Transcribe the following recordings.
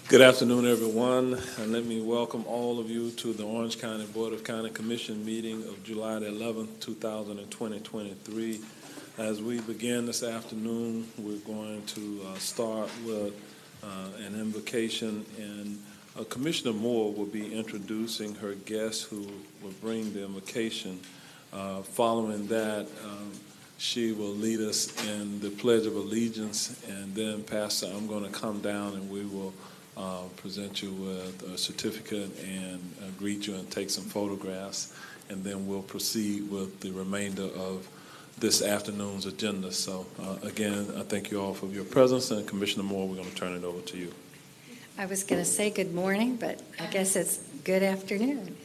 Good afternoon, everyone, and let me welcome all of you to the Orange County Board of County Commission meeting of July the 11th, 2023. As we begin this afternoon, we're going to start with an invocation, and Commissioner Moore will be introducing her guests who will bring the invocation. Following that, she will lead us in the Pledge of Allegiance, and then, Pastor, I'm going to come down and we will present you with a certificate and greet you and take some photographs, and then we'll proceed with the remainder of this afternoon's agenda. So again, I thank you all for your presence, and Commissioner Moore, we're going to turn it over to you. I was going to say good morning, but I guess it's good afternoon.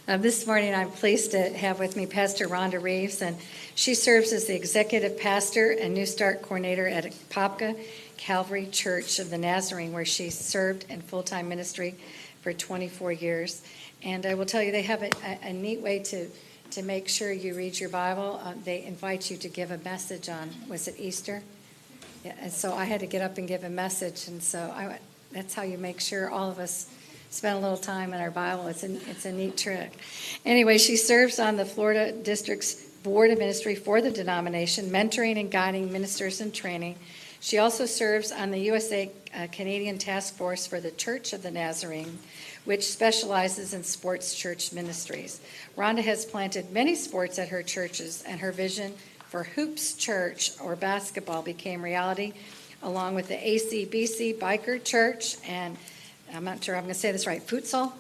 This morning I'm pleased to have with me Pastor Rhonda Reeves, and she serves as the executive pastor and New Start coordinator at Apopka Calvary Church of the Nazarene, where she served in full-time ministry for 24 years. And I will tell you, they have a neat way to make sure you read your Bible. They invite you to give a message on, was it Easter? Yeah, and so I had to get up and give a message, and so that's how you make sure all of us spend a little time in our Bible. It's a neat trick. Anyway, she serves on the Florida District's Board of Ministry for the denomination, mentoring and guiding ministers in training. She also serves on the USA Canadian Task Force for the Church of the Nazarene, which specializes in sports church ministries. Rhonda has planted many sports at her churches, and her vision for Hoops Church, or basketball, became reality, along with the ACBC Biker Church, and I'm not sure I'm going to say this right, Futsal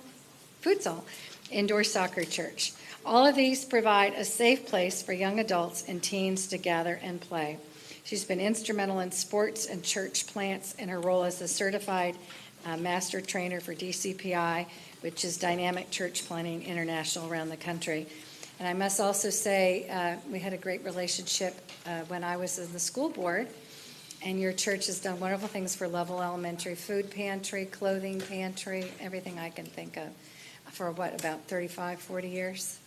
Indoor Soccer Church. All of these provide a safe place for young adults and teens to gather and play. She's been instrumental in sports and church plants in her role as a certified master trainer for DCPI, which is Dynamic Church Planning International around the country. And I must also say we had a great relationship when I was in the school board, and your church has done wonderful things for Level Elementary, food pantry, clothing pantry, everything I can think of, for about 35, 40 years?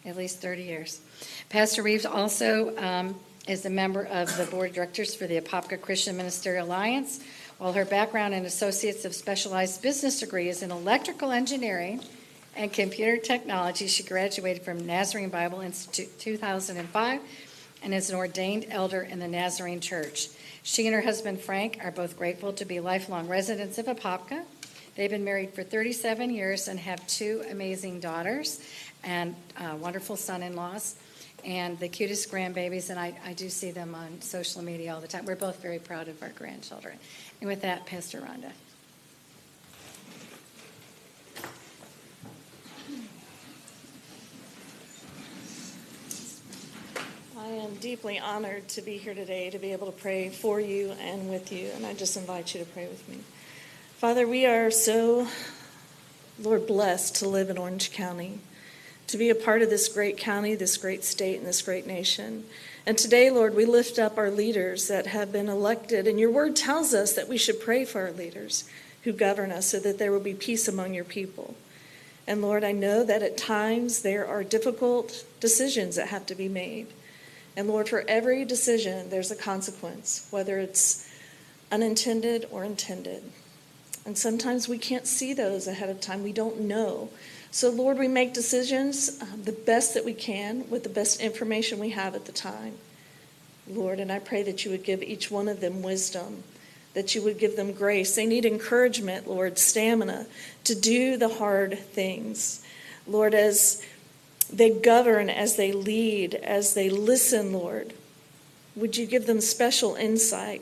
At least 30 years. Pastor Reeves also is a member of the board of directors for the Apopka Christian Ministerial Alliance. While her background and associates of specialized business degree is in electrical engineering and computer technology, she graduated from Nazarene Bible Institute 2005 and is an ordained elder in the Nazarene Church. She and her husband Frank are both grateful to be lifelong residents of Apopka. They've been married for 37 years and have 2 amazing daughters and wonderful son-in-laws and the cutest grandbabies, and I do see them on social media all the time. We're both very proud of our grandchildren. And with that, Pastor Rhonda. I am deeply honored to be here today to be able to pray for you and with you, and I just invite you to pray with me. Father, we are so, Lord, blessed to live in Orange County, to be a part of this great county, this great state, and this great nation. And today, Lord, we lift up our leaders that have been elected, and your word tells us that we should pray for our leaders who govern us so that there will be peace among your people. And Lord, I know that at times there are difficult decisions that have to be made. And Lord, for every decision, there's a consequence, whether it's unintended or intended. And sometimes we can't see those ahead of time. We don't know. So Lord, we make decisions the best that we can with the best information we have at the time. Lord, and I pray that you would give each one of them wisdom, that you would give them grace. They need encouragement, Lord, stamina to do the hard things. Lord, as they govern, as they lead, as they listen, Lord, would you give them special insight?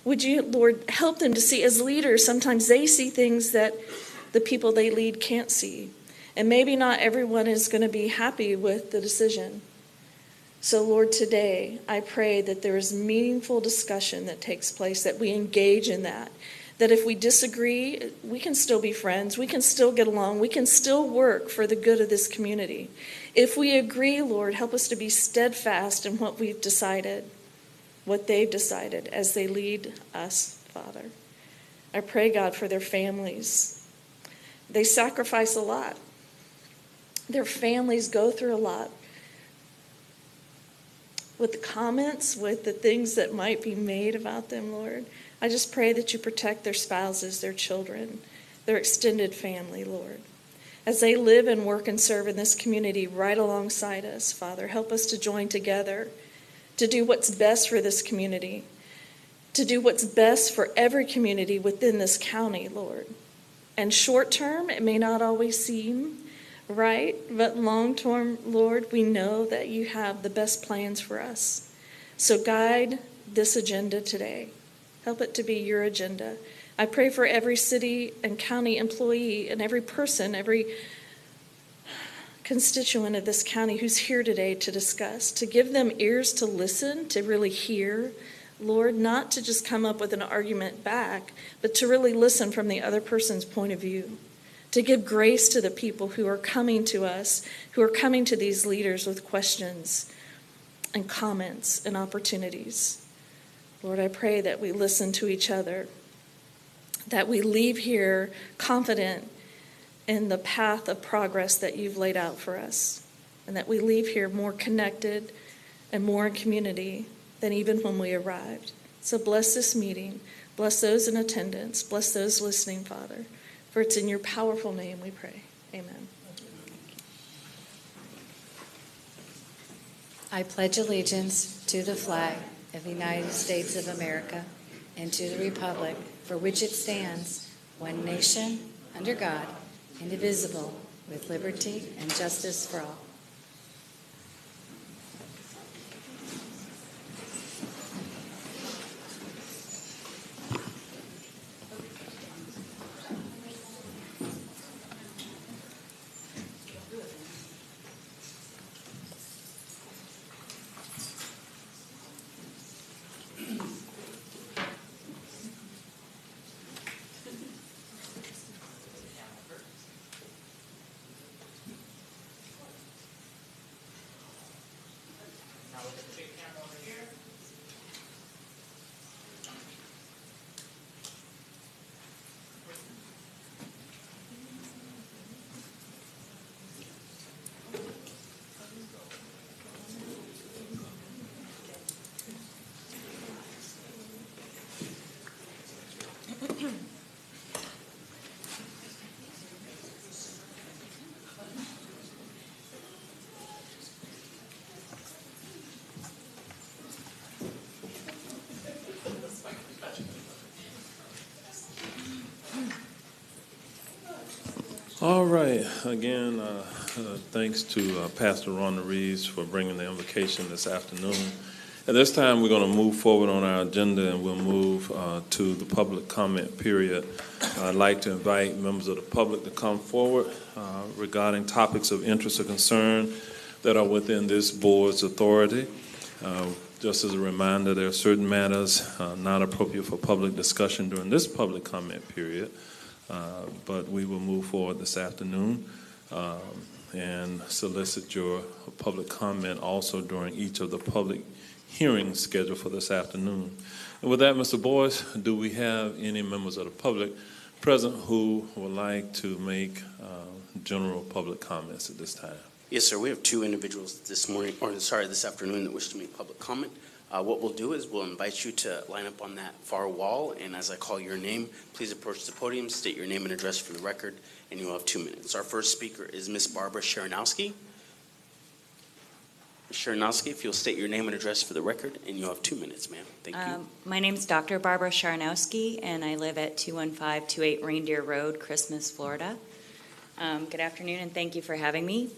Would you, Lord, help them to see as leaders, sometimes they see things that the people they lead can't see. And maybe not everyone is going to be happy with the decision. So, Lord, today I pray that there is meaningful discussion that takes place, that we engage in that. That if we disagree, we can still be friends, we can still get along, we can still work for the good of this community. If we agree, Lord, help us to be steadfast in what we've decided, what they've decided as they lead us, Father. I pray, God, for their families. They sacrifice a lot. Their families go through a lot. With the comments, with the things that might be made about them, Lord, I just pray that you protect their spouses, their children, their extended family, Lord. As they live and work and serve in this community right alongside us, Father, help us to join together to do what's best for this community, to do what's best for every community within this county, Lord. And short term, it may not always seem right, but long term, Lord, we know that you have the best plans for us. So guide this agenda today. Help it to be your agenda. I pray for every city and county employee and every person, every constituent of this county who's here today to discuss, to give them ears to listen, to really hear, Lord, not to just come up with an argument back, but to really listen from the other person's point of view, to give grace to the people who are coming to us, who are coming to these leaders with questions and comments and opportunities. Lord, I pray that we listen to each other, that we leave here confident in the path of progress that you've laid out for us, and that we leave here more connected and more in community than even when we arrived. So bless this meeting, bless those in attendance, bless those listening, Father, for it's in your powerful name we pray. Amen. I pledge allegiance to the flag of the United States of America and to the republic for which it stands, one nation, under God, indivisible, with liberty and justice for all. All right. Again, thanks to Pastor Rhonda Reeves for bringing the invocation this afternoon. At this time, we're going to move forward on our agenda, and we'll move to the public comment period. I'd like to invite members of the public to come forward regarding topics of interest or concern that are within this board's authority. Just as a reminder, there are certain matters not appropriate for public discussion during this public comment period. But we will move forward this afternoon and solicit your public comment also during each of the public hearings scheduled for this afternoon. And with that, Mr. Boyce, do we have any members of the public present who would like to make general public comments at this time? Yes, sir. We have two individuals this afternoon that wish to make public comment. What we'll do is we'll invite you to line up on that far wall, and as I call your name, please approach the podium, state your name and address for the record, and you'll have 2 minutes. Our first speaker is Ms. Barbara Sharonowski. Ms. Sharonowski, if you'll state your name and address for the record, and you'll have 2 minutes, ma'am. Thank you. My name is Dr. Barbara Sharonowski, and I live at 21528 Reindeer Road, Christmas, Florida. Good afternoon, and thank you for having me.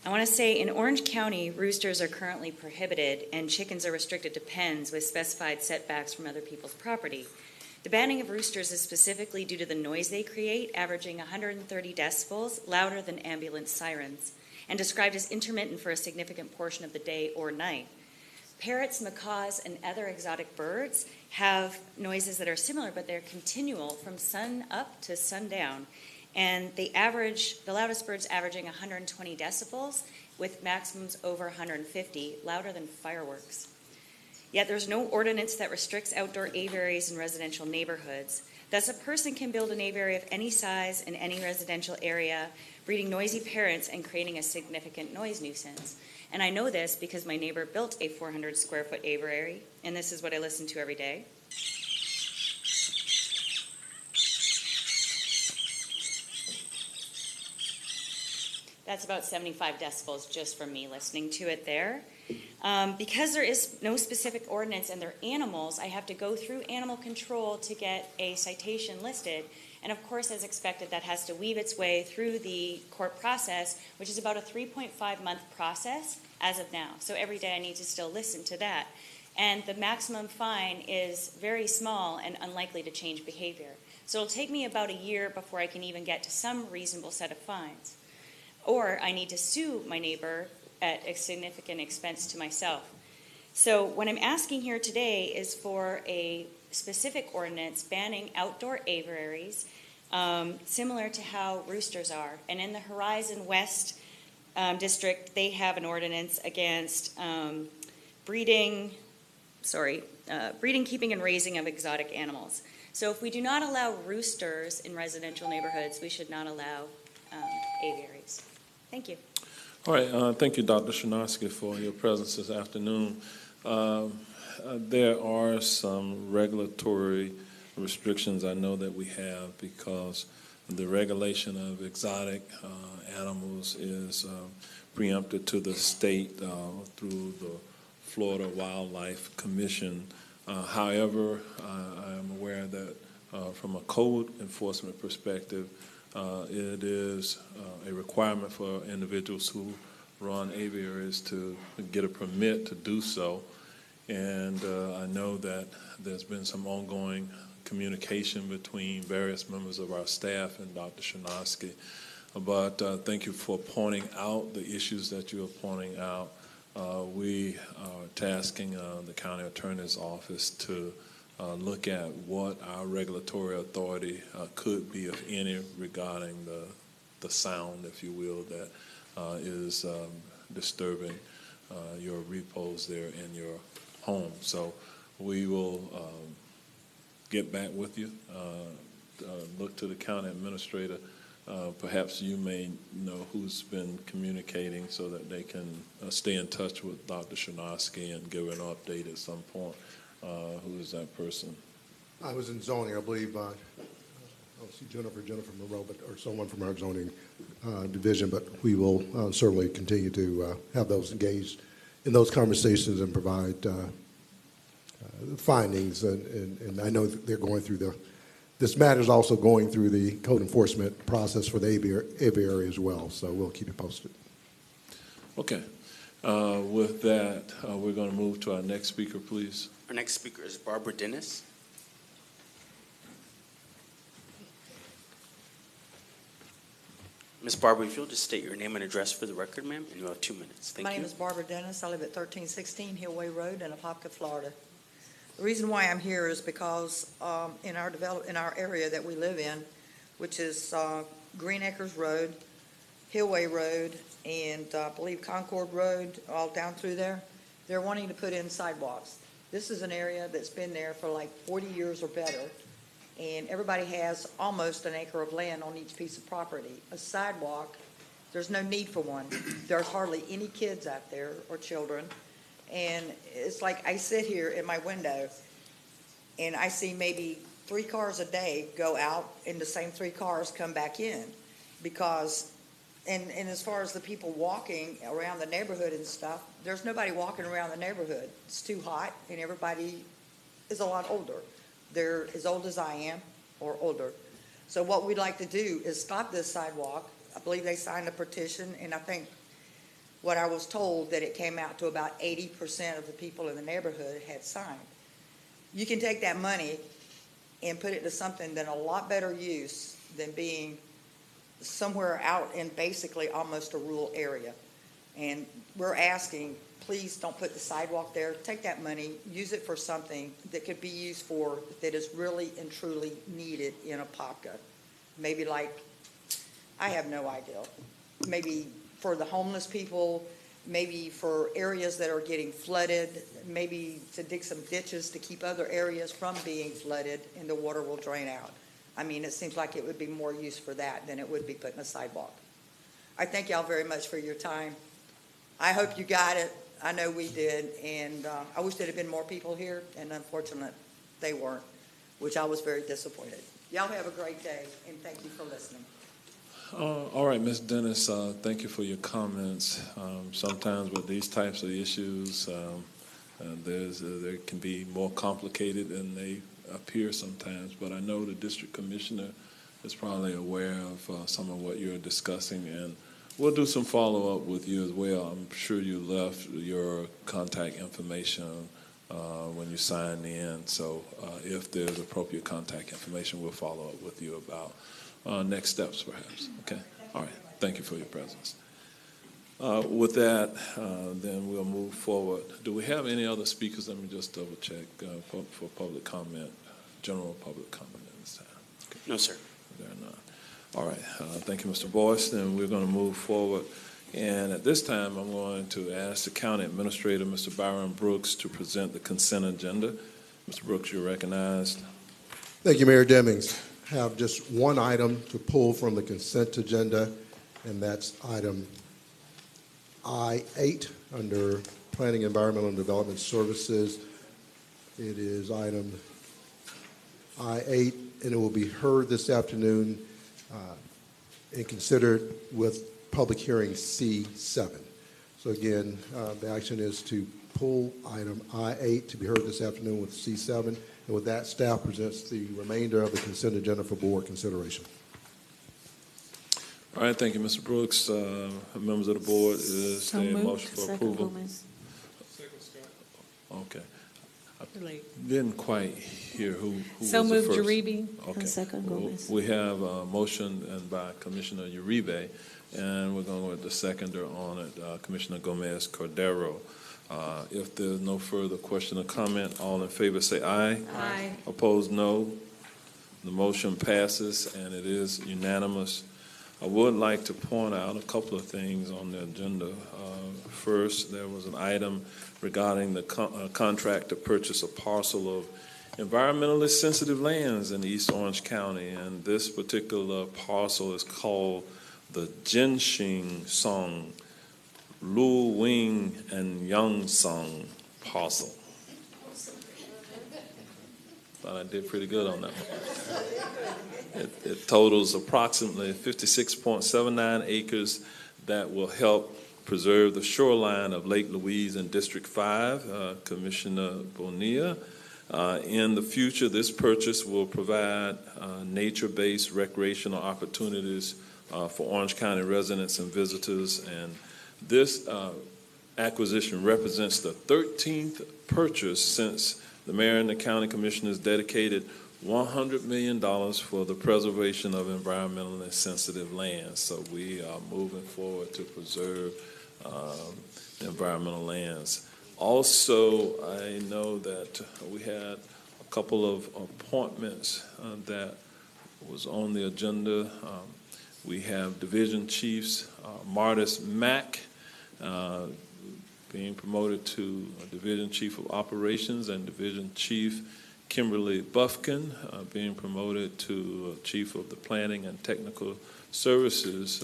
I want to say in Orange County, roosters are currently prohibited and chickens are restricted to pens with specified setbacks from other people's property. The banning of roosters is specifically due to the noise they create, averaging 130 decibels, louder than ambulance sirens, and described as intermittent for a significant portion of the day or night. Parrots, macaws, and other exotic birds have noises that are similar, but they're continual from sun up to sundown. And the loudest birds averaging 120 decibels with maximums over 150, louder than fireworks. Yet there's no ordinance that restricts outdoor aviaries in residential neighborhoods. Thus, a person can build an aviary of any size in any residential area, breeding noisy parrots and creating a significant noise nuisance. And I know this because my neighbor built a 400 square foot aviary, and this is what I listen to every day. That's about 75 decibels just from me listening to it there. Because there is no specific ordinance and they're animals, I have to go through animal control to get a citation listed. And of course, as expected, that has to weave its way through the court process, which is about a 3.5-month process as of now. So every day I need to still listen to that. And the maximum fine is very small and unlikely to change behavior. So it'll take me about a year before I can even get to some reasonable set of fines. Or I need to sue my neighbor at a significant expense to myself. So what I'm asking here today is for a specific ordinance banning outdoor aviaries, similar to how roosters are. And in the Horizon West district, they have an ordinance against breeding, keeping, and raising of exotic animals. So if we do not allow roosters in residential neighborhoods, we should not allow aviaries. Thank you. All right. Thank you, Dr. Sharonowski, for your presence this afternoon. There are some regulatory restrictions I know that we have because the regulation of exotic animals is preempted to the state through the Florida Wildlife Commission. However, I am aware that from a code enforcement perspective, it is a requirement for individuals who run aviaries to get a permit to do so. And I know that there's been some ongoing communication between various members of our staff and Dr. Sharonowski. But thank you for pointing out the issues that you are pointing out. We are tasking the county attorney's office to look at what our regulatory authority could be, if any, regarding the sound, if you will, that is disturbing your repos there in your home. So we will get back with you, look to the county administrator. Perhaps you may know who's been communicating so that they can stay in touch with Dr. Sharonowski and give an update at some point. Who is that person? I was in zoning, I believe. I don't see Jennifer Monroe, or someone from our zoning division, but we will certainly continue to have those engaged in those conversations and provide findings. And I know that they're going through this matter is also going through the code enforcement process for the AV area as well, so we'll keep you posted. Okay. With that, we're going to move to our next speaker, please. Our next speaker is Barbara Dennis. Ms. Barbara, if you'll just state your name and address for the record, ma'am, and you have 2 minutes. Thank My you. name is Barbara Dennis. I live at 1316 Hillway Road in Apopka, Florida. The reason why I'm here is because in our area that we live in, which is Green Acres Road, Hillway Road, and I believe Concord Road, all down through there, they're wanting to put in sidewalks. This is an area that's been there for like 40 years or better, and everybody has almost an acre of land on each piece of property. A sidewalk, there's no need for one. There's hardly any kids out there or children. And it's like I sit here in my window and I see maybe 3 cars a day go out and the same 3 cars come back in. Because, and as far as the people walking around the neighborhood and stuff, there's nobody walking around the neighborhood. It's too hot and everybody is a lot older. They're as old as I am or older. So what we'd like to do is stop this sidewalk. I believe they signed a petition, and I think what I was told that it came out to about 80% of the people in the neighborhood had signed. You can take that money and put it to something that a lot better use than being somewhere out in basically almost a rural area. And we're asking, please don't put the sidewalk there. Take that money, use it for something that could be used for, that is really and truly needed in Apopka. Maybe like, I have no idea, maybe for the homeless people, maybe for areas that are getting flooded, maybe to dig some ditches to keep other areas from being flooded and the water will drain out. I mean, it seems like it would be more use for that than it would be putting a sidewalk. I thank y'all very much for your time. I hope you got it. I know we did, and I wish there had been more people here, and unfortunately, they weren't, which I was very disappointed. Y'all have a great day, and thank you for listening. All right, Ms. Dennis, thank you for your comments. Sometimes with these types of issues, there can be more complicated than they appear sometimes, but I know the district commissioner is probably aware of some of what you're discussing, and we'll do some follow-up with you as well. I'm sure you left your contact information when you signed in, so if there's appropriate contact information, we'll follow up with you about next steps, perhaps. Okay. All right. Thank you for your presence. With that, then we'll move forward. Do we have any other speakers? Let me just double check for public comment, general public comment at this time. Okay. No, sir. There are none. All right. Thank you, Mr. Boyce. Then we're going to move forward. And at this time, I'm going to ask the county administrator, Mr. Byron Brooks, to present the consent agenda. Mr. Brooks, you're recognized. Thank you, Mayor Demings. I have just one item to pull from the consent agenda, and that's item I-8 under Planning, Environmental, and Development Services. It is item I-8, and it will be heard this afternoon and considered with public hearing C7. So again, the action is to pull item I-8 to be heard this afternoon with C7. And with that, staff presents the remainder of the consent agenda for board consideration. All right, thank you, Mr. Brooks. Members of the board, is there a motion for approval? Okay. I didn't quite hear who was the So moved, first. Uribe, Okay. and second Gomez. We have a motion and by Commissioner Uribe, and we're going with the seconder on it, Commissioner Gomez Cordero. If there's no further question or comment, all in favor say aye. Aye. Opposed, no. The motion passes, and it is unanimous. I would like to point out a couple of things on the agenda. First, there was an item regarding the contract to purchase a parcel of environmentally sensitive lands in East Orange County, and this particular parcel is called the Jinxing Song Lu Wing and Yang Song parcel. Thought I did pretty good on that one. It totals approximately 56.79 acres that will help preserve the shoreline of Lake Louise in District 5. Commissioner Bonilla In the future, this purchase will provide nature-based recreational opportunities for Orange County residents and visitors. And this acquisition represents the 13th purchase since the mayor and the county commissioners dedicated $100 million for the preservation of environmentally sensitive lands. So we are moving forward to preserve the environmental lands. Also, I know that we had a couple of appointments that was on the agenda. We have Division Chiefs Martis Mack being promoted to Division Chief of Operations, and Division Chief Kimberly Buffkin being promoted to Chief of the Planning and Technical Services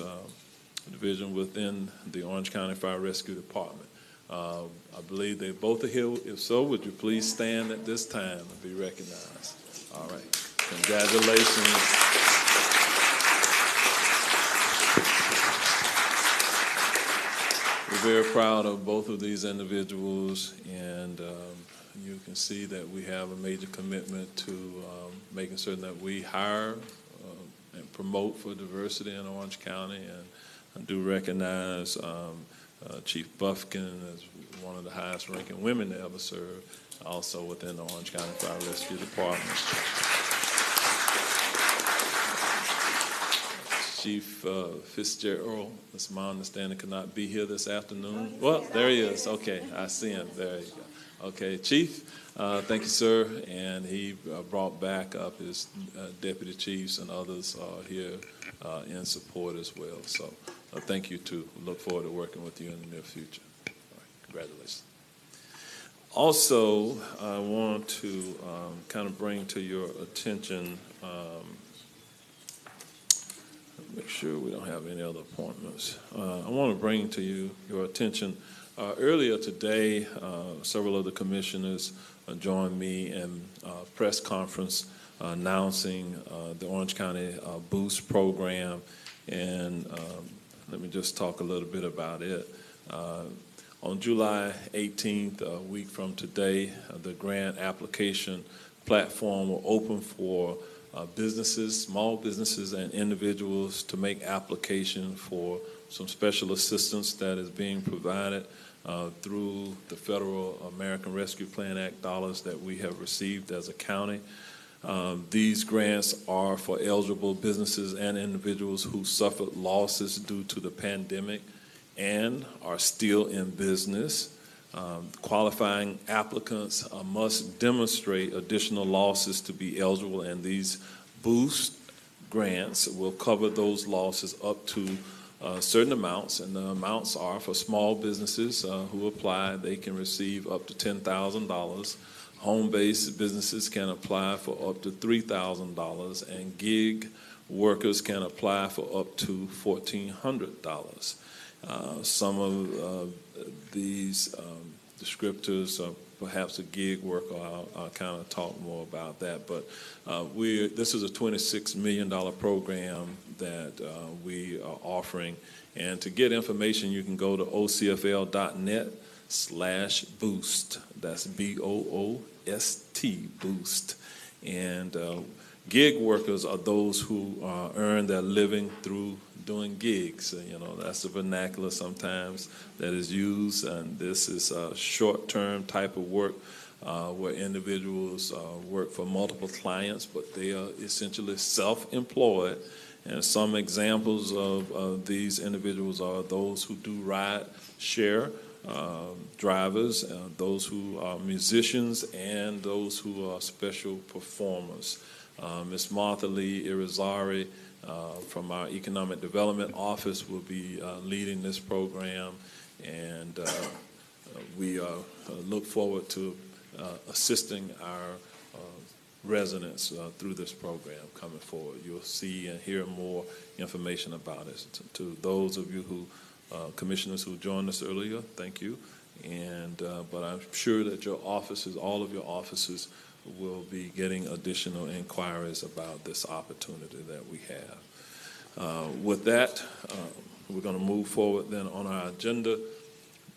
Division within the Orange County Fire Rescue Department. I believe they both are here. If so, would you please stand at this time and be recognized? All right. Congratulations. We're very proud of both of these individuals, and you can see that we have a major commitment to making certain that we hire and promote for diversity in Orange County. And I do recognize Chief Buffkin as one of the highest ranking women to ever serve, also within the Orange County Fire Rescue Department. Chief Fitzgerald, it's my understanding, could not be here this afternoon. Well, there he is. Okay, I see him. There you go. Okay, Chief, thank you, sir. And he brought back up his deputy chiefs and others here in support as well. So thank you, too. Look forward to working with you in the near future. All right, congratulations. Also, I want to kind of bring to your attention, make sure we don't have any other appointments. I want to bring to your attention, earlier today, several of the commissioners joined me in a press conference announcing the Orange County Boost program, and let me just talk a little bit about it. On July 18th, a week from today, the grant application platform will open for businesses, small businesses and individuals to make application for some special assistance that is being provided through the Federal American Rescue Plan Act dollars that we have received as a county. These grants are for eligible businesses and individuals who suffered losses due to the pandemic and are still in business. Qualifying applicants must demonstrate additional losses to be eligible, and these boost grants will cover those losses up to certain amounts, and the amounts are for small businesses who apply. They can receive up to $10,000. Home-based businesses can apply for up to $3,000, and gig workers can apply for up to $1,400. Some of these descriptors, perhaps a gig worker, I'll kind of talk more about that. But this is a $26 million program that we are offering. And to get information, you can go to ocfl.net/boost. That's BOOST, boost. And gig workers are those who earn their living through doing gigs. That's the vernacular sometimes that is used, and this is a short-term type of work where individuals work for multiple clients, but they are essentially self-employed. And some examples of these individuals are those who do ride share, drivers, those who are musicians, and those who are special performers. Ms. Martha Lee Irizarry from our Economic Development Office will be leading this program, and we look forward to assisting our residents through this program coming forward. You'll see and hear more information about it. To those of you who, commissioners who joined us earlier, thank you. And but I'm sure that your offices, all of your offices, will be getting additional inquiries about this opportunity that we have. With that, we're going to move forward then on our agenda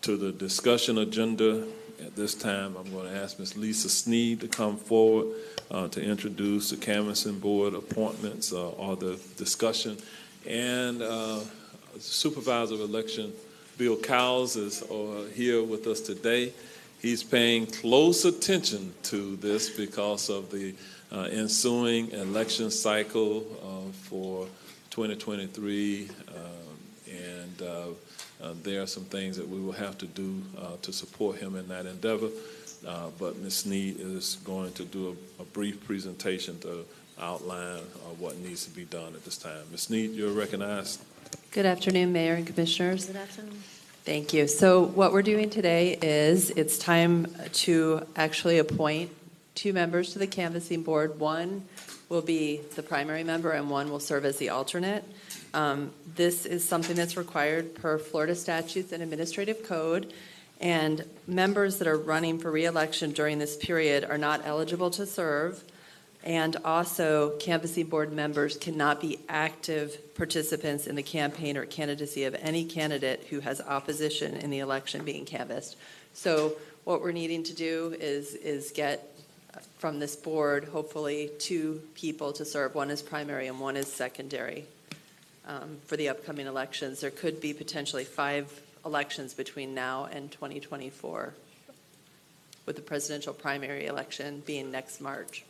to the discussion agenda. At this time, I'm going to ask Ms. Lisa Sneed to come forward to introduce the canvassing board appointments or the discussion. And Supervisor of Election Bill Cowles is here with us today. He's paying close attention to this because of the ensuing election cycle for 2023, and there are some things that we will have to do to support him in that endeavor. But Ms. Sneed is going to do a brief presentation to outline what needs to be done at this time. Ms. Sneed, you're recognized. Good afternoon, Mayor and Commissioners. Good afternoon. Thank you. So what we're doing today is it's time to actually appoint 2 members to the canvassing board. One will be the primary member and one will serve as the alternate. This is something that's required per Florida statutes and administrative code. And members that are running for re-election during this period are not eligible to serve. And also, canvassing board members cannot be active participants in the campaign or candidacy of any candidate who has opposition in the election being canvassed. So what we're needing to do is get from this board, hopefully, 2 people to serve. One is primary and one is secondary for the upcoming elections. There could be potentially 5 elections between now and 2024, with the presidential primary election being next March.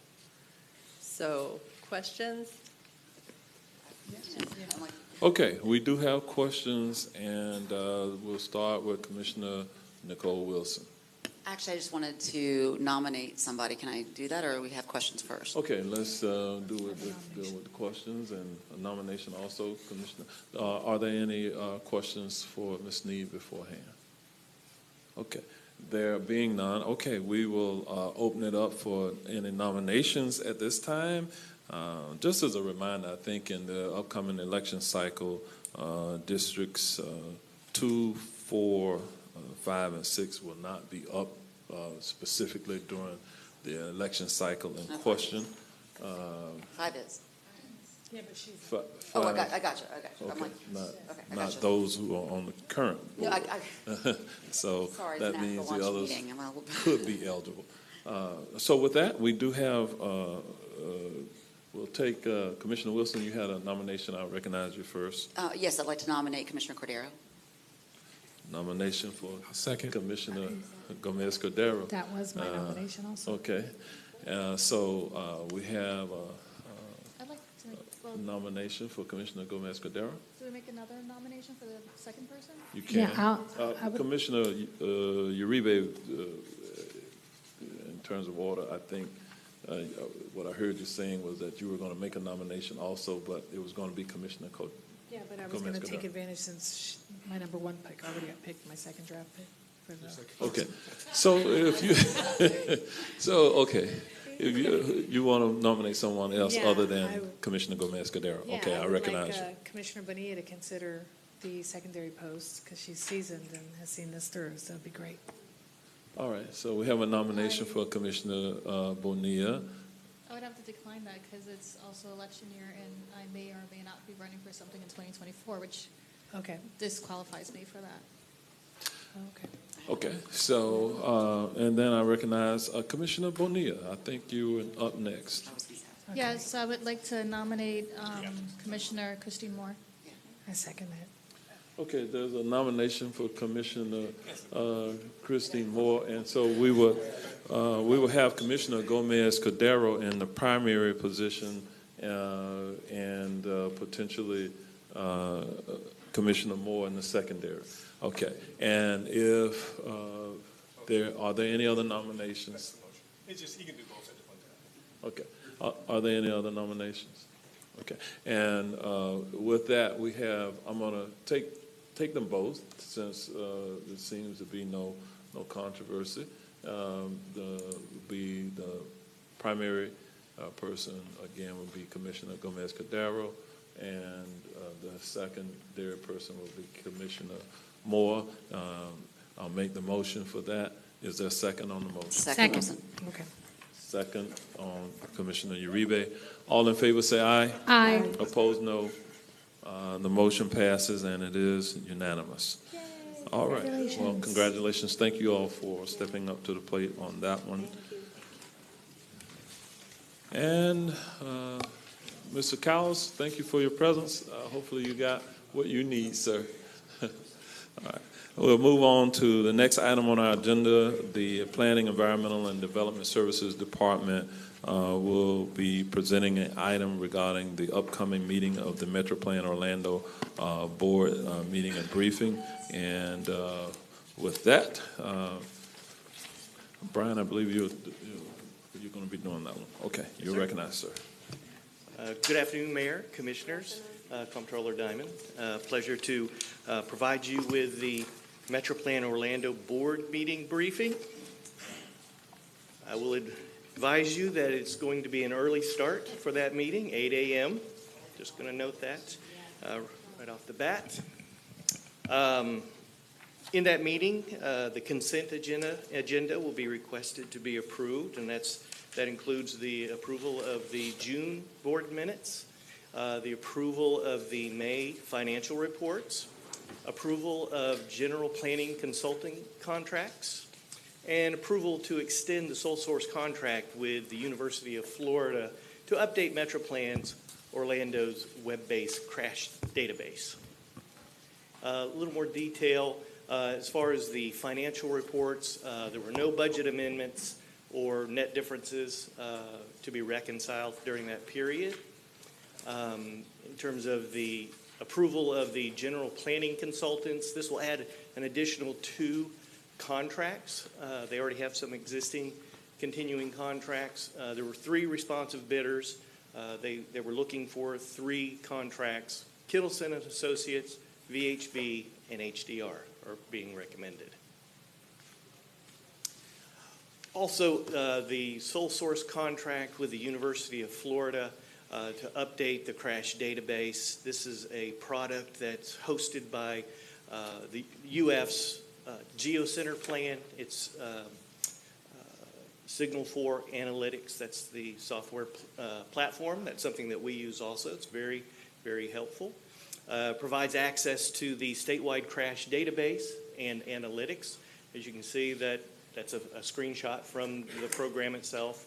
So, questions? Okay, we do have questions, and we'll start with Commissioner Nicole Wilson. Actually, I just wanted to nominate somebody. Can I do that, or we have questions first? Okay, let's deal with the questions and a nomination also, Commissioner. Are there any questions for Ms. Sneed beforehand? Okay, there being none, okay, we will open it up for any nominations at this time. Just as a reminder, I think in the upcoming election cycle, districts 2, 4, 5, and 6 will not be up specifically during the election cycle in question. 5 is. Yeah, but she's. Oh, I got you. Okay. I'm Okay, like, not, okay, I not got you. those who are on the current No, board. So Sorry, that it's an means the after-lunch others meeting. I'm a little- could be eligible. So with that, we do have, we'll take, Commissioner Wilson, you had a nomination. I'll recognize you first. Yes, I'd like to nominate Commissioner Cordero. Nomination for Commissioner Gomez Cordero. That was my nomination also. Okay. So we have I'd like to, well, a nomination for Commissioner Gomez Cordero. do we make another nomination for the second person? You can. Yeah, I would- Commissioner Uribe, in terms of order, I think what I heard you saying was that you were going to make a nomination also, but it was going to be Commissioner Cordero. Yeah, but I was Gomez going to take Cordero. advantage since my number 1 pick already got picked, my second draft pick for the. Okay, so if you, okay, if you want to nominate someone else Yeah, other I than would- Commissioner Gomez Cordero, Yeah, okay, I would recognize you. like Commissioner Bonilla to consider the secondary post because she's seasoned and has seen this through, so that'd be great. All right, so we have a nomination for Commissioner Bonilla. I would have to decline that because it's also election year and I may or may not be running for something in 2024, which Okay, disqualifies me for that. okay. Okay, so, and then I recognize Commissioner Bonilla. I think you were up next. Yes, I would like to nominate Commissioner Christine Moore. I second that. Okay, there's a nomination for Commissioner Christine Moore, and so we will have Commissioner Gomez Cordero in the primary position, and potentially Commissioner Moore in the secondary. Okay, and if are there any other nominations? It's just, he can do both at the one time. Okay, are there any other nominations? Okay, and with that, we have, I'm going to take them both, since there seems to be no controversy. The primary person, again, will be Commissioner Gomez Cordero, and the secondary person will be Commissioner Moore. I'll make the motion for that. Is there a second on the motion? Second. Wilson. Okay. Second on Commissioner Uribe. All in favor say aye. Aye. Opposed, no. The motion passes, and it is unanimous. All right. Well, congratulations. Thank you all for stepping up to the plate on that one. And Mr. Cowles, thank you for your presence. Hopefully you got what you need, sir. All right. We'll move on to the next item on our agenda. The Planning, Environmental, and Development Services Department will be presenting an item regarding the upcoming meeting of the MetroPlan Orlando Board meeting and briefing. And with that, Brian, I believe you're going to be doing that one. Okay, you're recognized, sir. Good afternoon, Mayor, Commissioners, Comptroller Diamond. Pleasure to provide you with the MetroPlan Orlando Board meeting briefing. I will advise you that it's going to be an early start for that meeting, 8 a.m. Just going to note that right off the bat. In that meeting, the consent agenda will be requested to be approved, and that includes the approval of the June board minutes, the approval of the May financial reports, approval of general planning consulting contracts, and approval to extend the sole source contract with the University of Florida to update MetroPlan's Orlando's web-based crash database. A little more detail as far as the financial reports. There were no budget amendments or net differences to be reconciled during that period. In terms of the approval of the general planning consultants, this will add an additional 2 contracts. They already have some existing continuing contracts. There were 3 responsive bidders. They were looking for 3 contracts. Kittleson and Associates, VHB, and HDR are being recommended. Also, the sole source contract with the University of Florida to update the crash database. This is a product that's hosted by the UF's GeoCenter plan. It's Signal 4 Analytics. That's the software platform. That's something that we use also. It's very, very helpful. Provides access to the statewide crash database and analytics. As you can see, that's a screenshot from the program itself.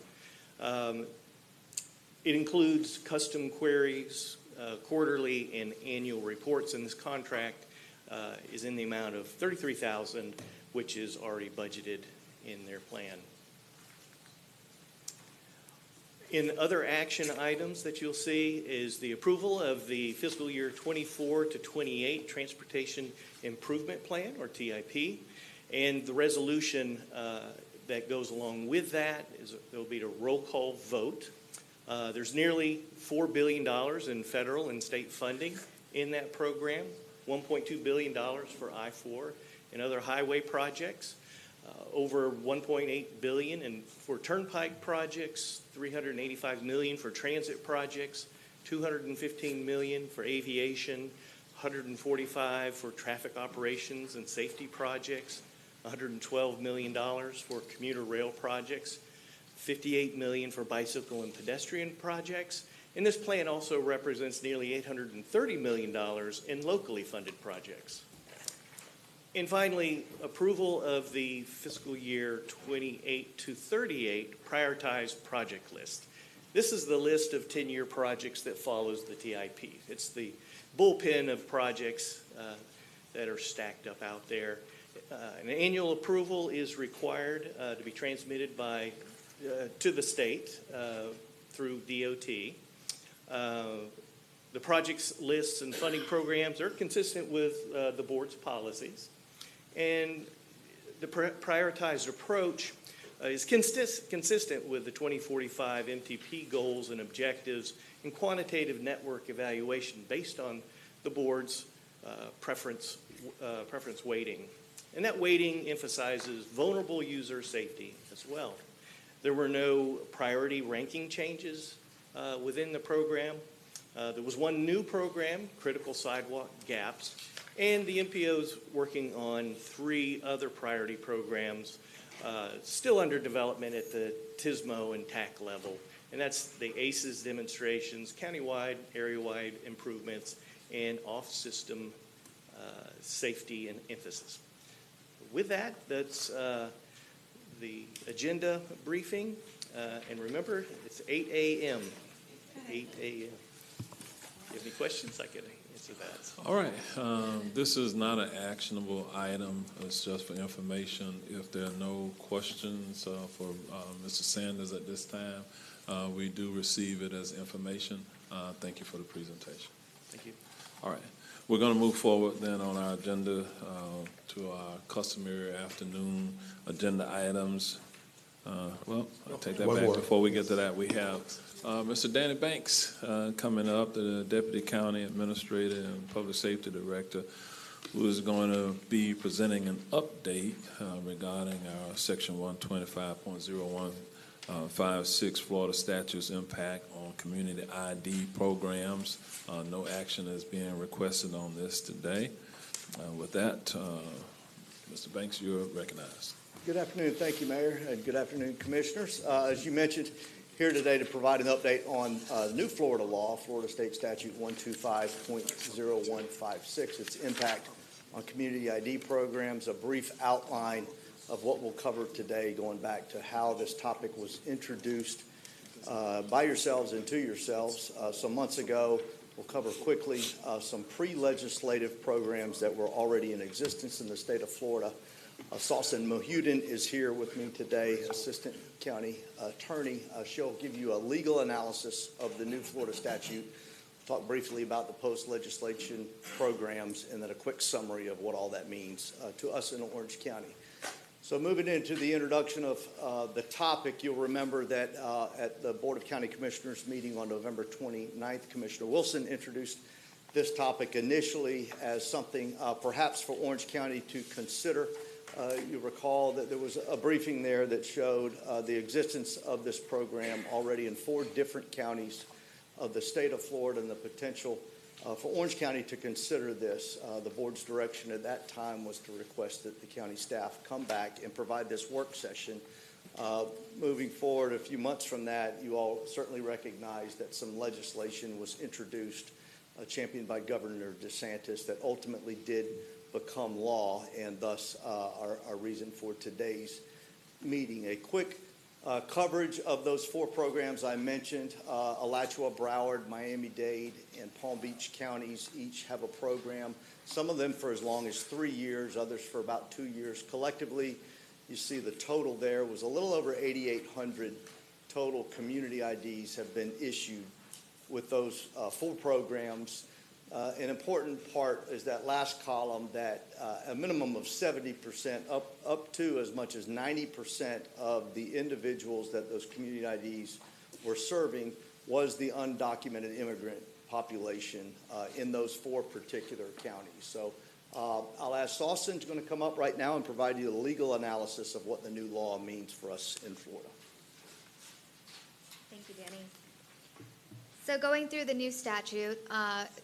It includes custom queries, quarterly and annual reports, and this contract is in the amount of $33,000, which is already budgeted in their plan. In other action items that you'll see is the approval of the fiscal year 24 to 28 Transportation Improvement Plan, or TIP, and the resolution that goes along with that is there will be a roll call vote. There's nearly $4 billion in federal and state funding in that program, $1.2 billion for I-4 and other highway projects, over $1.8 billion for turnpike projects, $385 million for transit projects, $215 million for aviation, $145 for traffic operations and safety projects, $112 million for commuter rail projects, $58 million for bicycle and pedestrian projects, and this plan also represents nearly $830 million in locally funded projects. And finally, approval of the fiscal year 28 to 38 prioritized project list. This is the list of 10-year projects that follows the TIP. It's the bullpen of projects that are stacked up out there. An annual approval is required to be transmitted to the state through DOT. The projects lists and funding programs are consistent with the board's policies. And the prioritized approach is consistent with the 2045 MTP goals and objectives and quantitative network evaluation based on the board's preference weighting. And that weighting emphasizes vulnerable user safety as well. There were no priority ranking changes within the program. There was one new program, Critical Sidewalk Gaps, and the MPO's working on 3 other priority programs still under development at the TISMO and TAC level. And that's the ACES demonstrations, countywide, area-wide improvements, and off-system safety and emphasis. with that, that's the agenda briefing. And remember, it's 8 a.m. 8 a.m. If you have any questions, I can answer that. All right, this is not an actionable item, it's just for information. If there are no questions for Mr. Sanders at this time, we do receive it as information. Thank you for the presentation. Thank you. All right, we're going to move forward then on our agenda to our customary afternoon agenda items. Well, I'll take that One back. more. Before we get to that, we have Mr. Danny Banks coming up, the Deputy County Administrator and Public Safety Director, who is going to be presenting an update regarding our Section 125.0156 Florida Statutes impact on community ID programs. No action is being requested on this today. With that, Mr. Banks, you're recognized. Good afternoon. Thank you, Mayor, and good afternoon, Commissioners. As you mentioned, here today to provide an update on new Florida law, Florida State Statute 125.0156, its impact on community ID programs, a brief outline of what we'll cover today, going back to how this topic was introduced by yourselves and to yourselves some months ago. We'll cover quickly some pre-legislative programs that were already in existence in the state of Florida. Saucin Mohudin is here with me today, Assistant County Attorney. She'll give you a legal analysis of the new Florida statute, talk briefly about the post-legislation programs, and then a quick summary of what all that means to us in Orange County. So moving into the introduction of the topic, you'll remember that at the Board of County Commissioners meeting on November 29th, Commissioner Wilson introduced this topic initially as something perhaps for Orange County to consider. You recall that there was a briefing there that showed the existence of this program already in 4 different counties of the state of Florida and the potential for Orange County to consider this. The board's direction at that time was to request that the county staff come back and provide this work session. Moving forward a few months from that, you all certainly recognize that some legislation was introduced, championed by Governor DeSantis, that ultimately did become law, and thus our reason for today's meeting. A quick coverage of those 4 programs I mentioned. Alachua, Broward, Miami-Dade, and Palm Beach counties each have a program, some of them for as long as 3 years, others for about 2 years. Collectively, you see the total there was a little over 8,800 total community IDs have been issued with those 4 programs. An important part is that last column, that a minimum of 70%, up to as much as 90% of the individuals that those community IDs were serving was the undocumented immigrant population in those 4 particular counties. So I'll ask Saucin, who's going to come up right now and provide you a legal analysis of what the new law means for us in Florida. Thank you, Danny. So going through the new statute,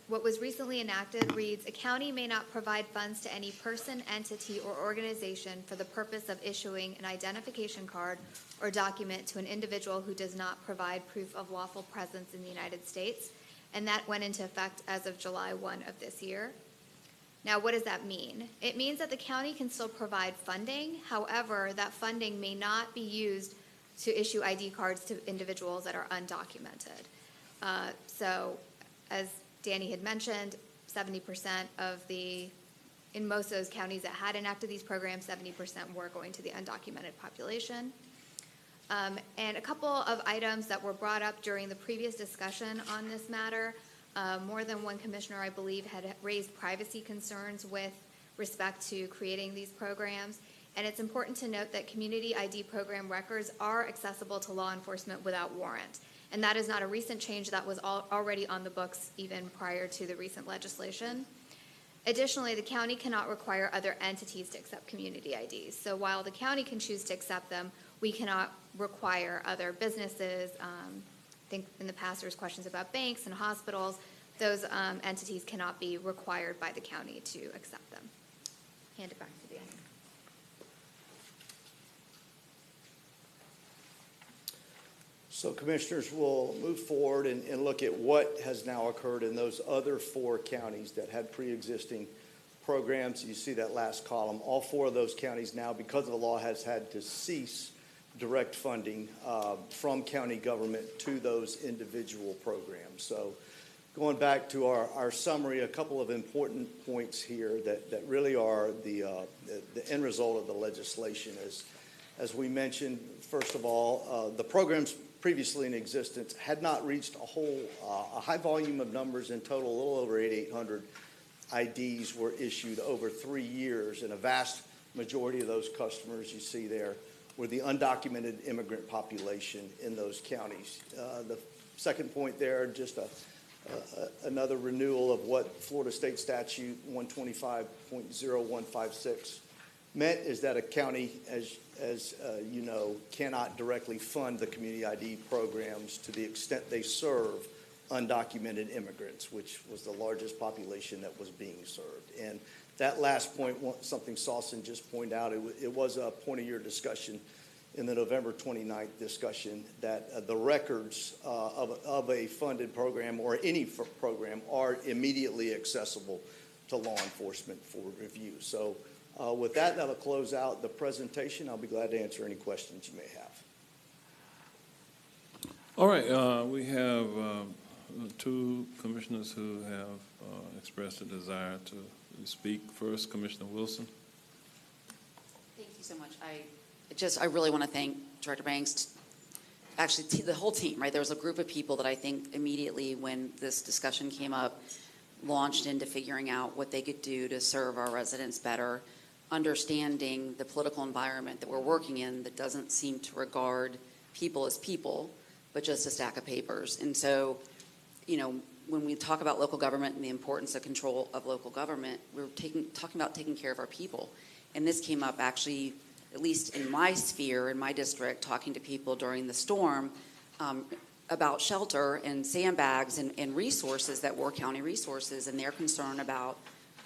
what was recently enacted reads, "A county may not provide funds to any person, entity, or organization for the purpose of issuing an identification card or document to an individual who does not provide proof of lawful presence in the United States." And that went into effect as of July 1 of this year. Now, what does that mean? It means that the county can still provide funding. However, that funding may not be used to issue ID cards to individuals that are undocumented. So, as Danny had mentioned, 70% of in most of those counties that had enacted these programs, 70% were going to the undocumented population. And a couple of items that were brought up during the previous discussion on this matter, more than one commissioner, I believe, had raised privacy concerns with respect to creating these programs. And it's important to note that community ID program records are accessible to law enforcement without warrant. And that is not a recent change. That was already on the books even prior to the recent legislation. Additionally, the county cannot require other entities to accept community IDs. So while the county can choose to accept them, we cannot require other businesses. I think in the past there was questions about banks and hospitals. Those entities cannot be required by the county to accept them. Hand it back to Danny. So commissioners will move forward and look at what has now occurred in those other 4 counties that had pre-existing programs. You see that last column. All 4 of those counties now, because of the law, has had to cease direct funding from county government to those individual programs. So going back to our summary, a couple of important points here that really are the end result of the legislation. As we mentioned, first of all, the programs previously in existence had not reached a high volume of numbers in total. A little over 8,800 IDs were issued over 3 years, and a vast majority of those customers you see there were the undocumented immigrant population in those counties. The second point there, just another renewal of what Florida State Statute 125.0156 meant is that a county, as you know, cannot directly fund the community ID programs to the extent they serve undocumented immigrants, which was the largest population that was being served. And that last point, something Saucon just pointed out, it was a point of your discussion in the November 29th discussion that the records of a funded program or any program are immediately accessible to law enforcement for review. So with that, that'll close out the presentation. I'll be glad to answer any questions you may have. All right, we have 2 commissioners who have expressed a desire to speak. First, Commissioner Wilson. Thank you so much. I really want to thank Director Banks, actually the whole team, right? There was a group of people that I think immediately when this discussion came up, launched into figuring out what they could do to serve our residents better, understanding the political environment that we're working in that doesn't seem to regard people as people, but just a stack of papers. And so, you know, when we talk about local government and the importance of control of local government, we're talking about taking care of our people. And this came up actually, at least in my sphere, in my district, talking to people during the storm about shelter and sandbags and resources that were county resources, and their concern about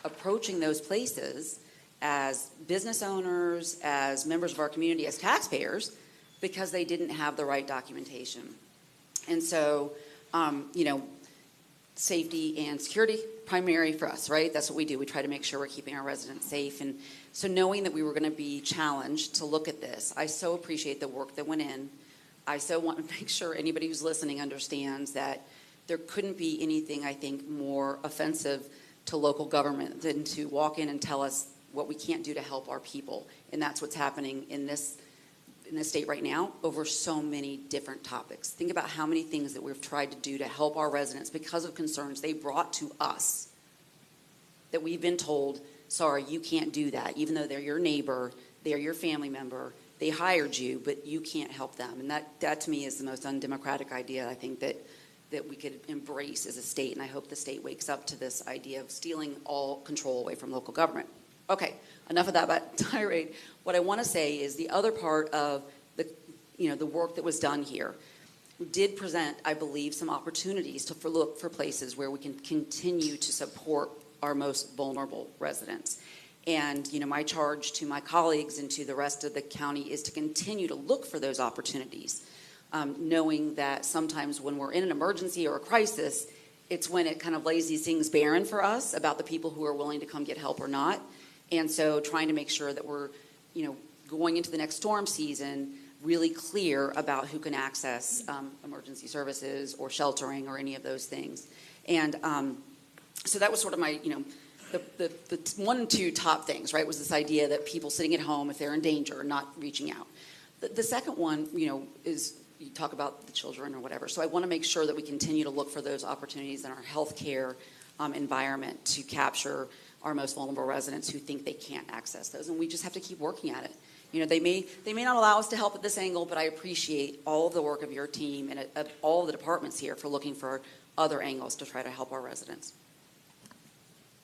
approaching those places as business owners, as members of our community, as taxpayers, because they didn't have the right documentation. And so, you know, safety and security, primary for us, right? That's what we do. We try to make sure we're keeping our residents safe. And so knowing that we were going to be challenged to look at this, I so appreciate the work that went in. I so want to make sure anybody who's listening understands that there couldn't be anything, I think, more offensive to local government than to walk in and tell us what we can't do to help our people. And that's what's happening in this state right now over so many different topics. Think about how many things that we've tried to do to help our residents because of concerns they brought to us that we've been told, sorry, you can't do that, even though they're your neighbor, they're your family member, they hired you, but you can't help them. And that to me is the most undemocratic idea I think that we could embrace as a state, and I hope the state wakes up to this idea of stealing all control away from local government. Okay, enough of that about tirade. What I want to say is the other part of the work that was done here did present, I believe, some opportunities to look for places where we can continue to support our most vulnerable residents. And, you know, my charge to my colleagues and to the rest of the county is to continue to look for those opportunities, knowing that sometimes when we're in an emergency or a crisis, it's when it kind of lays these things barren for us about the people who are willing to come get help or not. And so trying to make sure that we're, you know, going into the next storm season really clear about who can access emergency services or sheltering or any of those things. And so that was sort of my, you know, the 1 and 2 top things, right, was this idea that people sitting at home, if they're in danger, are not reaching out. The second one, you know, is you talk about the children or whatever. So I want to make sure that we continue to look for those opportunities in our healthcare environment to capture our most vulnerable residents who think they can't access those. And we just have to keep working at it. You know, they may not allow us to help at this angle, but I appreciate all of the work of your team and of all of the departments here for looking for other angles to try to help our residents.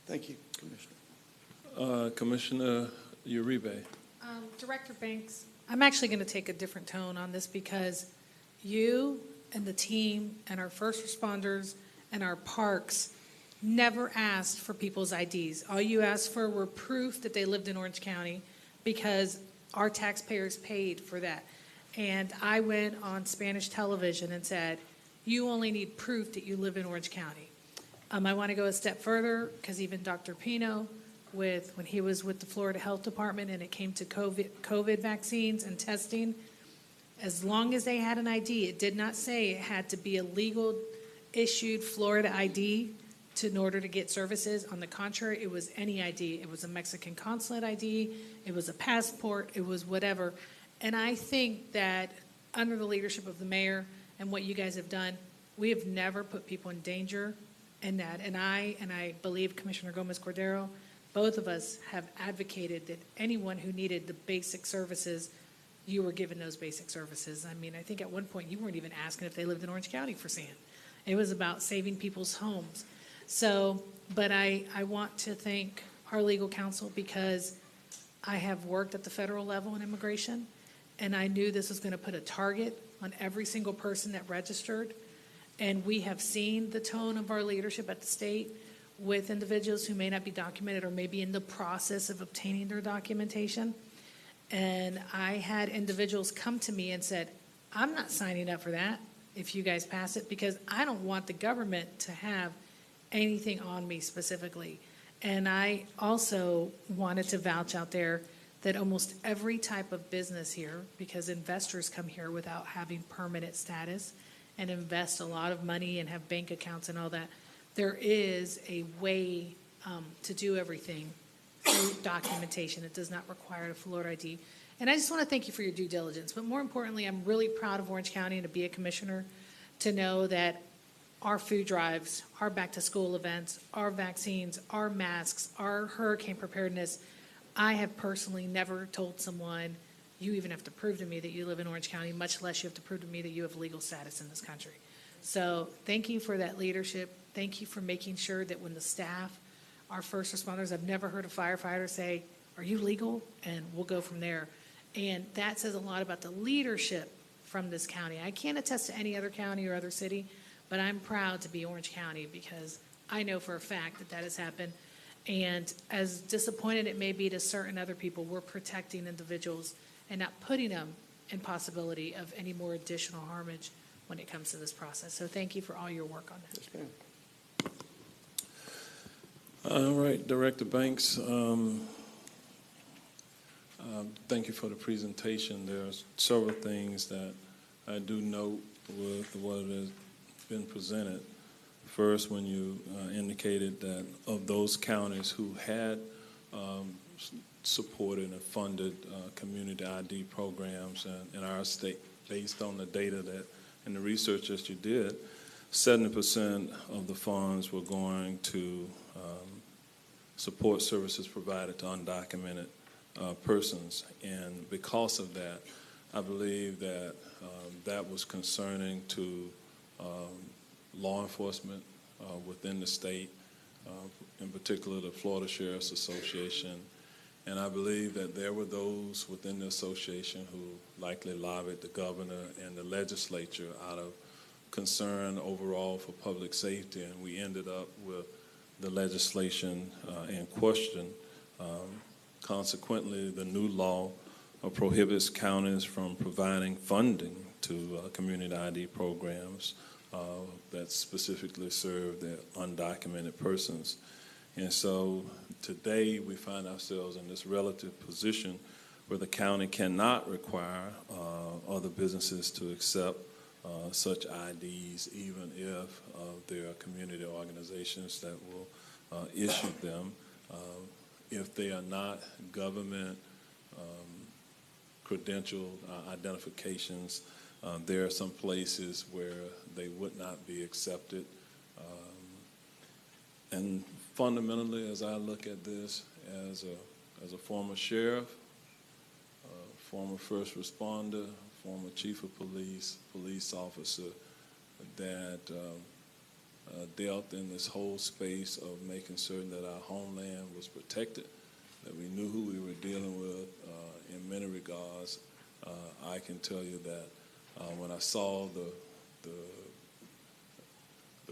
Thank you, Commissioner. Commissioner Uribe. Director Banks, I'm actually going to take a different tone on this because you and the team and our first responders and our parks never asked for people's IDs. All you asked for were proof that they lived in Orange County because our taxpayers paid for that. And I went on Spanish television and said, you only need proof that you live in Orange County. I want to go a step further because even Dr. Pino with, when he was with the Florida Health Department and it came to COVID vaccines and testing, as long as they had an ID, it did not say it had to be a legal issued Florida ID in order to get services. On the contrary, it was any ID. It was a Mexican consulate ID, it was a passport, it was whatever. And I think that under the leadership of the mayor and what you guys have done, we have never put people in danger in that. And I believe Commissioner Gomez Cordero, both of us have advocated that anyone who needed the basic services, you were given those basic services. I mean, I think at one point you weren't even asking if they lived in Orange County for sand. It was about saving people's homes. So, but I want to thank our legal counsel because I have worked at the federal level in immigration, and I knew this was going to put a target on every single person that registered. And we have seen the tone of our leadership at the state with individuals who may not be documented or may be in the process of obtaining their documentation. And I had individuals come to me and said, I'm not signing up for that if you guys pass it, because I don't want the government to have anything on me specifically. And I also wanted to vouch out there that almost every type of business here, because investors come here without having permanent status and invest a lot of money and have bank accounts and all that, there is a way to do everything through documentation. It does not require a Florida ID. And I just want to thank you for your due diligence. But more importantly, I'm really proud of Orange County and to be a commissioner to know that our food drives, our back-to-school events, our vaccines, our masks, our hurricane preparedness, I have personally never told someone, you even have to prove to me that you live in Orange County, much less you have to prove to me that you have legal status in this country. So thank you for that leadership. Thank you for making sure that when the staff, our first responders, I've never heard a firefighter say, are you legal? And we'll go from there. And that says a lot about the leadership from this county. I can't attest to any other county or other city, but I'm proud to be Orange County because I know for a fact that that has happened. And as disappointed it may be to certain other people, we're protecting individuals and not putting them in possibility of any more additional harmage when it comes to this process. So thank you for all your work on that. Yes, ma'am. All right, Director Banks, thank you for the presentation. There's several things that I do note with what has been presented. First, when you indicated that of those counties who had supported and funded community ID programs in our state, based on the data that and the research that you did, 70% of the funds were going to support services provided to undocumented persons. And because of that, I believe that that was concerning to law enforcement within the state, in particular the Florida Sheriff's Association. And I believe that there were those within the association who likely lobbied the governor and the legislature out of concern overall for public safety, and we ended up with the legislation in question. Consequently, the new law prohibits counties from providing funding to community ID programs that specifically serve the undocumented persons. And so today we find ourselves in this relative position where the county cannot require other businesses to accept such IDs, even if there are community organizations that will issue them. If they are not government credential identifications, there are some places where they would not be accepted. And fundamentally, as I look at this as a former sheriff, former first responder, former chief of police, police officer that dealt in this whole space of making certain that our homeland was protected, that we knew who we were dealing with in many regards. I can tell you that when I saw the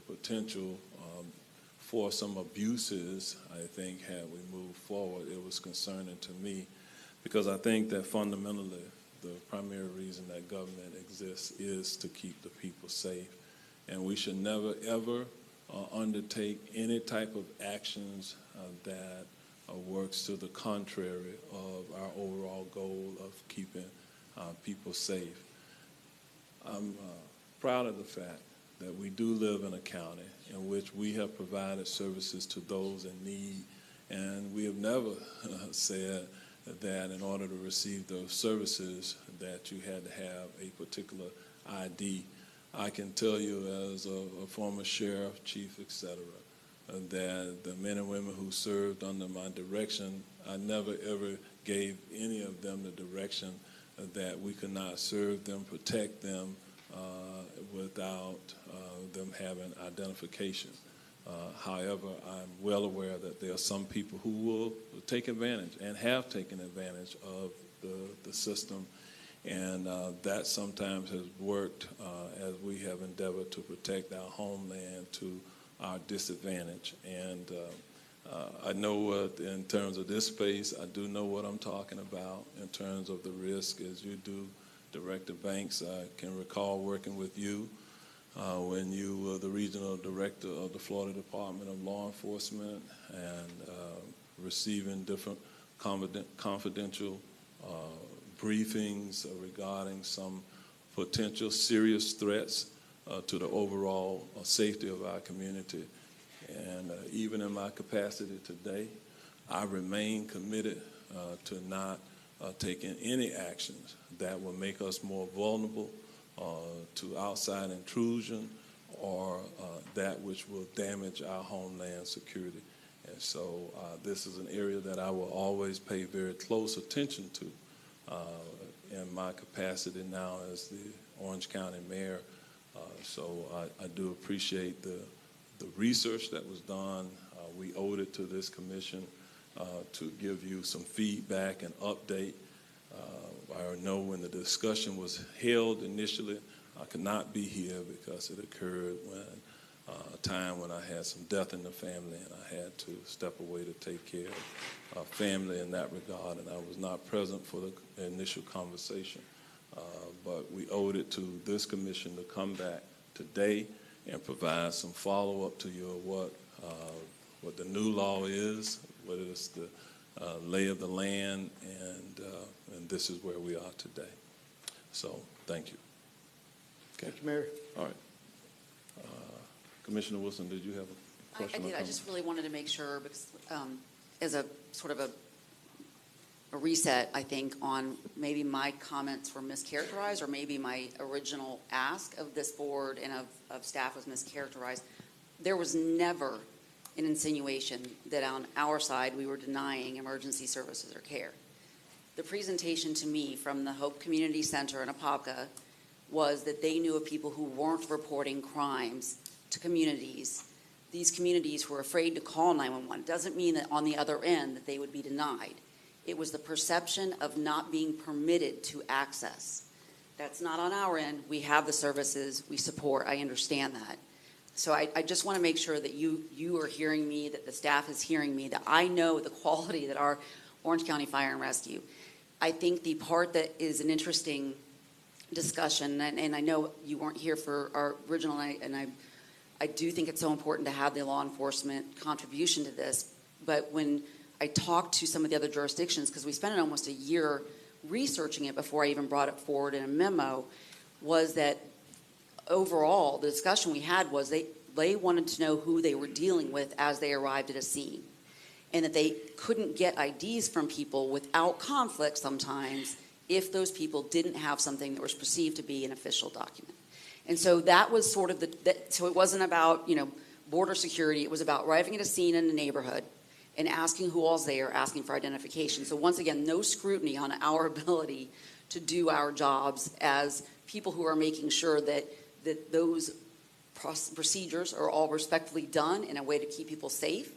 potential for some abuses, I think, had we moved forward, it was concerning to me, because I think that fundamentally the primary reason that government exists is to keep the people safe. And we should never, ever undertake any type of actions that works to the contrary of our overall goal of keeping people safe. I'm proud of the fact that we do live in a county in which we have provided services to those in need, and we have never said that in order to receive those services that you had to have a particular ID. I can tell you as a former sheriff, chief, etc., that the men and women who served under my direction, I never ever gave any of them the direction that we could not serve them, protect them without them having identification. However, I'm well aware that there are some people who will take advantage and have taken advantage of the system, and that sometimes has worked as we have endeavored to protect our homeland to our disadvantage. And I know in terms of this space, I do know what I'm talking about in terms of the risk, as you do, Director Banks. I can recall working with you when you were the regional director of the Florida Department of Law Enforcement and receiving different confidential briefings regarding some potential serious threats to the overall safety of our community. And even in my capacity today, I remain committed to not taking any actions that will make us more vulnerable to outside intrusion or that which will damage our homeland security. And so this is an area that I will always pay very close attention to in my capacity now as the Orange County Mayor. So I do appreciate the research that was done. We owed it to this commission to give you some feedback and update. I know when the discussion was held initially, I could not be here because it occurred when a time when I had some death in the family and I had to step away to take care of family in that regard, and I was not present for the initial conversation. But we owed it to this commission to come back today and provide some follow-up to you of what the new law is, what is the lay of the land, and this is where we are today. So, thank you. Okay. Thank you, Mayor. All right. Commissioner Wilson, did you have a question? I did. I just really wanted to make sure, because as a sort of a reset, I think, on maybe my comments were mischaracterized, or maybe my original ask of this board and of staff was mischaracterized. There was never an insinuation that on our side we were denying emergency services or care. The presentation to me from the Hope Community Center in Apopka was that they knew of people who weren't reporting crimes to communities. These communities were afraid to call 911. Doesn't mean that on the other end that they would be denied. It was the perception of not being permitted to access. That's not on our end. We have the services we support. I understand that. So I just want to make sure that you are hearing me, that the staff is hearing me, that I know the quality that our Orange County Fire and Rescue. I think the part that is an interesting discussion, and I know you weren't here for our original, and I do think it's so important to have the law enforcement contribution to this, but when I talked to some of the other jurisdictions, because we spent almost a year researching it before I even brought it forward in a memo, was that overall the discussion we had was they wanted to know who they were dealing with as they arrived at a scene, and that they couldn't get IDs from people without conflict sometimes if those people didn't have something that was perceived to be an official document. And so that was sort of so it wasn't about, border security. It was about arriving at a scene in the neighborhood and asking who all's there, asking for identification. So once again, no scrutiny on our ability to do our jobs as people who are making sure that those procedures are all respectfully done in a way to keep people safe.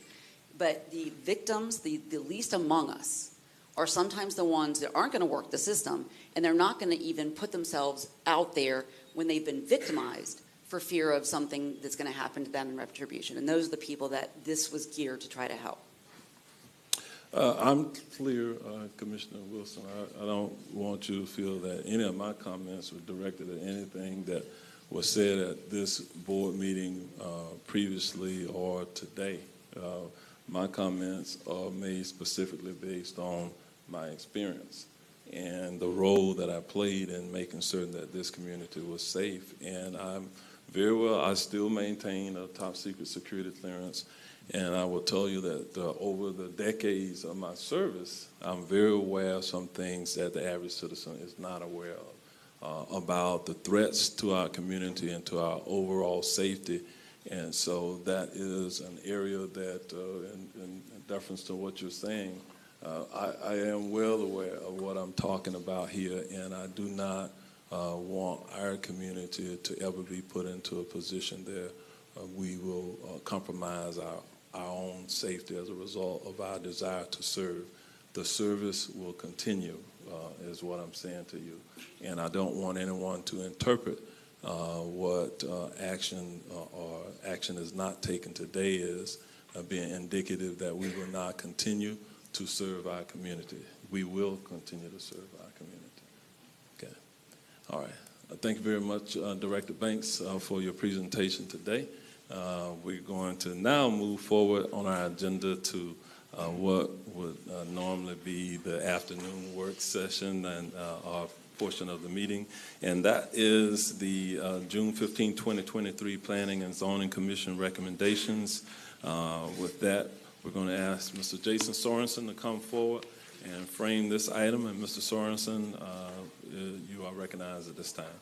But the victims, the least among us, are sometimes the ones that aren't going to work the system, and they're not going to even put themselves out there when they've been victimized for fear of something that's going to happen to them in retribution. And those are the people that this was geared to try to help. I'm clear, Commissioner Wilson. I don't want you to feel that any of my comments were directed at anything that was said at this board meeting previously or today. my comments are made specifically based on my experience and the role that I played in making certain that this community was safe. And I still maintain a top secret security clearance. And I will tell you that over the decades of my service, I'm very aware of some things that the average citizen is not aware of about the threats to our community and to our overall safety. And so that is an area that, in deference to what you're saying, I am well aware of what I'm talking about here, and I do not want our community to ever be put into a position there we will compromise our own safety as a result of our desire to serve. The service will continue, is what I'm saying to you, and I don't want anyone to interpret what action or action is not taken today is being indicative that we will not continue to serve our community. We will continue to serve our community. Okay. All right. Thank you very much, Director Banks, for your presentation today. We're going to now move forward on our agenda to what would normally be the afternoon work session and our portion of the meeting, and that is the June 15, 2023 Planning and Zoning Commission recommendations. With that, we're going to ask Mr. Jason Sorensen to come forward and frame this item, and Mr. Sorensen, you are recognized at this time.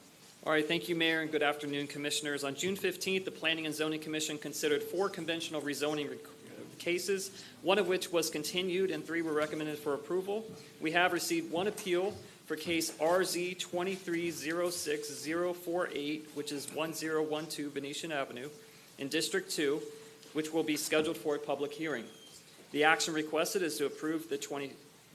All right, thank you, Mayor, and good afternoon, Commissioners. On June 15th, the Planning and Zoning Commission considered 4 conventional rezoning cases, 1 of which was continued and 3 were recommended for approval. We have received 1 appeal for case RZ 2306048, which is 1012 Venetian Avenue in District 2, which will be scheduled for a public hearing. The action requested is to approve the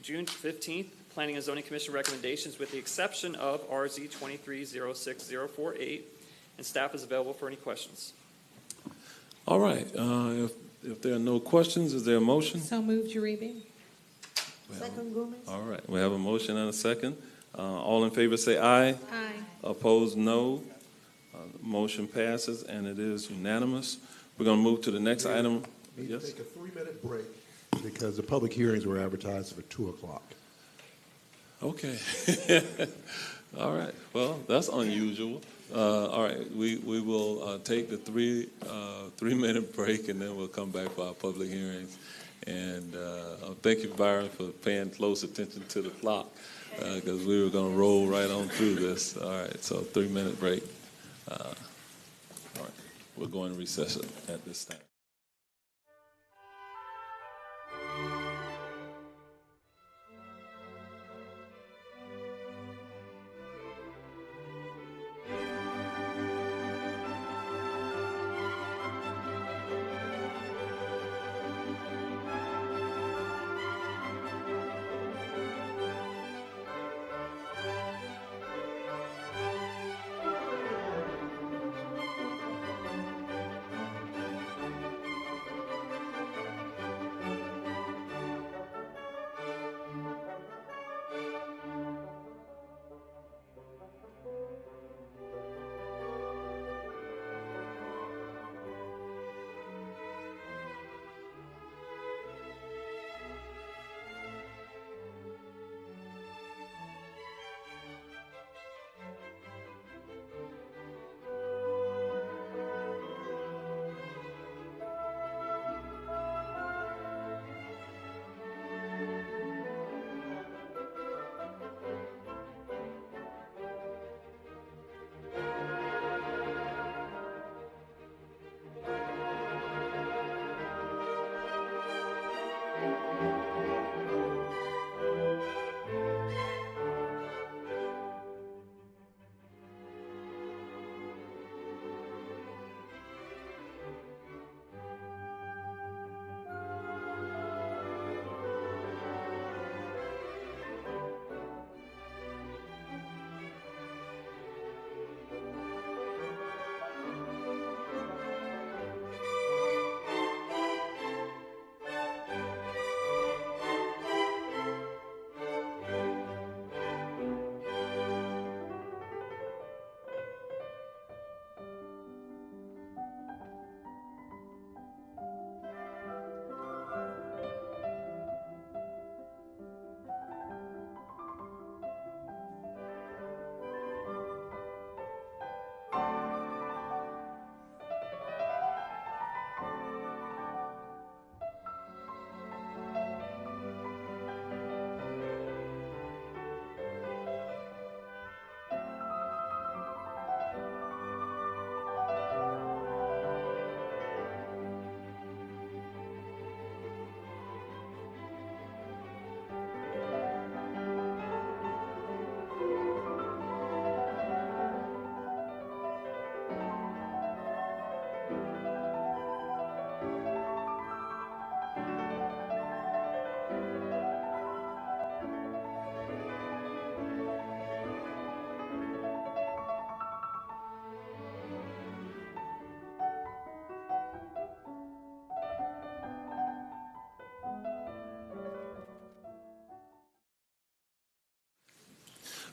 June 15th Planning and Zoning Commission recommendations with the exception of RZ 2306048, and staff is available for any questions. All right. If there are no questions, is there a motion? So moved, Uribe. Second, Gomez. All right. We have a motion and a second. All in favor say aye. Aye. Opposed, no. Motion passes, and it is unanimous. We're going to move to the next item. We need Yes? to take a 3-minute break because the public hearings were advertised for 2 o'clock. Okay. All right. Well, that's unusual. All right. We will take the 3-minute break, and then we'll come back for our public hearings. And thank you, Byron, for paying close attention to the clock because we were going to roll right on through this. All right. So 3-minute break. All right. We're going to recess at this time.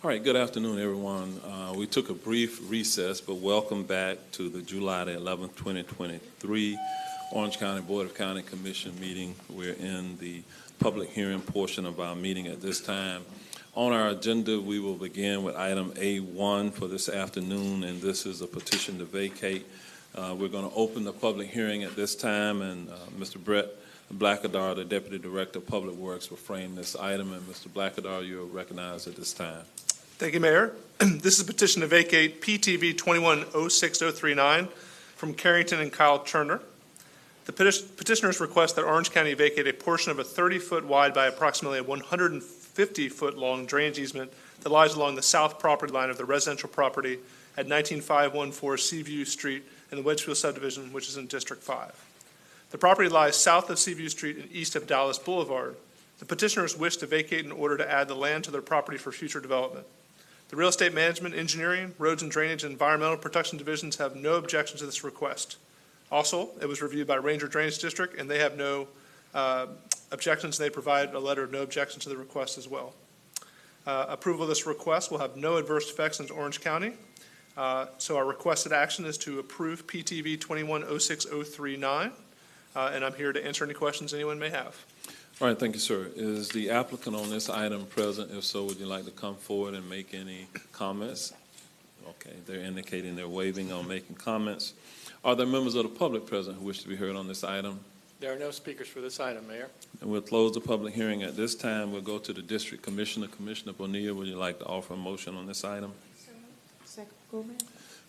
All right, good afternoon, everyone. We took a brief recess, but welcome back to the July the 11th, 2023 Orange County Board of County Commission meeting. We're in the public hearing portion of our meeting at this time. On our agenda, we will begin with item A1 for this afternoon, and this is a petition to vacate. We're going to open the public hearing at this time, and Mr. Brett Blackadar, the Deputy Director of Public Works, will frame this item. And Mr. Blackadar, you're recognized at this time. Thank you, Mayor. This is a petition to vacate PTV 2106039 from Carrington and Kyle Turner. The petitioners request that Orange County vacate a portion of a 30-foot wide by approximately a 150-foot long drainage easement that lies along the south property line of the residential property at 19514 Seaview Street in the Wedgefield subdivision, which is in District 5. The property lies south of Seaview Street and east of Dallas Boulevard. The petitioners wish to vacate in order to add the land to their property for future development. The Real Estate Management, Engineering, Roads and Drainage, and Environmental Protection Divisions have no objection to this request. Also, it was reviewed by Ranger Drainage District, and they have no objections. They provide a letter of no objection to the request as well. Approval of this request will have no adverse effects in Orange County. So our requested action is to approve PTV 2106039, and I'm here to answer any questions anyone may have. All right, thank you, sir. Is the applicant on this item present? If so, would you like to come forward and make any comments? Okay, they're indicating they're waiving on making comments. Are there members of the public present who wish to be heard on this item? There are no speakers for this item, Mayor. And we'll close the public hearing at this time. We'll go to the District Commissioner. Commissioner Bonilla, would you like to offer a motion on this item? Second, Gomez.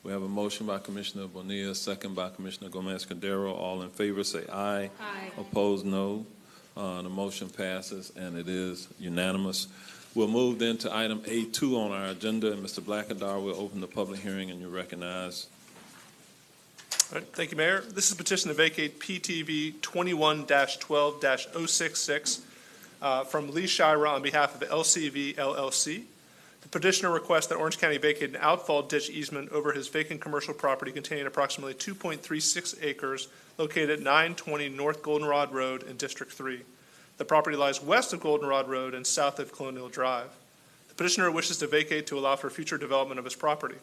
We have a motion by Commissioner Bonilla, second by Commissioner Gomez-Cordero. All in favor say aye. Aye. Opposed, no. The motion passes, and it is unanimous. We'll move then to item A2 on our agenda, and Mr. Blackadar will open the public hearing, and you're recognized. All right, thank you, Mayor. This is a petition to vacate PTV 21-12-066 from Lee Shira on behalf of LCV LLC. The petitioner requests that Orange County vacate an outfall ditch easement over his vacant commercial property containing approximately 2.36 acres located at 920 North Goldenrod Road in District 3. The property lies west of Goldenrod Road and south of Colonial Drive. The petitioner wishes to vacate to allow for future development of his property.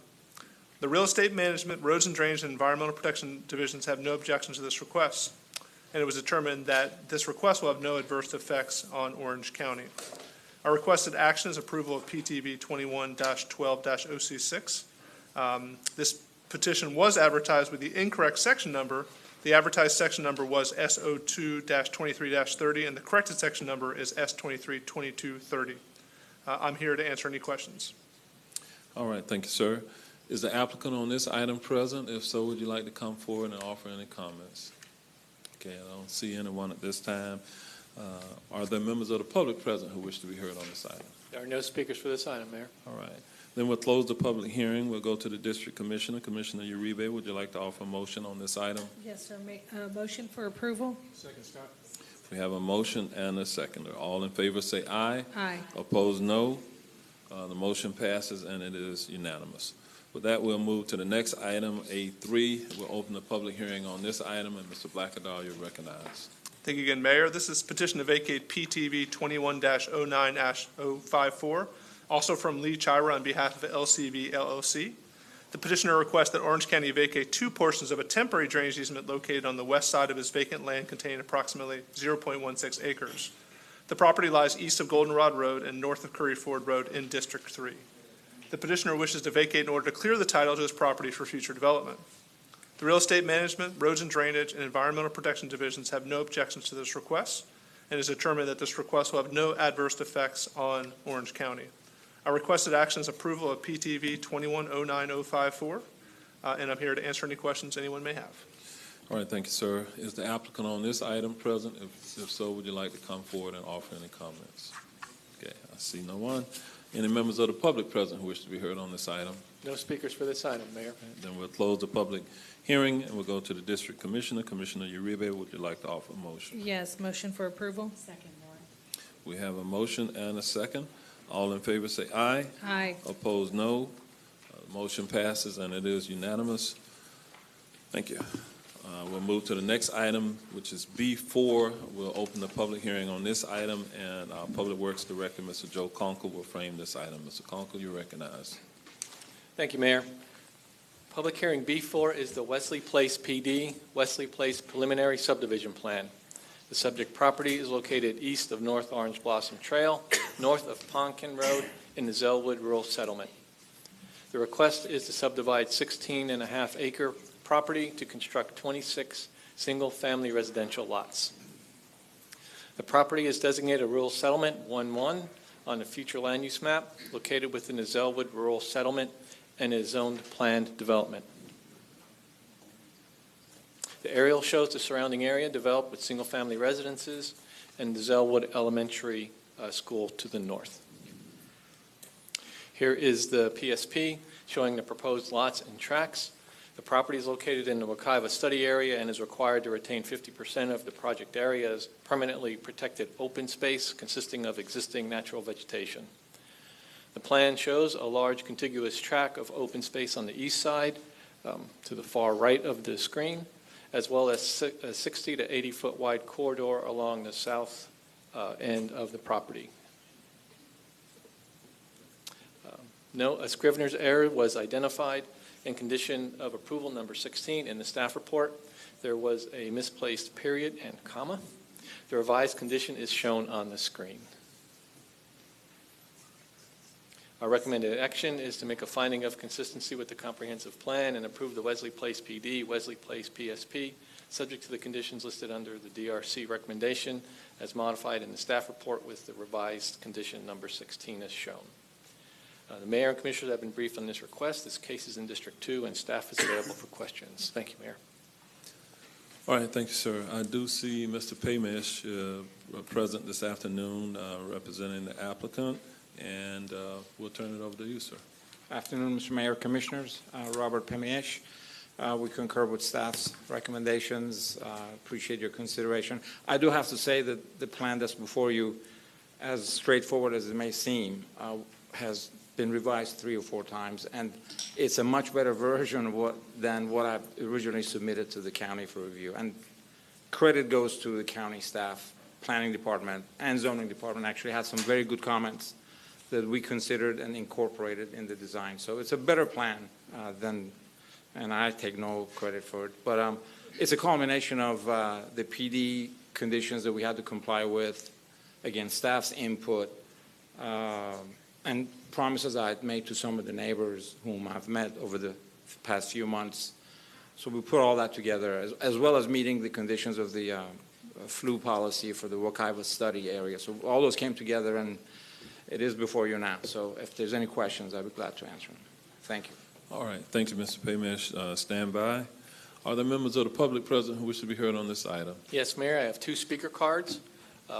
The Real Estate Management, Roads and Drainage, and Environmental Protection Divisions have no objection to this request, and it was determined that this request will have no adverse effects on Orange County. Our requested action is approval of PTV 21-12-066. This petition was advertised with the incorrect section number. The advertised section number was S02-23-30, and the corrected section number is S23-2230. I'm here to answer any questions. All right, thank you, sir. Is the applicant on this item present? If so, would you like to come forward and offer any comments? Okay, I don't see anyone at this time. Are there members of the public present who wish to be heard on this item? There are no speakers for this item, Mayor. All right. Then we'll close the public hearing. We'll go to the District Commissioner. Commissioner Uribe, would you like to offer a motion on this item? Yes, sir. Make a motion for approval. Second, Scott. We have a motion and a seconder. All in favor say aye. Aye. Opposed, no. The motion passes, and it is unanimous. With that, we'll move to the next item, A3. We'll open the public hearing on this item, and Mr. Blackadar, you're recognized. Thank you again, Mayor. This is petition to vacate PTV 21-09-054, also from Lee Chira on behalf of LCV LLC. The petitioner requests that Orange County vacate two portions of a temporary drainage easement located on the west side of his vacant land containing approximately 0.16 acres. The property lies east of Goldenrod Road and north of Curry Ford Road in District 3. The petitioner wishes to vacate in order to clear the title to his property for future development. The Real Estate Management, Roads and Drainage, and Environmental Protection Divisions have no objections to this request, and it is determined that this request will have no adverse effects on Orange County. Our requested action is approval of PTV 21-09-054, and I'm here to answer any questions anyone may have. All right, thank you, sir. Is the applicant on this item present? If so, would you like to come forward and offer any comments? Okay, I see no one. Any members of the public present who wish to be heard on this item? No speakers for this item, Mayor. Then we'll close the public hearing, and we'll go to the District Commissioner. Commissioner Uribe, would you like to offer a motion? Yes, motion for approval. Second, We have a motion and a second. All in favor say aye. Aye. Opposed, no. Motion passes, and it is unanimous. Thank you. We'll move to the next item, which is B4. We'll open the public hearing on this item, and our Public Works Director, Mr. Joe Conkle, will frame this item. Mr. Conkle, you're recognized. Thank you, Mayor. Public hearing B4 is the Wesley Place PD, Wesley Place Preliminary Subdivision Plan. The subject property is located east of North Orange Blossom Trail, north of Ponkin Road in the Zellwood Rural Settlement. The request is to subdivide 16.5-acre property to construct 26 single-family residential lots. The property is designated a rural settlement 1-1 on the future land use map located within the Zellwood Rural Settlement and is zoned planned development. The aerial shows the surrounding area developed with single-family residences and the Zellwood Elementary School to the north. Here is the PSP showing the proposed lots and tracks. The property is located in the Wekiva study area and is required to retain 50% of the project area as permanently protected open space consisting of existing natural vegetation. The plan shows a large contiguous tract of open space on the east side to the far right of the screen, as well as a 60 to 80 foot wide corridor along the south end of the property. A Scrivener's error was identified in condition of approval number 16 in the staff report. There was a misplaced period and comma. The revised condition is shown on the screen. Our recommended action is to make a finding of consistency with the comprehensive plan and approve the Wesley Place PD, Wesley Place PSP, subject to the conditions listed under the DRC recommendation as modified in the staff report with the revised condition number 16 as shown. The Mayor and Commissioners have been briefed on this request. This case is in District 2, and staff is available for questions. Thank you, Mayor. All right, thank you, sir. I do see Mr. Pamish present this afternoon representing the applicant, and we'll turn it over to you, sir. Afternoon, Mr. Mayor, Commissioners. Robert Pamish. We concur with staff's recommendations. Appreciate your consideration. I do have to say that the plan that's before you, as straightforward as it may seem, has been revised 3 or 4 times, and it's a much better version than what I originally submitted to the county for review. And credit goes to the county staff, planning department, and zoning department actually had some very good comments that we considered and incorporated in the design. So it's a better plan and I take no credit for it. But it's a culmination of the PD conditions that we had to comply with, again, staff's input, and promises I had made to some of the neighbors whom I've met over the past few months. So we put all that together, as well as meeting the conditions of the flu policy for the Wekiva study area. So all those came together, and it is before you now. So if there's any questions, I'd be glad to answer them. Thank you. All right. Thank you, Mr. Pamish. Stand by. Are there members of the public present who wish to be heard on this item? Yes, Mayor, I have 2 speaker cards.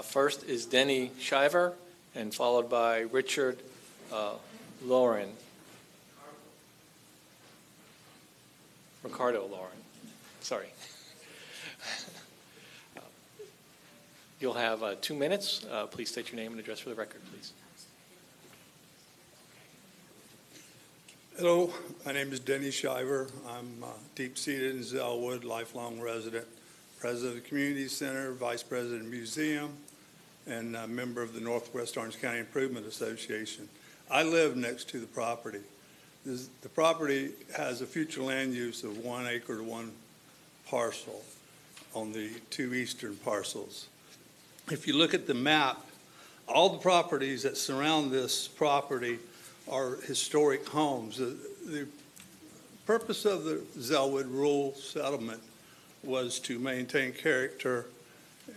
First is Denny Shiver, and followed by Richard Lauren. Ricardo Lauren. Sorry. You'll have 2 minutes. Please state your name and address for the record, please. Hello, my name is Denny Shiver. I'm deep-seated in Zellwood, lifelong resident, president of the Community Center, vice president of the museum, and a member of the Northwest Orange County Improvement Association. I live next to the property. The property has a future land use of 1 acre to 1 parcel on the 2 eastern parcels. If you look at the map, all the properties that surround this property are historic homes. The purpose of the Zellwood Rural Settlement was to maintain character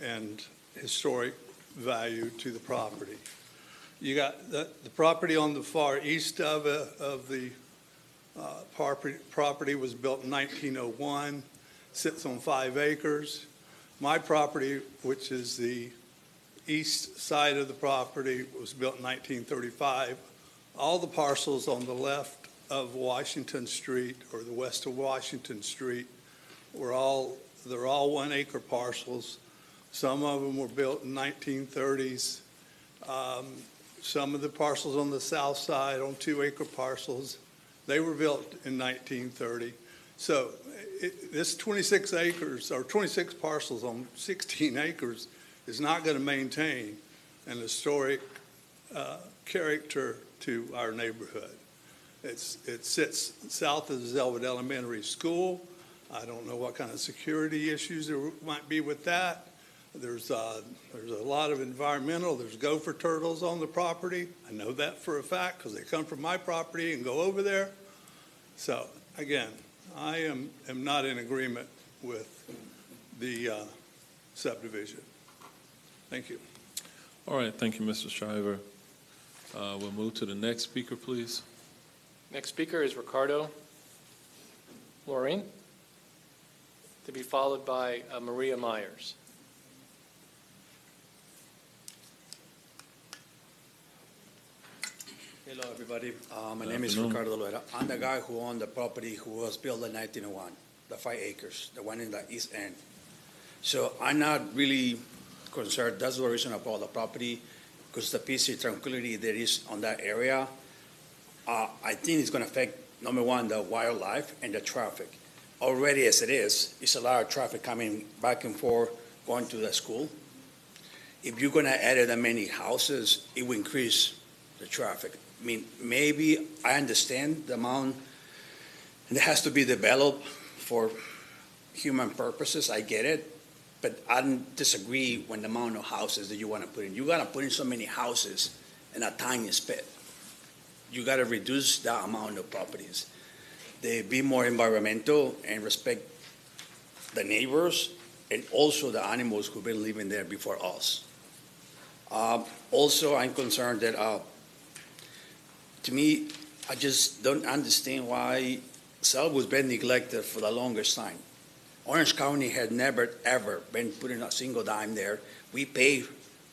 and historic value to the property. You got the property on the far east of the property was built in 1901, sits on 5 acres. My property, which is the east side of the property, was built in 1935. All the parcels on the left of Washington Street or the west of Washington Street they're all 1 acre parcels. Some of them were built in 1930s. Some of the parcels on the south side on 2 acre parcels, they were built in 1930. So this 26 acres, or 26 parcels on 16 acres is not going to maintain an historic character to our neighborhood. It sits south of the Zellwood Elementary School. I don't know what kind of security issues there might be with that. There's a lot of environmental, there's gopher turtles on the property. I know that for a fact because they come from my property and go over there. So again, I am not in agreement with the subdivision. Thank you. All right, thank you, Mr. Shriver. We'll move to the next speaker, please. Next speaker is Ricardo Lauren, to be followed by Maria Myers. Hello, everybody. My name is Ricardo Loera. I'm the guy who owned the property who was built in 1901, the 5 acres, the one in the east end. So I'm not really concerned. That's the reason I bought the property, because the peace and tranquility there is on that area. I think it's going to affect, number one, the wildlife and the traffic. Already as it is, it's a lot of traffic coming back and forth, going to the school. If you're going to add that many houses, it will increase the traffic. I mean, maybe I understand the amount that has to be developed for human purposes. I get it. But I don't disagree with the amount of houses that you want to put in. You got to put in so many houses in a tiny spit. You got to reduce the amount of properties. They be more environmental and respect the neighbors and also the animals who've been living there before us. Also, I'm concerned that, to me, I just don't understand why Zellwood's been neglected for the longest time. Orange County had never, ever been putting a single dime there. We pay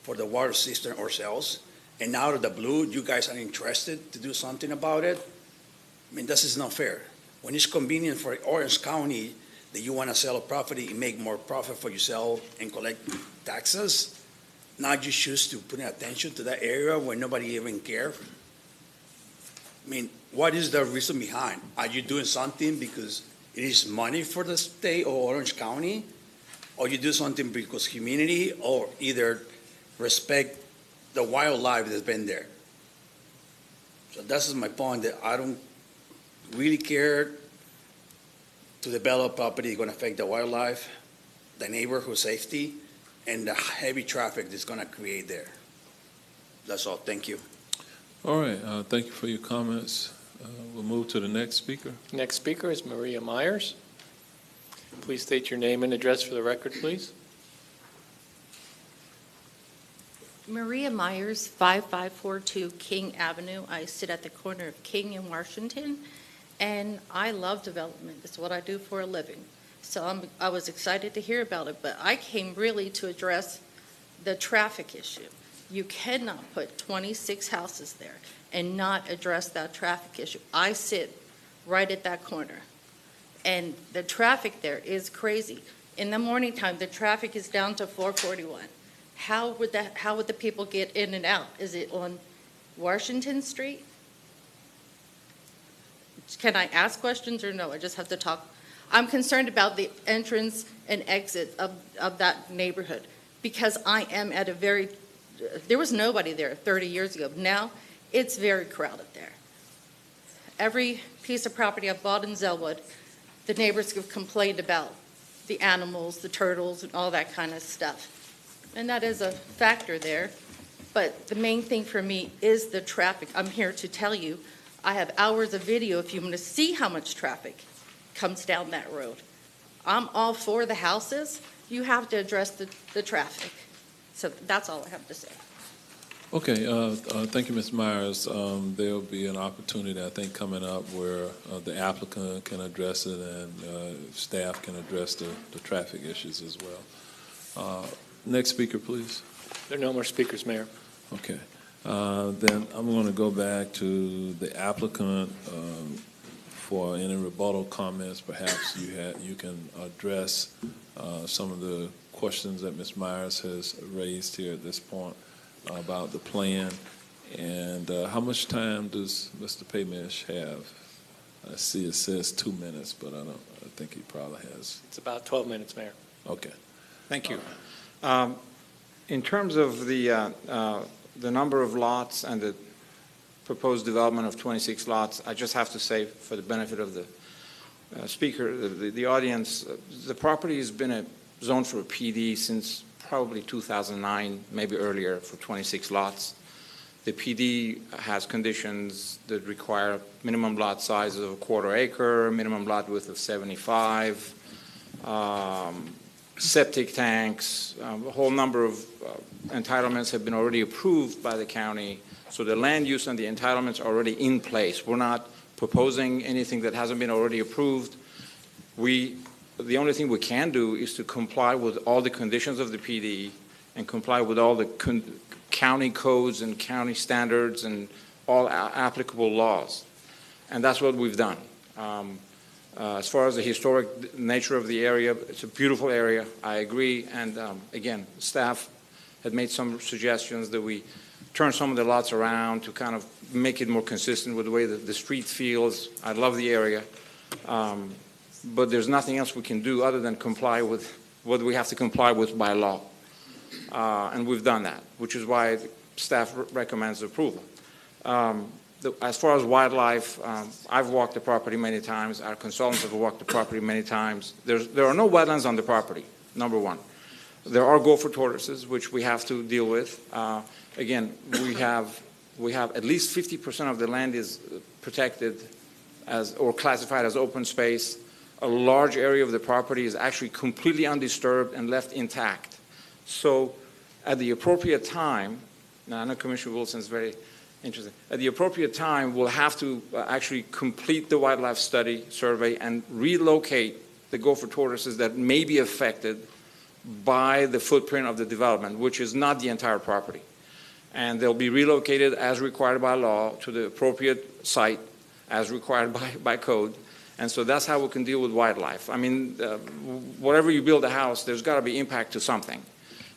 for the water system ourselves, and out of the blue, you guys are interested to do something about it? I mean, this is not fair. When it's convenient for Orange County that you want to sell a property and make more profit for yourself and collect taxes, now you choose to put attention to that area where nobody even cares? I mean, what is the reason behind? Are you doing something because it is money for the state or Orange County? Or you do something because community, or either respect the wildlife that's been there? So this is my point, that I don't really care to develop property going to affect the wildlife, the neighborhood safety, and the heavy traffic that's going to create there. That's all. Thank you. All right, thank you for your comments. We'll move to the next speaker. Next speaker is Maria Myers. Please state your name and address for the record, please. Maria Myers, 5542 King Avenue. I sit at the corner of King and Washington, and I love development. It's what I do for a living. So I was excited to hear about it, but I came really to address the traffic issue. You cannot put 26 houses there and not address that traffic issue. I sit right at that corner, and the traffic there is crazy. In the morning time, the traffic is down to 441. How would the people get in and out? Is it on Washington Street? Can I ask questions or no? I just have to talk. I'm concerned about the entrance and exit of that neighborhood, because I am at there was nobody there 30 years ago. Now it's very crowded there. Every piece of property I've bought in Zellwood, the neighbors have complained about the animals, the turtles, and all that kind of stuff. And that is a factor there. But the main thing for me is the traffic. I'm here to tell you, I have hours of video if you want to see how much traffic comes down that road. I'm all for the houses. You have to address the traffic. So that's all I have to say. Okay, thank you, Ms. Myers. There'll be an opportunity, I think, coming up where the applicant can address it and staff can address the traffic issues as well. Next speaker, please. There are no more speakers, Mayor. Okay. Then I'm going to go back to the applicant for any rebuttal comments. Perhaps you can address some of the questions that Ms. Myers has raised here at this point about the plan. And how much time does Mr. Paymish have? I see it says 2 minutes, but I don't. I think he probably has. It's about 12 minutes, Mayor. Okay. Thank you. In terms of the number of lots and the proposed development of 26 lots, I just have to say, for the benefit of the speaker, the audience, the property has been a zone for a PD since probably 2009, maybe earlier, for 26 lots. The PD has conditions that require minimum lot size of a 1/4 acre, minimum lot width of 75, septic tanks, a whole number of entitlements have been already approved by the county. So the land use and the entitlements are already in place. We're not proposing anything that hasn't been already approved. The only thing we can do is to comply with all the conditions of the PD and comply with all the county codes and county standards and all applicable laws. And that's what we've done. As far as the historic nature of the area, it's a beautiful area, I agree. And again, staff had made some suggestions that we turn some of the lots around to kind of make it more consistent with the way that the street feels. I love the area. But there's nothing else we can do other than comply with what we have to comply with by law. And we've done that, which is why staff recommends approval. As far as wildlife, I've walked the property many times. Our consultants have walked the property many times. There are no wetlands on the property, number one. There are gopher tortoises, which we have to deal with. Again, we have at least 50% of the land is protected or classified as open space. A large area of the property is actually completely undisturbed and left intact. So at the appropriate time, now I know Commissioner Wilson is very interested, at the appropriate time we'll have to actually complete the wildlife study survey and relocate the gopher tortoises that may be affected by the footprint of the development, which is not the entire property. And they'll be relocated as required by law to the appropriate site as required by code. And so that's how we can deal with wildlife. I mean, whatever you build a house, there's got to be impact to something.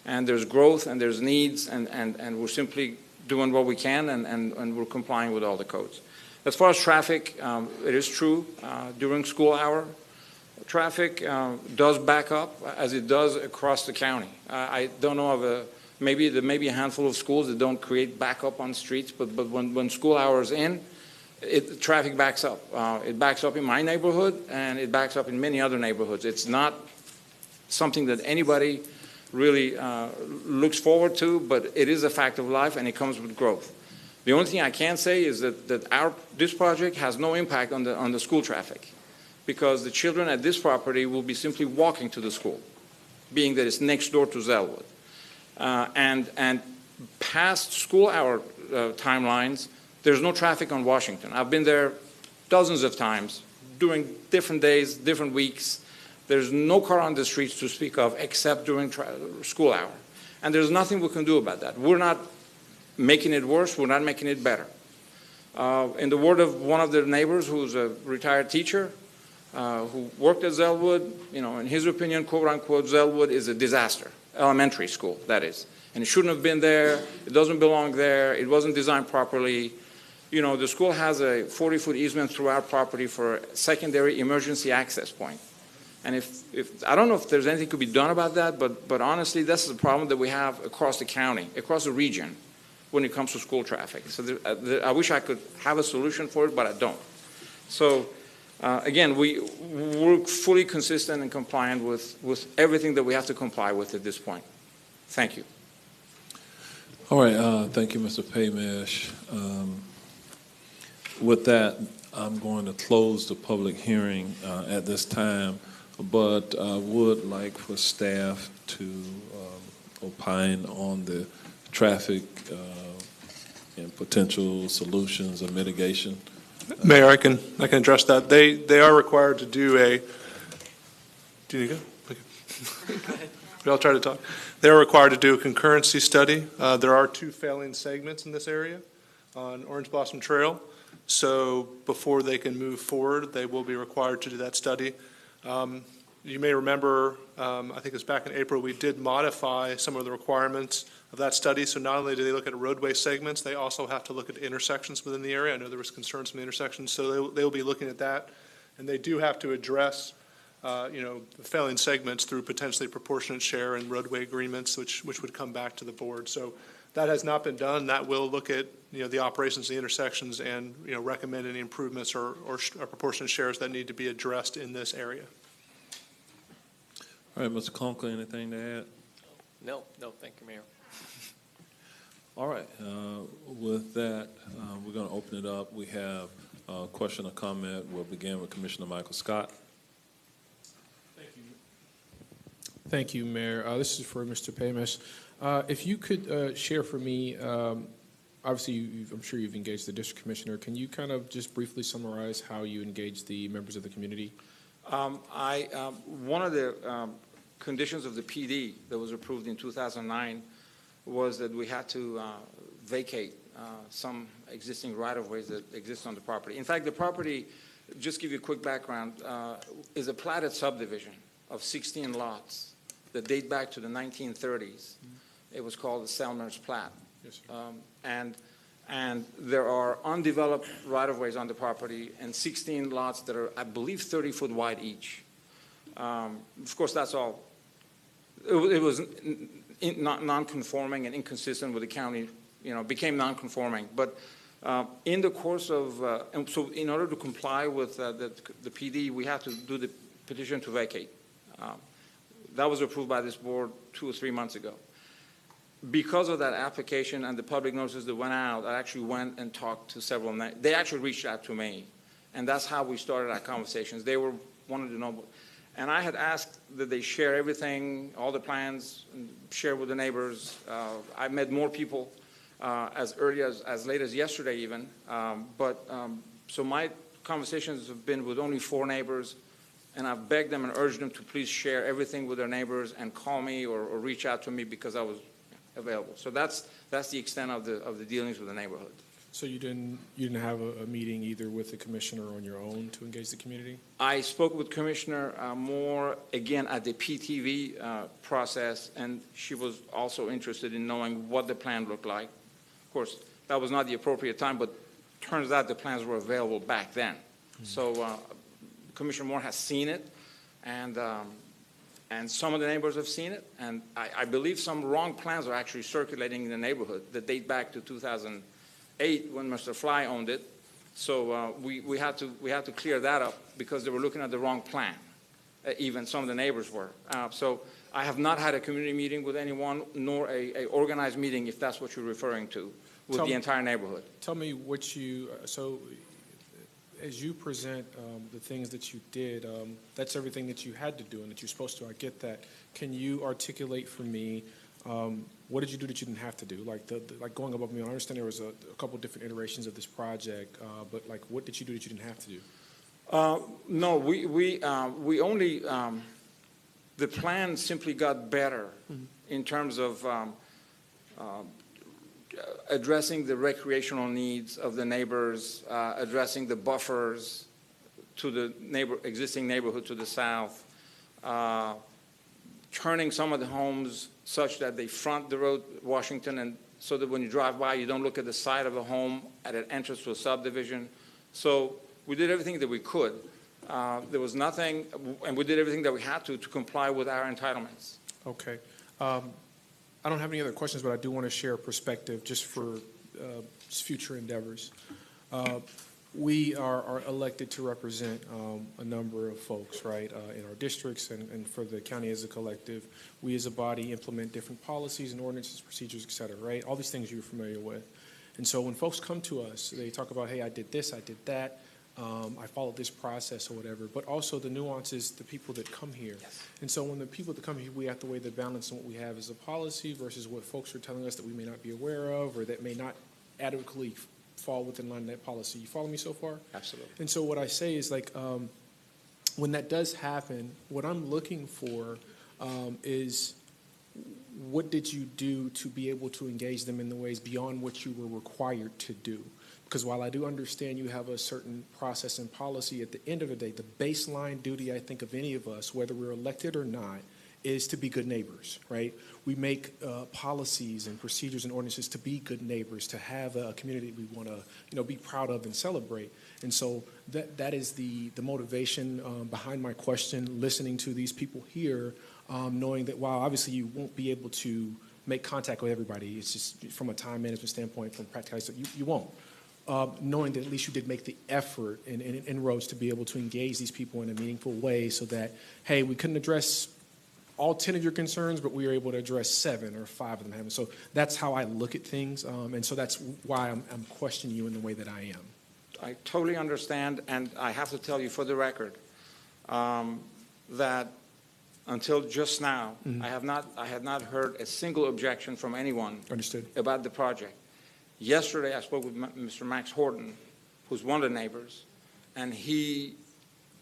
And there's growth and there's needs, and we're simply doing what we can, and we're complying with all the codes. As far as traffic, it is true, during school hour, traffic does back up as it does across the county. I don't know of there may be a handful of schools that don't create backup on streets, but when school hours in, traffic backs up. It backs up in my neighborhood, and it backs up in many other neighborhoods. It's not something that anybody really looks forward to, but it is a fact of life, and it comes with growth. The only thing I can say is that this project has no impact on the school traffic, because the children at this property will be simply walking to the school, being that it's next door to Zellwood. And past school hour timelines, there's no traffic on Washington. I've been there dozens of times during different days, different weeks. There's no car on the streets to speak of except during school hour. And there's nothing we can do about that. We're not making it worse. We're not making it better. In the word of one of their neighbors who's a retired teacher who worked at Zellwood, in his opinion, quote unquote, Zellwood is a disaster. Elementary school, that is. And it shouldn't have been there. It doesn't belong there. It wasn't designed properly. The school has a 40-foot easement through our property for a secondary emergency access point. And if I don't know if there's anything could be done about that, but honestly, this is a problem that we have across the county, across the region, when it comes to school traffic. So I wish I could have a solution for it, but I don't. So again, we're fully consistent and compliant with everything that we have to comply with at this point. Thank you. All right, thank you, Mr. Paymash. With that, I'm going to close the public hearing at this time, but I would like for staff to opine on the traffic and potential solutions or mitigation. Mayor, I can address that. They are required to do a. Do you need to go? Okay. I'll try to talk. They are required to do a concurrency study. There are 2 failing segments in this area on Orange Blossom Trail. So before they can move forward, they will be required to do that study. You may remember, I think it was back in April, we did modify some of the requirements of that study. So not only do they look at roadway segments, they also have to look at intersections within the area. I know there was concerns from the intersections, so they will be looking at that. And they do have to address the failing segments through potentially proportionate share and roadway agreements, which would come back to the board. So that has not been done. That will look at, the operations, the intersections, and, recommend any improvements or proportionate shares that need to be addressed in this area. All right, Mr. Conkle, anything to add? No, thank you, Mayor. All right, with that, we're going to open it up. We have a question or comment. We'll begin with Commissioner Michael Scott. Thank you, Mayor. This is for Mr. Pamis. If you could share for me, obviously, I'm sure you've engaged the district commissioner. Can you kind of just briefly summarize how you engage the members of the community? One of the conditions of the PD that was approved in 2009 was that we had to vacate some existing right-of-ways that exist on the property. In fact, the property, just give you a quick background, is a platted subdivision of 16 lots that date back to the 1930s. It was called the Selmer's Plat. Yes, And there are undeveloped right-of-ways on the property and 16 lots that are, I believe, 30-foot wide each. Of course, that's all. It was non-conforming and inconsistent with the county, became non-conforming. But in the course of, and so in order to comply with the PD, we had to do the petition to vacate. That was approved by this board 2 or 3 months ago. Because of that application and the public notices that went out, I actually went and talked to several of them. They actually reached out to me, and that's how we started our conversations. They wanted to know, and I had asked that they share everything, all the plans, and share with the neighbors. I met more people as early as late as yesterday even, so my conversations have been with only 4 neighbors, and I've begged them and urged them to please share everything with their neighbors and call me or reach out to me because I was available. So that's the extent of the dealings with the neighborhood. So you didn't have a meeting either with the commissioner or on your own to engage the community? I spoke with Commissioner Moore again at the PTV process, and she was also interested in knowing what the plan looked like. Of course, that was not the appropriate time, but turns out the plans were available back then. Mm-hmm. So Commissioner Moore has seen it, and some of the neighbors have seen it, and I believe some wrong plans are actually circulating in the neighborhood that date back to 2008 when Mr. Fly owned it. So we had to clear that up because they were looking at the wrong plan. Even some of the neighbors were. So I have not had a community meeting with anyone, nor a organized meeting, if that's what you're referring to, with the entire neighborhood. Tell me what you as you present the things that you did, that's everything that you had to do and that you're supposed to. I get that. Can you articulate for me what did you do that you didn't have to do? Like going above me. I understand there was a couple different iterations of this project, but what did you do that you didn't have to do? No, we only the plan simply got better in terms of addressing the recreational needs of the neighbors, addressing the buffers to the existing neighborhood to the south, turning some of the homes such that they front the road, Washington, and so that when you drive by, you don't look at the side of the home at an entrance to a subdivision. So we did everything that we could. There was nothing, and we did everything that we had to comply with our entitlements. Okay. I don't have any other questions, but I do want to share a perspective just for future endeavors. We are elected to represent a number of folks, right, in our districts and for the county as a collective. We as a body implement different policies and ordinances, procedures, et cetera, right? All these things you're familiar with. And so when folks come to us, they talk about, hey, I did this, I did that. I followed this process or whatever, but also the nuances, the people that come here. Yes. And so when the people that come here, we have to weigh the balance on what we have as a policy versus what folks are telling us that we may not be aware of or that may not adequately fall within line of that policy. You follow me so far? Absolutely. And so what I say is when that does happen, what I'm looking for is what did you do to be able to engage them in the ways beyond what you were required to do? Because while I do understand you have a certain process and policy, at the end of the day, the baseline duty, I think, of any of us, whether we're elected or not, is to be good neighbors, right? We make policies and procedures and ordinances to be good neighbors, to have a community we want to, be proud of and celebrate. And so that is the motivation behind my question, listening to these people here, knowing that while obviously you won't be able to make contact with everybody, it's just from a time management standpoint, from practicality, you won't. Knowing that at least you did make the effort and inroads to be able to engage these people in a meaningful way so that, hey, we couldn't address all 10 of your concerns, but we were able to address 7 or 5 of them. And so that's how I look at things, and so that's why I'm questioning you in the way that I am. I totally understand, and I have to tell you for the record that until just now, I had not heard a single objection from anyone about the project. Yesterday, I spoke with Mr. Max Horton, who's one of the neighbors, and he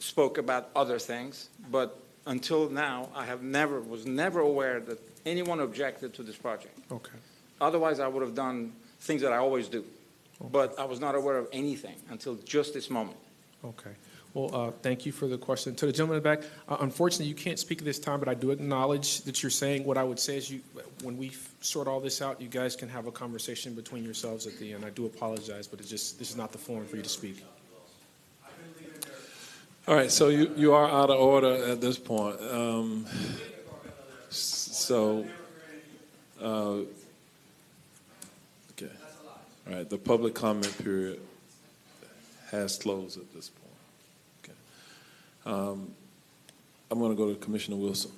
spoke about other things. But until now, I was never aware that anyone objected to this project. Okay. Otherwise, I would have done things that I always do. Okay. But I was not aware of anything until just this moment. Okay. Well, thank you for the question. To the gentleman in the back, unfortunately, you can't speak at this time, but I do acknowledge that you're saying. What I would say is when we sort all this out, you guys can have a conversation between yourselves at the end. I do apologize, but this is not the forum for you to speak. All right, so you are out of order at this point. Okay. All right, the public comment period has closed at this point. I'm going to go to Commissioner Wilson.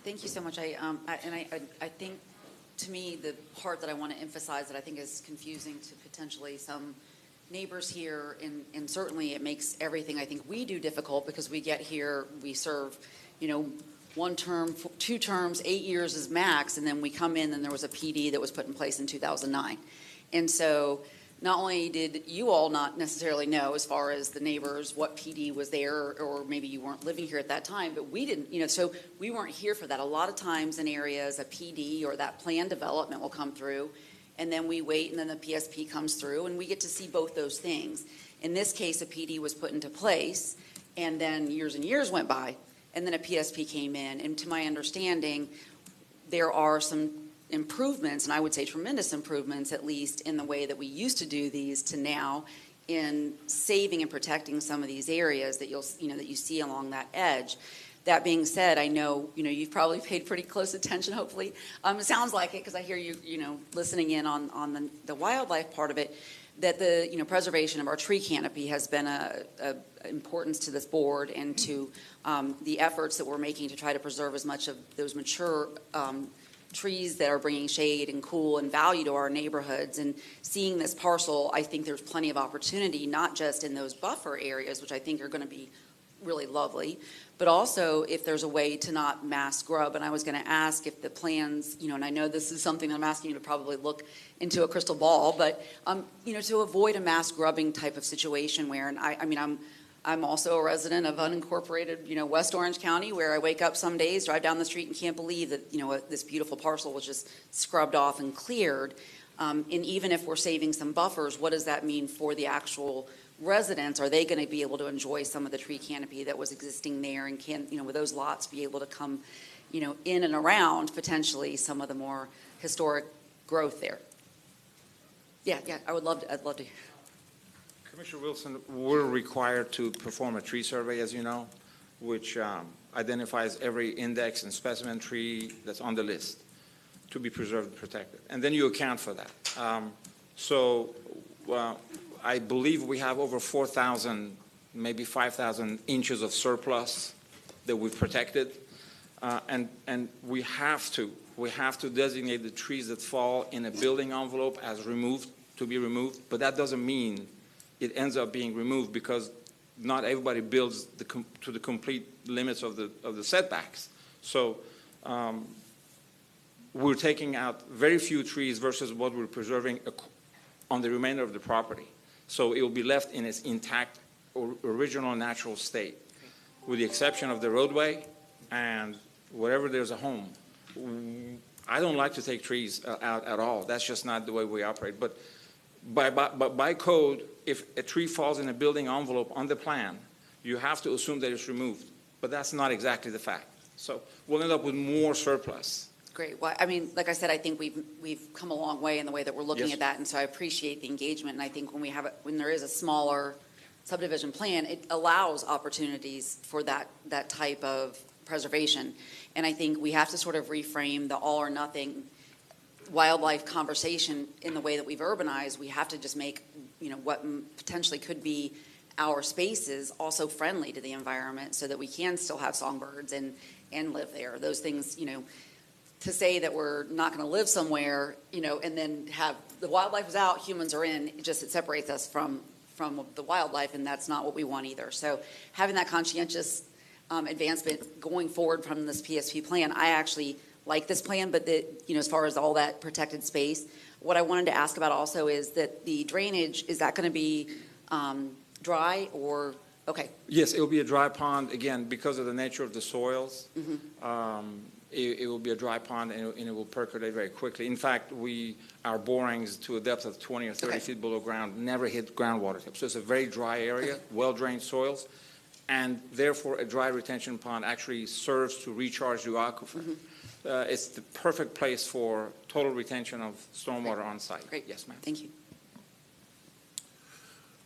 Thank you so much. I think, to me, the part that I want to emphasize that I think is confusing to potentially some neighbors here, and certainly it makes everything I think we do difficult because we get here, we serve, 1 term, 2 terms, 8 years is max, and then we come in and there was a PD that was put in place in 2009. And so not only did you all not necessarily know, as far as the neighbors, what PD was there, or maybe you weren't living here at that time, but we didn't, so we weren't here for that. A lot of times in areas, a PD or that planned development will come through, and then we wait, and then the PSP comes through, and we get to see both those things. In this case, a PD was put into place, and then years and years went by, and then a PSP came in. And to my understanding, there are some improvements, and I would say tremendous improvements, at least in the way that we used to do these to now, in saving and protecting some of these areas that that you see along that edge. That being said, I know you've probably paid pretty close attention. Hopefully, it sounds like it because I hear you listening in on the wildlife part of it. That the preservation of our tree canopy has been a importance to this board and to the efforts that we're making to try to preserve as much of those mature trees that are bringing shade and cool and value to our neighborhoods. And seeing this parcel, I think there's plenty of opportunity, not just in those buffer areas, which I think are going to be really lovely, but also if there's a way to not mass grub. And I was going to ask if the plans, and I know this is something I'm asking you to probably look into a crystal ball, but to avoid a mass grubbing type of situation where, and I'm also a resident of unincorporated, West Orange County, where I wake up some days, drive down the street, and can't believe that, this beautiful parcel was just scrubbed off and cleared. And even if we're saving some buffers, what does that mean for the actual residents? Are they going to be able to enjoy some of the tree canopy that was existing there, and can, with those lots be able to come, in and around potentially some of the more historic growth there? Yeah, I'd love to. Commissioner Wilson, we're required to perform a tree survey, as you know, which identifies every index and specimen tree that's on the list to be preserved and protected. And then you account for that. I believe we have over 4,000, maybe 5,000 inches of surplus that we've protected. And we have to designate the trees that fall in a building envelope as to be removed, but that doesn't mean it ends up being removed because not everybody builds to the complete limits of the setbacks. So we're taking out very few trees versus what we're preserving on the remainder of the property. So it will be left in its intact original natural state, with the exception of the roadway and wherever there's a home. I don't like to take trees out at all. That's just not the way we operate. But by code, if a tree falls in a building envelope on the plan, you have to assume that it's removed. But that's not exactly the fact. So we'll end up with more surplus. Great. Well, I mean, like I said, I think we've come a long way in the way that we're looking Yes. at that, and so I appreciate the engagement. And I think when there is a smaller subdivision plan, it allows opportunities for that type of preservation. And I think we have to sort of reframe the all or nothing wildlife conversation in the way that we've urbanized. We have to just make, what potentially could be our spaces also friendly to the environment so that we can still have songbirds and live there. Those things, to say that we're not going to live somewhere, and then have the wildlife is out, humans are in, it separates us from the wildlife, and that's not what we want either. So having that conscientious advancement going forward from this PSP plan, I actually like this plan, but as far as all that protected space, what I wanted to ask about also is that the drainage, is that going to be dry or, okay? Yes, it will be a dry pond, again, because of the nature of the soils. Mm-hmm. It will be a dry pond, and it will percolate very quickly. In fact, our borings to a depth of 20 or 30 feet below ground never hit groundwater tip. So it's a very dry area, well-drained soils, and therefore a dry retention pond actually serves to recharge the aquifer. Mm-hmm. It's the perfect place for total retention of stormwater on site. Great. Yes, ma'am. Thank you.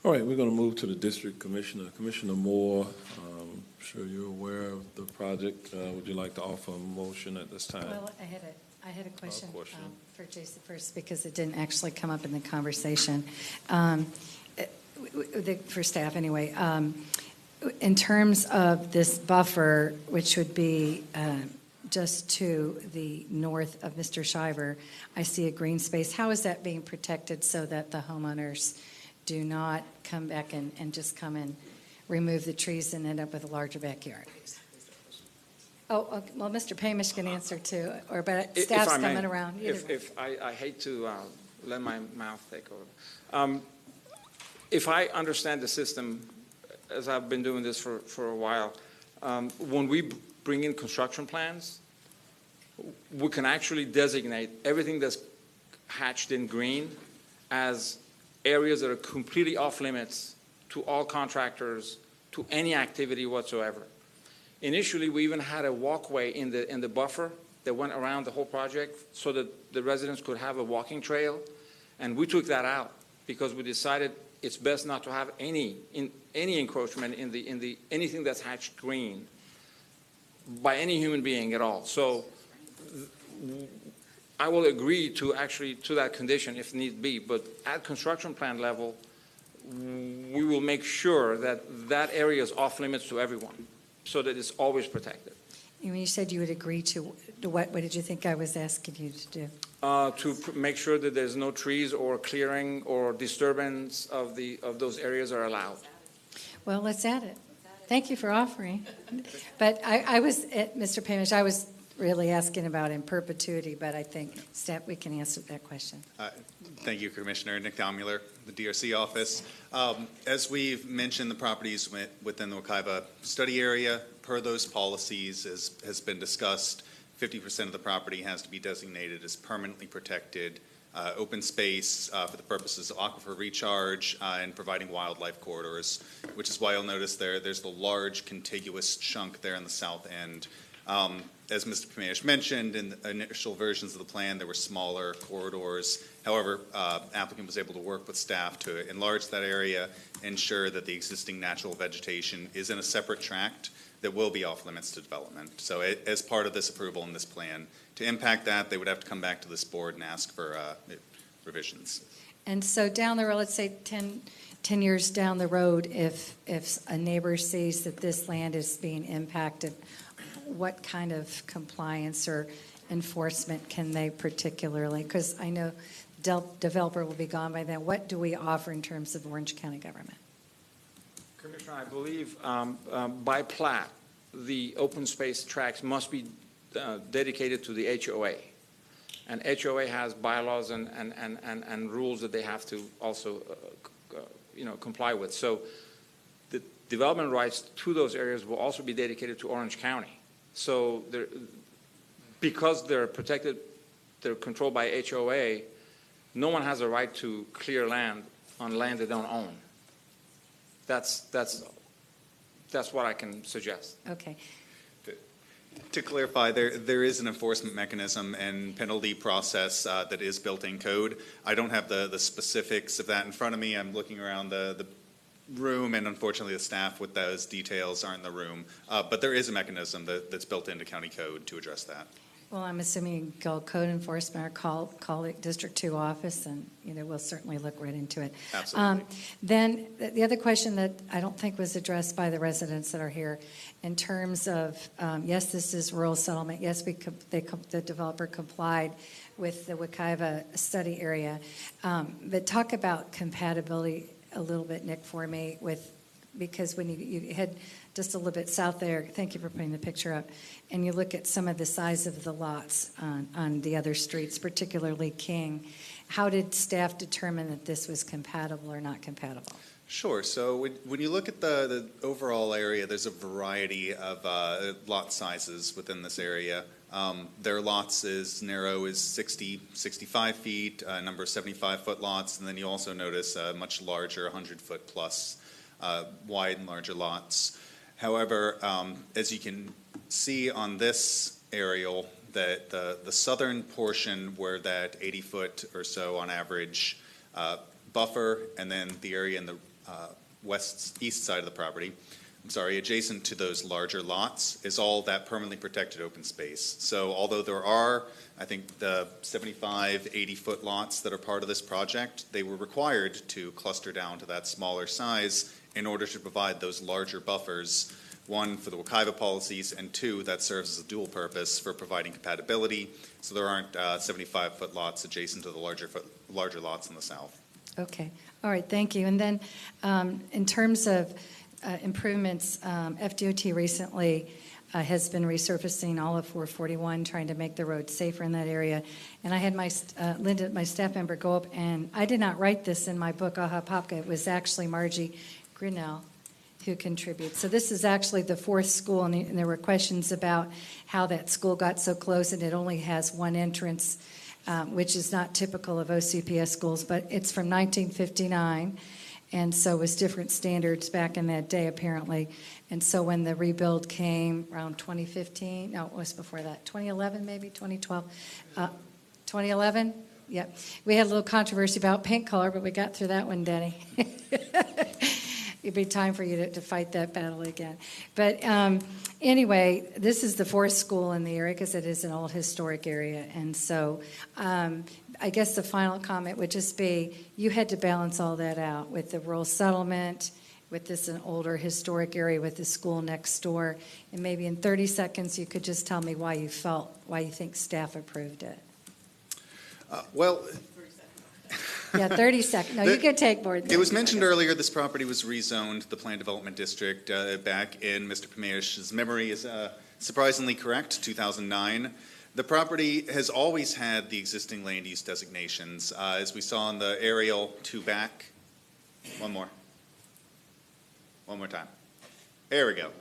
All right, we're going to move to the district commissioner. Commissioner Moore, I'm sure you're aware of the project. Would you like to offer a motion at this time? Well, I had a question for Jason first, because it didn't actually come up in the conversation. For staff, anyway. In terms of this buffer, which would be just to the north of Mr. Shiver, I see a green space. How is that being protected so that the homeowners do not come back and just come and remove the trees and end up with a larger backyard? Oh, okay. Well, Mr. Pamish can answer too, but If staff's I may, coming around. I hate to let my mouth take over. If I understand the system, as I've been doing this for a while, when we bring in construction plans, we can actually designate everything that's hatched in green as areas that are completely off limits to all contractors, to any activity whatsoever. Initially, we even had a walkway in the buffer that went around the whole project so that the residents could have a walking trail, and we took that out because we decided it's best not to have any encroachment in anything that's hatched green by any human being at all. So I will agree to that condition if need be, but at construction plan level, we will make sure that area is off limits to everyone so that it's always protected. You said you would agree to what did you think I was asking you to do? To make sure that there's no trees or clearing or disturbance of those areas are allowed. Well, let's add it. Thank you for offering. But I was, Mr. Pamish, I was really asking about in perpetuity, but I think we can answer that question. Thank you, Commissioner. Nick Dalmuller, the DRC office. As we've mentioned, the properties within the Wekiva study area, per those policies, as has been discussed, 50% of the property has to be designated as permanently protected open space for the purposes of aquifer recharge and providing wildlife corridors, which is why you'll notice there's the large contiguous chunk there in the south end. As Mr. Pamish mentioned, in the initial versions of the plan, there were smaller corridors. However, applicant was able to work with staff to enlarge that area, ensure that the existing natural vegetation is in a separate tract that will be off limits to development. So as part of this approval in this plan, to impact that, they would have to come back to this board and ask for revisions. And so down the road, let's say 10 years down the road, if a neighbor sees that this land is being impacted, what kind of compliance or enforcement can they particularly, because I know developer will be gone by then, what do we offer in terms of Orange County government? Commissioner, I believe by plat, the open space tracts must be dedicated to the HOA. And HOA has bylaws and rules that they have to also comply with. So the development rights to those areas will also be dedicated to Orange County. So because they're protected, they're controlled by HOA, no one has a right to clear land on land they don't own. That's what I can suggest. Okay. To clarify, there is an enforcement mechanism and penalty process that is built in code. I don't have the specifics of that in front of me. I'm looking around the room, and unfortunately the staff with those details aren't in the room. But there is a mechanism that's built into county code to address that. Well, I'm assuming you can call code enforcement or call it District 2 office, and, we'll certainly look right into it. Absolutely. Then the other question that I don't think was addressed by the residents that are here, in terms of, yes, this is rural settlement, yes, the developer complied with the Wekiva study area, but talk about compatibility a little bit, Nick, for me, because when you head just a little bit south there, thank you for putting the picture up, and you look at some of the size of the lots on the other streets, particularly King, how did staff determine that this was compatible or not compatible? Sure. So when you look at the overall area, there's a variety of lot sizes within this area. There are lots as narrow as 60, 65 feet, a number of 75-foot lots, and then you also notice much larger, 100-foot plus wide and larger lots. However, as you can see on this aerial, that the southern portion where that 80-foot or so on average buffer, and then the area in the east side of the property, adjacent to those larger lots, is all that permanently protected open space. So although there are, I think, the 75, 80-foot lots that are part of this project, they were required to cluster down to that smaller size in order to provide those larger buffers, one, for the Wekiva policies, and two, that serves as a dual purpose for providing compatibility, so there aren't 75-foot lots adjacent to the larger lots in the south. Okay. All right. Thank you. And then in terms of improvements, FDOT recently has been resurfacing all of 441, trying to make the road safer in that area. And I had Linda, my staff member, go up, and I did not write this in my book, Aha Popka. It was actually Margie Grinnell who contributes. So this is actually the fourth school, and there were questions about how that school got so close, and it only has one entrance, which is not typical of OCPS schools, but it's from 1959, and so it was different standards back in that day, apparently. And so when the rebuild came around 2015, no, it was before that, 2011 maybe, 2012, 2011? Yep. We had a little controversy about paint color, but we got through that one, Denny. It'd be time for you to fight that battle again. But anyway, this is the fourth school in the area because it is an old historic area. And so I guess the final comment would just be you had to balance all that out with the rural settlement, with this an older historic area with the school next door. And maybe in 30 seconds you could just tell me why you think staff approved it. Well, yeah, 30 seconds. No, you could take more than 30 It was mentioned seconds. earlier, this property was rezoned, the Planned Development District, back in Mr. Pamiash's memory is surprisingly correct, 2009. The property has always had the existing land use designations. As we saw in the aerial two back. One more time. There we go.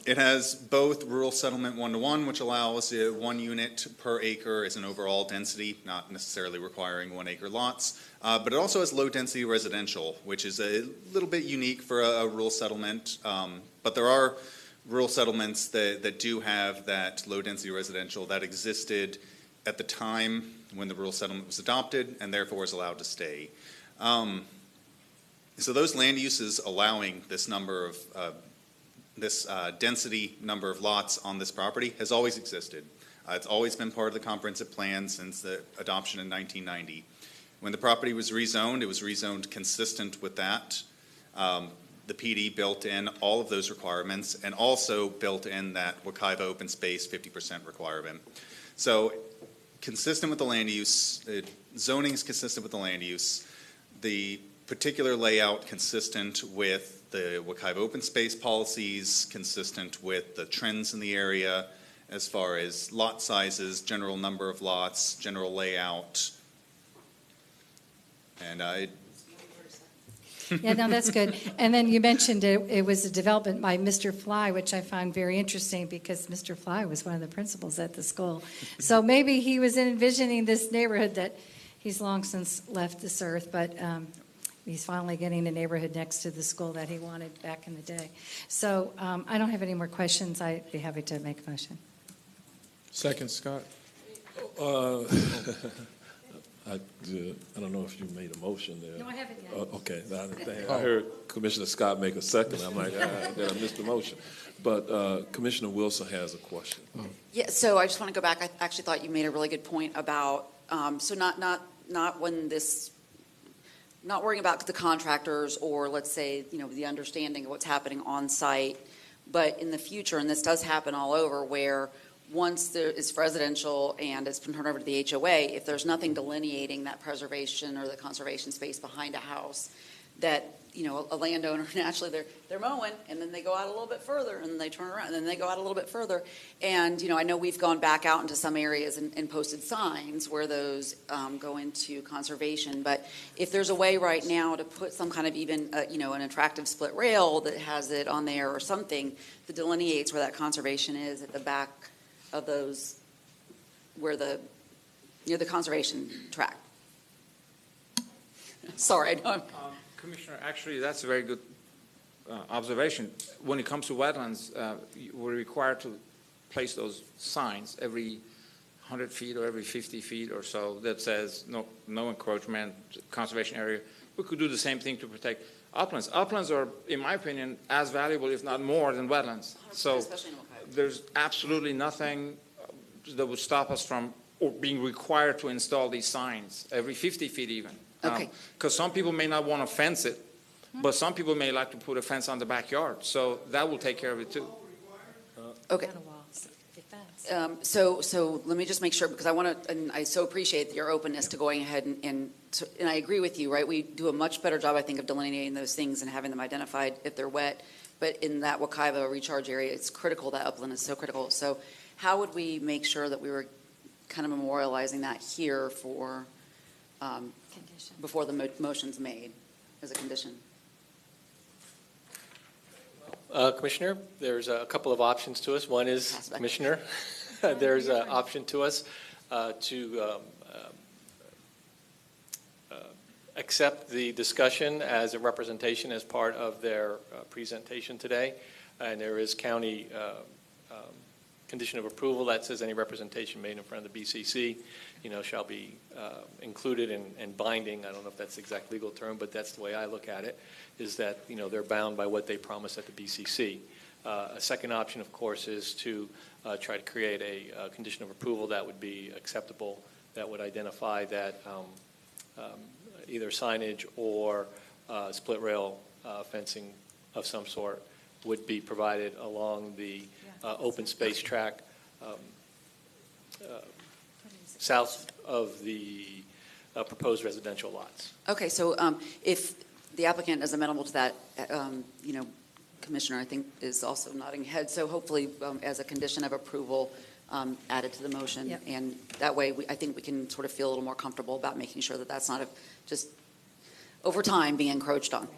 It has both rural settlement 1-to-1, which allows 1 unit per acre as an overall density, not necessarily requiring 1 acre lots. But it also has low density residential, which is a little bit unique for a rural settlement. But there are rural settlements that do have that low density residential that existed at the time when the rural settlement was adopted and therefore is allowed to stay. So those land uses allowing this number of density number of lots on this property has always existed. It's always been part of the comprehensive plan since the adoption in 1990. When the property was rezoned, it was rezoned consistent with that. The PD built in all of those requirements and also built in that Wekiva open space 50% requirement. So consistent with the land use, zoning is consistent with the land use, the particular layout consistent with the Wekiva open space policies, consistent with the trends in the area as far as lot sizes, general number of lots, general layout. And Yeah, no, that's good. And then you mentioned it was a development by Mr. Fly, which I found very interesting because Mr. Fly was one of the principals at the school. So maybe he was envisioning this neighborhood that he's long since left this earth, but He's finally getting a neighborhood next to the school that he wanted back in the day. So I don't have any more questions. I'd be happy to make a motion. Second, Scott. I don't know if you made a motion there. No, I haven't yet. Okay, I heard Commissioner Scott make a second. I'm like, did I miss the motion? But Commissioner Wilson has a question. Yeah, so I just want to go back. I actually thought you made a really good point about, so not when this, not worrying about the contractors or let's say, the understanding of what's happening on site, but in the future, and this does happen all over, where once there is residential and it's been turned over to the HOA, if there's nothing delineating that preservation or the conservation space behind a house, that, a landowner, naturally, they're mowing, and then they go out a little bit further, and then they turn around, and then they go out a little bit further. And, I know we've gone back out into some areas and posted signs where those go into conservation. But if there's a way right now to put some kind of even, an attractive split rail that has it on there or something that delineates where that conservation is at the back of those, where near the conservation tract. Sorry, I know. Commissioner, actually, that's a very good observation. When it comes to wetlands, we're required to place those signs every 100 feet or every 50 feet or so that says no encroachment, conservation area. We could do the same thing to protect uplands. Uplands are, in my opinion, as valuable, if not more, than wetlands. So there's absolutely nothing that would stop us from or being required to install these signs every 50 feet even. Okay. Because some people may not want to fence it, but some people may like to put a fence on the backyard. So that will take care of it too. Okay. So let me just make sure, because I want to, and I so appreciate your openness to going ahead and I agree with you, right? We do a much better job, I think, of delineating those things and having them identified if they're wet. But in that Wekiva recharge area, it's critical. That upland is so critical. So how would we make sure that we were kind of memorializing that here for before the motion's made as a condition? Commissioner, there's a couple of options to us. One is, Commissioner, there's an option to us to accept the discussion as a representation as part of their presentation today. And there is county condition of approval that says any representation made in front of the BCC, shall be included and binding. I don't know if that's the exact legal term, but that's the way I look at it, is that, they're bound by what they promise at the BCC. A second option, of course, is to try to create a condition of approval that would be acceptable, that would identify that either signage or split rail fencing of some sort would be provided along the open space track south of the proposed residential lots. Okay, so if the applicant is amenable to that, Commissioner, I think, is also nodding head. So hopefully, as a condition of approval, added to the motion. Yep. And that way, I think we can sort of feel a little more comfortable about making sure that that's not just over time being encroached on.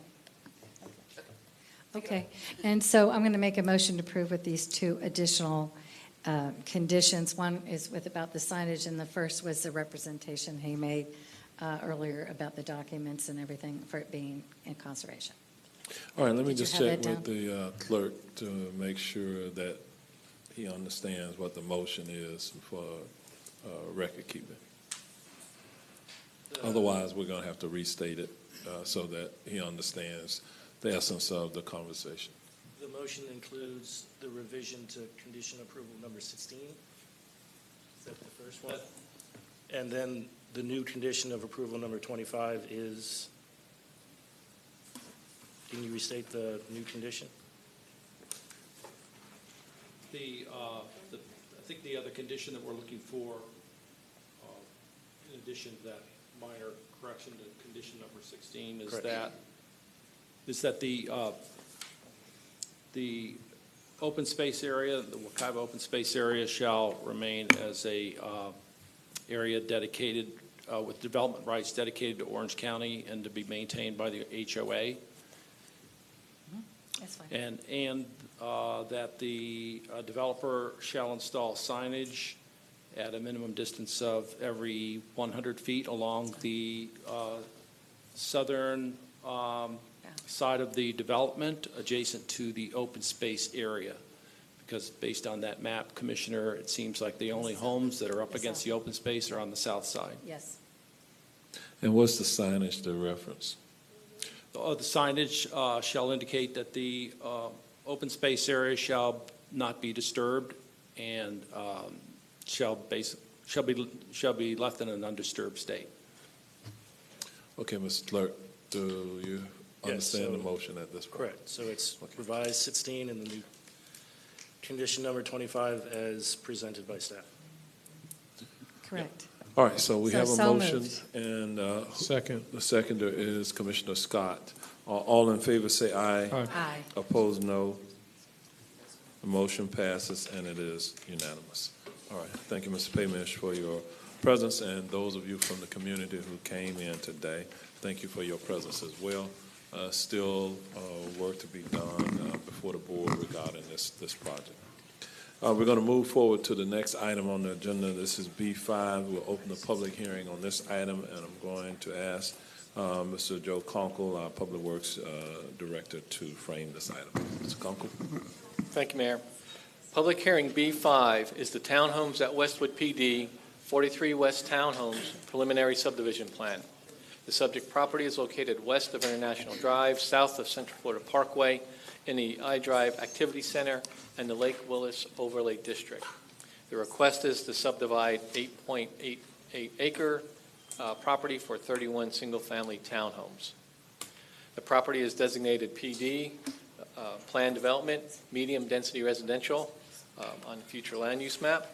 Okay, and so I'm going to make a motion to approve with these two additional conditions. One is about the signage, and the first was the representation he made earlier about the documents and everything for it being in conservation. All right, let me Did you just have check that with the clerk to make sure that he understands what the motion is for record keeping. Otherwise, we're going to have to restate it so that he understands the essence of the conversation. The motion includes the revision to condition approval number 16. Is that the first one? And then the new condition of approval number 25 is, can you restate the new condition? I think the other condition that we're looking for, in addition to that minor correction to condition number 16, is Correct. that the open space area, the Wekiva open space area, shall remain as a area dedicated with development rights dedicated to Orange County and to be maintained by the HOA. That's fine. And that the developer shall install signage at a minimum distance of every 100 feet along the southern side of the development adjacent to the open space area. Because based on that map, Commissioner, it seems like the only homes that are up against the open space are on the south side. Yes. And what's the signage to reference? The signage shall indicate that the open space area shall not be disturbed and shall be left in an undisturbed state. Okay, Mr. Clerk, do you understand the so- motion at this point? Correct. So it's revised 16 and the new condition number 25 as presented by staff. Correct. All right, so we have a So motion, moved. and Second. the seconder is Commissioner Scott. All in favor say aye. Aye. Opposed, no. The motion passes, and it is unanimous. All right, thank you, Mr. Paymish, for your presence, and those of you from the community who came in today, thank you for your presence as well. Still work to be done before the board regarding this project. We're going to move forward to the next item on the agenda. This is B5. We'll open the public hearing on this item, and I'm going to ask Mr. Joe Conkle, our Public Works Director, to frame this item. Mr. Conkle? Thank you, Mayor. Public hearing B5 is the Townhomes at Westwood PD 43 West Townhomes Preliminary Subdivision Plan. The subject property is located west of International Drive, south of Central Florida Parkway, in the iDrive Activity Center and the Lake Willis Overlay District. The request is to subdivide 8.88 acre property for 31 single-family townhomes. The property is designated PD, planned development, medium-density residential on future land use map,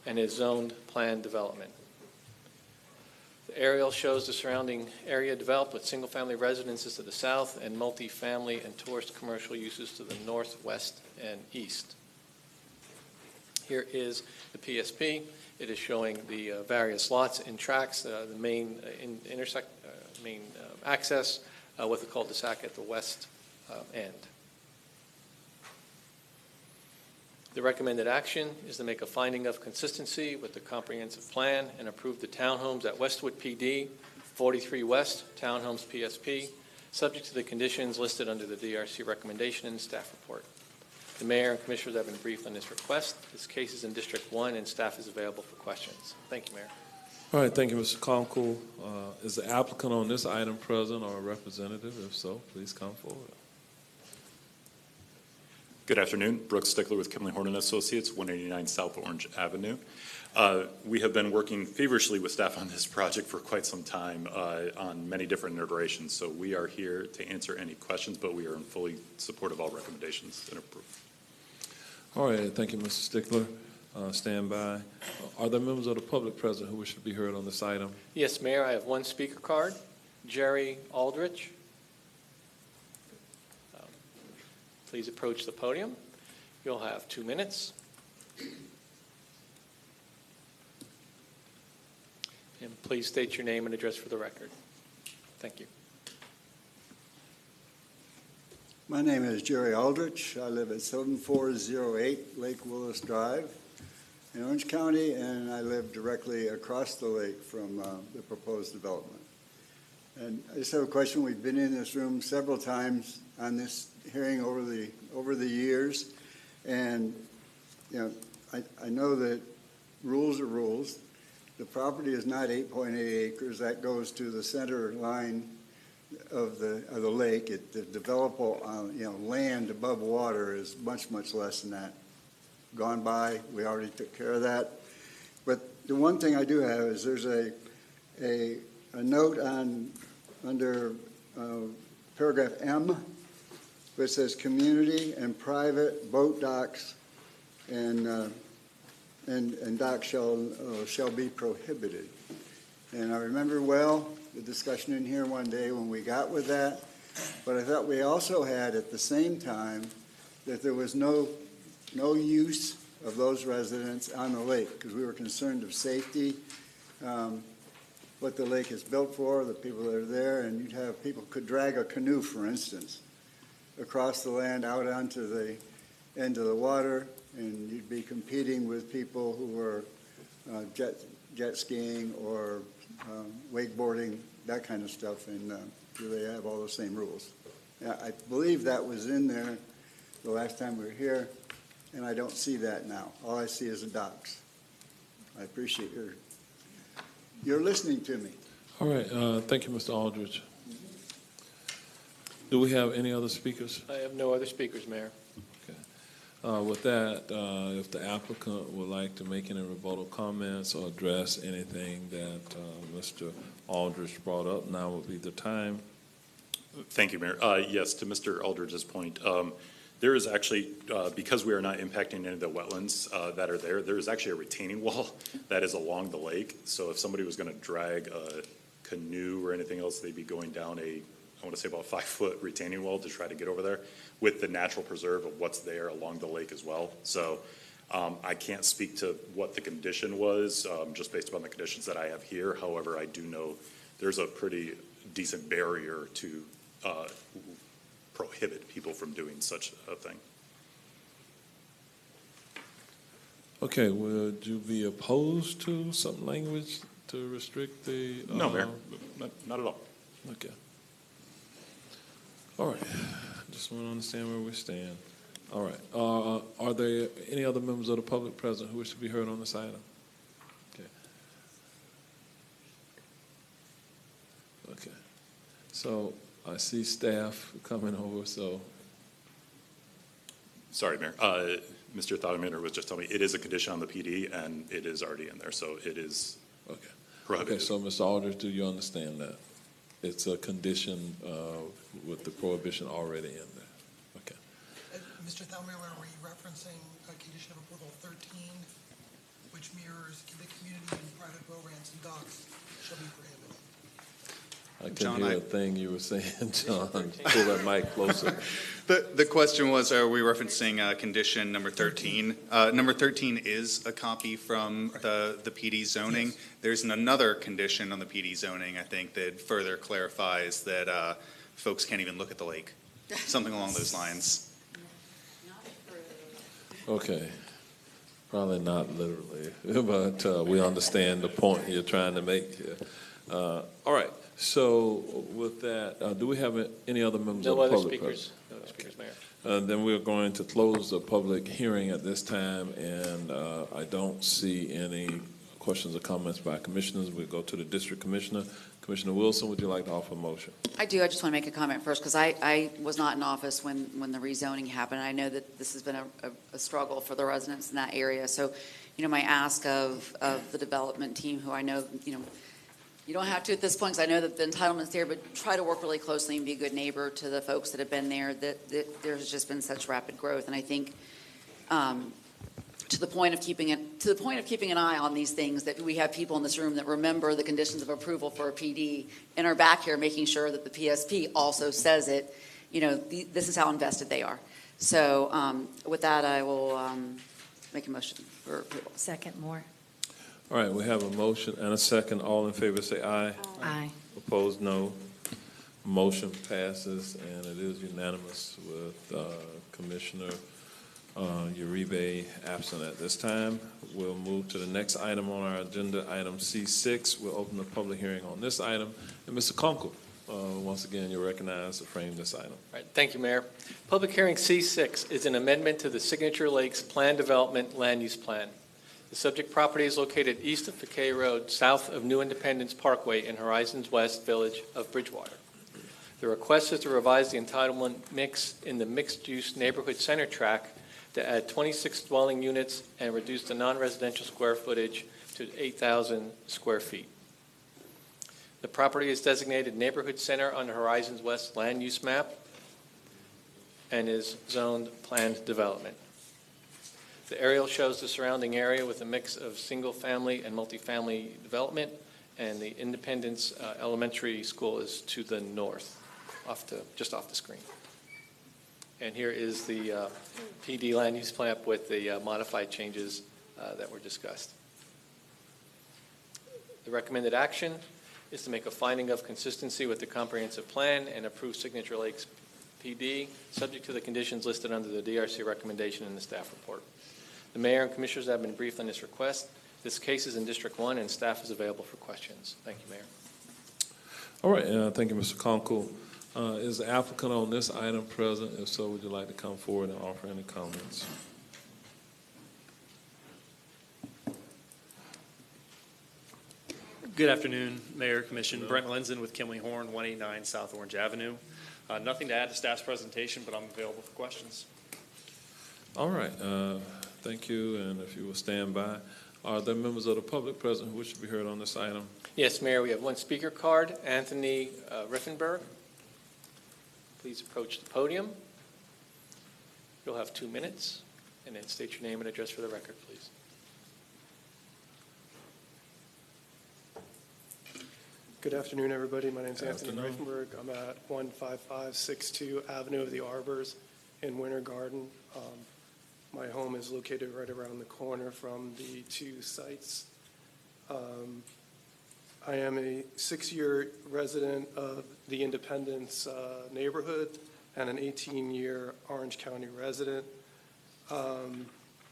and is zoned planned development. The aerial shows the surrounding area developed with single-family residences to the south and multifamily and tourist commercial uses to the north, west, and east. Here is the PSP. It is showing the various lots and tracks, the main access with a cul-de-sac at the west end. The recommended action is to make a finding of consistency with the comprehensive plan and approve the townhomes at Westwood PD, 43 West Townhomes PSP, subject to the conditions listed under the DRC recommendation and staff report. The mayor and commissioners have been briefed on this request. This case is in District 1 and staff is available for questions. Thank you, Mayor. All right, thank you, Mr. Conkle. Is the applicant on this item present or a representative? If so, please come forward. Good afternoon. Brooks Stickler with Kimley Horn & Associates, 189 South Orange Avenue. We have been working feverishly with staff on this project for quite some time on many different iterations. So we are here to answer any questions, but we are in fully support of all recommendations and approve. All right, thank you, Mr. Stickler. Stand by. Are there members of the public present who wish to be heard on this item? Yes, Mayor, I have one speaker card. Jerry Aldrich. Please approach the podium. You'll have 2 minutes. And please state your name and address for the record. Thank you. My name is Jerry Aldrich. I live at 7408 Lake Willis Drive in Orange County, and I live directly across the lake from the proposed development. And I just have a question. We've been in this room several times on this hearing over the years, and I know that rules are rules. The property is not 8.8 acres. That goes to the center line of the lake. The developable land above water is much less than that. Gone by. We already took care of that. But the one thing I do have is there's a note under paragraph M, which says community and private boat docks and docks shall be prohibited. And I remember well the discussion in here one day when we got with that, but I thought we also had at the same time that there was no use of those residents on the lake because we were concerned of safety, what the lake is built for, the people that are there, and you'd have people could drag a canoe, for instance, across the land out onto the end of the water, and you'd be competing with people who were jet skiing or wakeboarding, that kind of stuff, and do they have all the same rules? Yeah, I believe that was in there the last time we were here, and I don't see that now. All I see is the docks. I appreciate you're listening to me. All right, thank you, Mr. Aldridge. Do we have any other speakers? I have no other speakers, Mayor. With that, if the applicant would like to make any rebuttal comments or address anything that Mr. Aldridge brought up, now would be the time. Thank you, Mayor. Yes, to Mr. Aldridge's point, there is actually, because we are not impacting any of the wetlands that are there is actually a retaining wall that is along the lake. So if somebody was going to drag a canoe or anything else, they'd be going down I want to say about 5-foot retaining wall to try to get over there with the natural preserve of what's there along the lake as well. So I can't speak to what the condition was, just based upon the conditions that I have here. However, I do know there's a pretty decent barrier to prohibit people from doing such a thing. Okay, would you be opposed to some language to restrict the? No, Mayor, not at all. Okay. All right, just want to understand where we stand. All right, are there any other members of the public present who wish to be heard on this item? Okay. Okay, so I see staff coming over, so. Sorry, Mayor. Mr. Thaudemeter was just telling me it is a condition on the PD, and it is already in there, so it is prohibited. Okay, so Mr. Aldridge, do you understand that? It's a condition with the prohibition already in there. Okay. Mr. Thaudemeter, were you referencing condition of approval 13, which mirrors the community and private boat ramps and docks shall be prohibited? I couldn't hear a thing you were saying, John. Pull that mic closer. The question was, are we referencing condition number 13? Number 13 is a copy from the PD zoning. Yes. There's another condition on the PD zoning, I think, that further clarifies that folks can't even look at the lake, something along those lines. Okay. Probably not literally, but we understand the point you're trying to make here. All right. So with that, do we have any other members of the public? No other speakers, Mayor. Then we're going to close the public hearing at this time, and I don't see any questions or comments by commissioners. We'll go to the district commissioner. Commissioner Wilson, would you like to offer a motion? I do. I just want to make a comment first because I was not in office when the rezoning happened. I know that this has been a struggle for the residents in that area. So, my ask of the development team, who I know, you don't have to at this point because I know that the entitlement's there, but try to work really closely and be a good neighbor to the folks that have been there. That there's just been such rapid growth, and I think to the point of keeping an eye on these things, that we have people in this room that remember the conditions of approval for a PD and are back here making sure that the PSP also says it. This is how invested they are. So with that, I will make a motion for approval. Second more. All right, we have a motion and a second. All in favor say aye. Aye. Opposed, no. Motion passes, and it is unanimous with Commissioner Uribe absent at this time. We'll move to the next item on our agenda, item C6. We'll open the public hearing on this item. And Mr. Kunkel, once again, you're recognized to frame this item. All right, thank you, Mayor. Public hearing C6 is an amendment to the Signature Lakes Plan Development Land Use Plan. The subject property is located east of Fakay Road, south of New Independence Parkway in Horizons West Village of Bridgewater. The request is to revise the entitlement mix in the mixed-use neighborhood center tract to add 26 dwelling units and reduce the non-residential square footage to 8,000 square feet. The property is designated neighborhood center on the Horizons West land use map and is zoned planned development. The aerial shows the surrounding area with a mix of single-family and multifamily development, and the Independence Elementary School is to the north, just off the screen. And here is the PD land use plan with the modified changes that were discussed. The recommended action is to make a finding of consistency with the comprehensive plan and approve Signature Lakes PD, subject to the conditions listed under the DRC recommendation in the staff report. The mayor and commissioners have been briefed on this request. This case is in District 1, and staff is available for questions. Thank you, Mayor. All right, thank you, Mr. Conkle. Is the applicant on this item present? If so, would you like to come forward and offer any comments? Good afternoon, Mayor, Commission. Brent Lenzen with Kimley Horn, 189 South Orange Avenue. Nothing to add to staff's presentation, but I'm available for questions. All right, thank you, and if you will stand by. Are there members of the public present who wish to be heard on this item? Yes, Mayor, we have one speaker card, Anthony Riffenberg. Please approach the podium. You'll have 2 minutes, and then state your name and address for the record, please. Good afternoon, everybody. My name is Anthony Afternoon. Reifenberg. I'm at 15562 Avenue of the Arbors in Winter Garden. My home is located right around the corner from the two sites. I am a 6-year resident of the Independence neighborhood and an 18-year Orange County resident.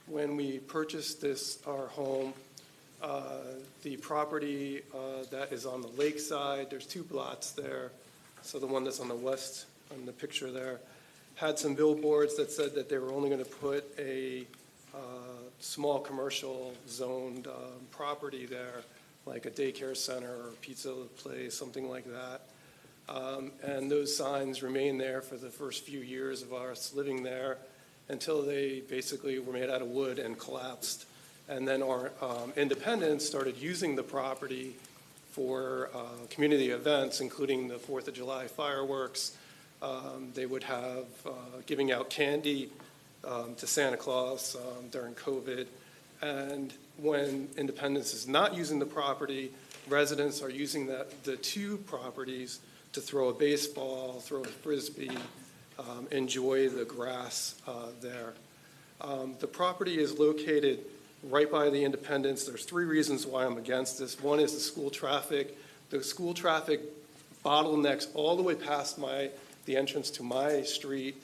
When we purchased our home, the property that is on the lakeside, there's 2 lots there. So the one that's on the west, on the picture there, had some billboards that said that they were only going to put a small commercial zoned property there, like a daycare center or a pizza place, something like that. And those signs remained there for the first few years of us living there until they basically were made out of wood and collapsed. And then our Independents started using the property for community events, including the 4th of July fireworks. They would have giving out candy to Santa Claus during COVID. And when Independence is not using the property, residents are using the 2 properties to throw a baseball, throw a frisbee, enjoy the grass there. The property is located right by the Independence. There's 3 reasons why I'm against this. One is the school traffic. The school traffic bottlenecks all the way past the entrance to my street.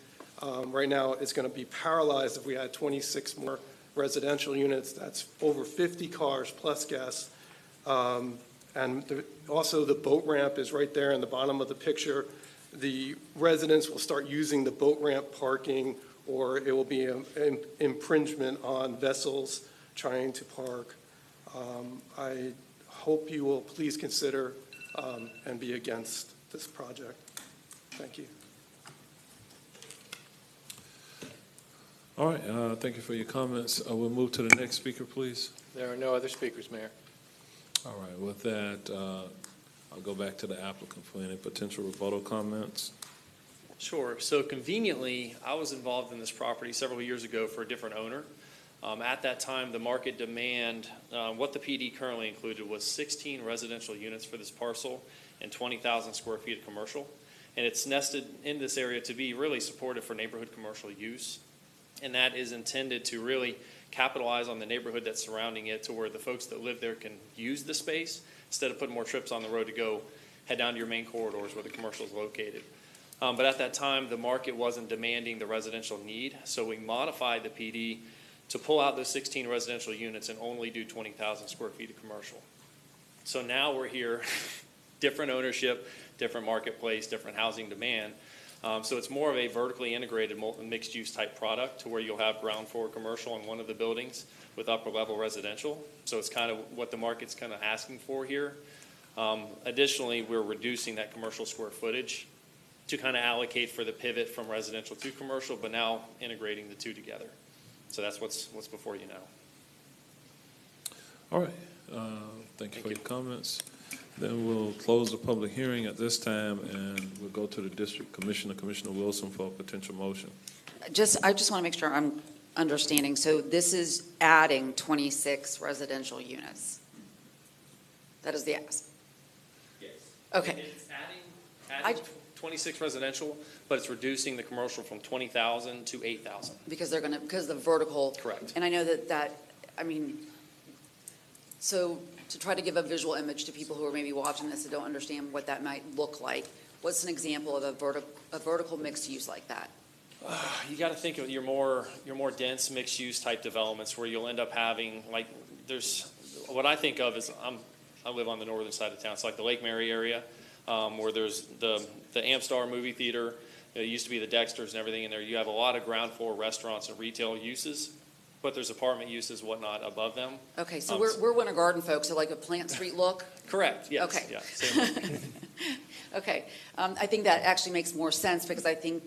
Right now, it's going to be paralyzed if we add 26 more residential units. That's over 50 cars plus guests. And also the boat ramp is right there in the bottom of the picture. The residents will start using the boat ramp parking, or it will be an infringement on vessels trying to park. I hope you will please consider and be against this project. Thank you. All right, thank you for your comments. We'll move to the next speaker, please. There are no other speakers, Mayor. All right, with that, I'll go back to the applicant for any potential rebuttal comments. Sure. So conveniently, I was involved in this property several years ago for a different owner. At that time, the market demand, what the PD currently included was 16 residential units for this parcel and 20,000 square feet of commercial. And it's nested in this area to be really supportive for neighborhood commercial use. And that is intended to really capitalize on the neighborhood that's surrounding it to where the folks that live there can use the space instead of putting more trips on the road to go head down to your main corridors where the commercial is located. But at that time, the market wasn't demanding the residential need, so we modified the PD to pull out those 16 residential units and only do 20,000 square feet of commercial. So now we're here, different ownership, different marketplace, different housing demand. So it's more of a vertically integrated mixed-use type product to where you'll have ground floor commercial in one of the buildings with upper-level residential. So it's kind of what the market's kind of asking for here. Additionally, we're reducing that commercial square footage to kind of allocate for the pivot from residential to commercial, but now integrating the 2 together. So that's what's before you now. All right, thank you for your comments. Then we'll close the public hearing at this time, and we'll go to the district commissioner, Commissioner Wilson, for a potential motion. I just want to make sure I'm understanding. So this is adding 26 residential units. That is the ask. Yes. Okay. It's adding 26 residential, but it's reducing the commercial from 20,000 to 8,000. Because the vertical. Correct. And I know so to try to give a visual image to people who are maybe watching this and don't understand what that might look like, what's an example of a vertical mixed use like that? You got to think of your more dense mixed use type developments where you'll end up having, like, there's what I think of is I live on the northern side of town. It's like the Lake Mary area, where there's the Amstar movie theater. It used to be the Dexter's and everything in there. You have a lot of ground floor restaurants and retail uses, but there's apartment uses, whatnot, above them. Okay, so we're Winter Garden folks, so like a Plant Street look? Correct, yes. Okay. Yeah, same. Okay, I think that actually makes more sense because I think,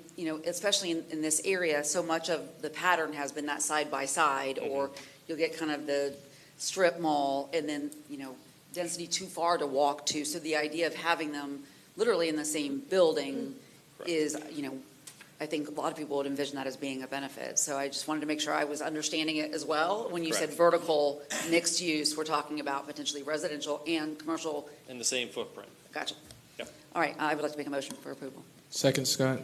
especially in this area, so much of the pattern has been that side by side, or you'll get kind of the strip mall and then, density too far to walk to. So the idea of having them literally in the same building is, I think a lot of people would envision that as being a benefit. So I just wanted to make sure I was understanding it as well. When you said vertical mixed use, we're talking about potentially residential and commercial. In the same footprint. Gotcha. Yep. All right, I would like to make a motion for approval. Second, Scott.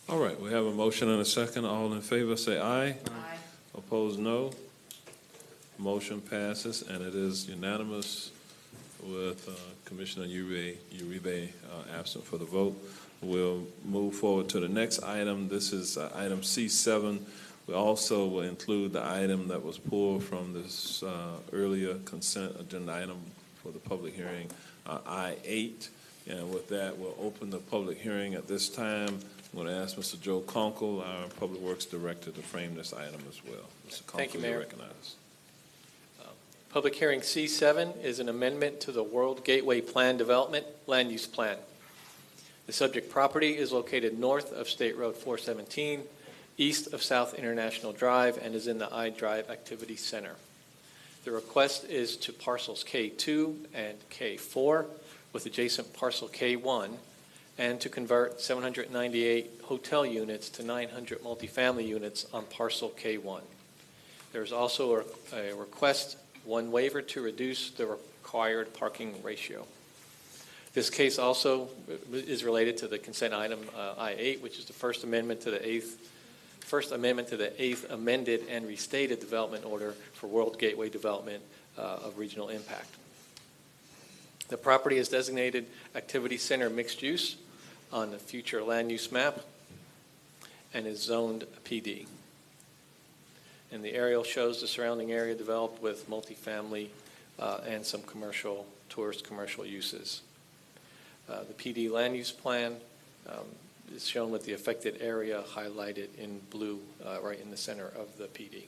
All right, we have a motion and a second. All in favor, say aye. Aye. Opposed, no. Motion passes, and it is unanimous with Commissioner Uribe absent for the vote. We'll move forward to the next item. This is item C7. We also will include the item that was pulled from this earlier consent agenda item for the public hearing, I-8. And with that, we'll open the public hearing at this time. I'm going to ask Mr. Joe Conkle, our Public Works Director, to frame this item as well. Mr. Conkle, Thank you, Mayor. recognized. Public hearing C7 is an amendment to the World Gateway Plan Development Land Use Plan. The subject property is located north of State Road 417, east of South International Drive, and is in the iDrive Activity Center. The request is to parcels K2 and K4 with adjacent parcel K1, and to convert 798 hotel units to 900 multifamily units on parcel K1. There's also a request, one waiver to reduce the required parking ratio. This case also is related to the consent item I-8, which is the First Amendment to the Eighth Amended and Restated Development Order for World Gateway Development of Regional Impact. The property is designated Activity Center Mixed Use on the future land use map and is zoned PD. And the aerial shows the surrounding area developed with multifamily and some tourist commercial uses. The PD land use plan is shown with the affected area highlighted in blue right in the center of the PD.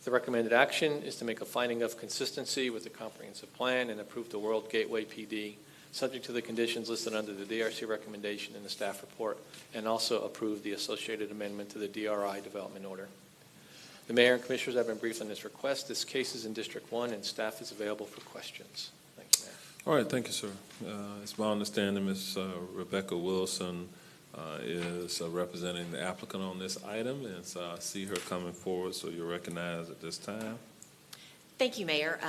The recommended action is to make a finding of consistency with the comprehensive plan and approve the World Gateway PD, subject to the conditions listed under the DRC recommendation in the staff report, and also approve the associated amendment to the DRI development order. The Mayor and Commissioners have been briefed on this request. This case is in District 1, and staff is available for questions. Thank you, Mayor. All right, thank you, sir. It's my understanding Ms. Rebecca Wilson is representing the applicant on this item, and so I see her coming forward, so you're recognized at this time. Thank you, Mayor.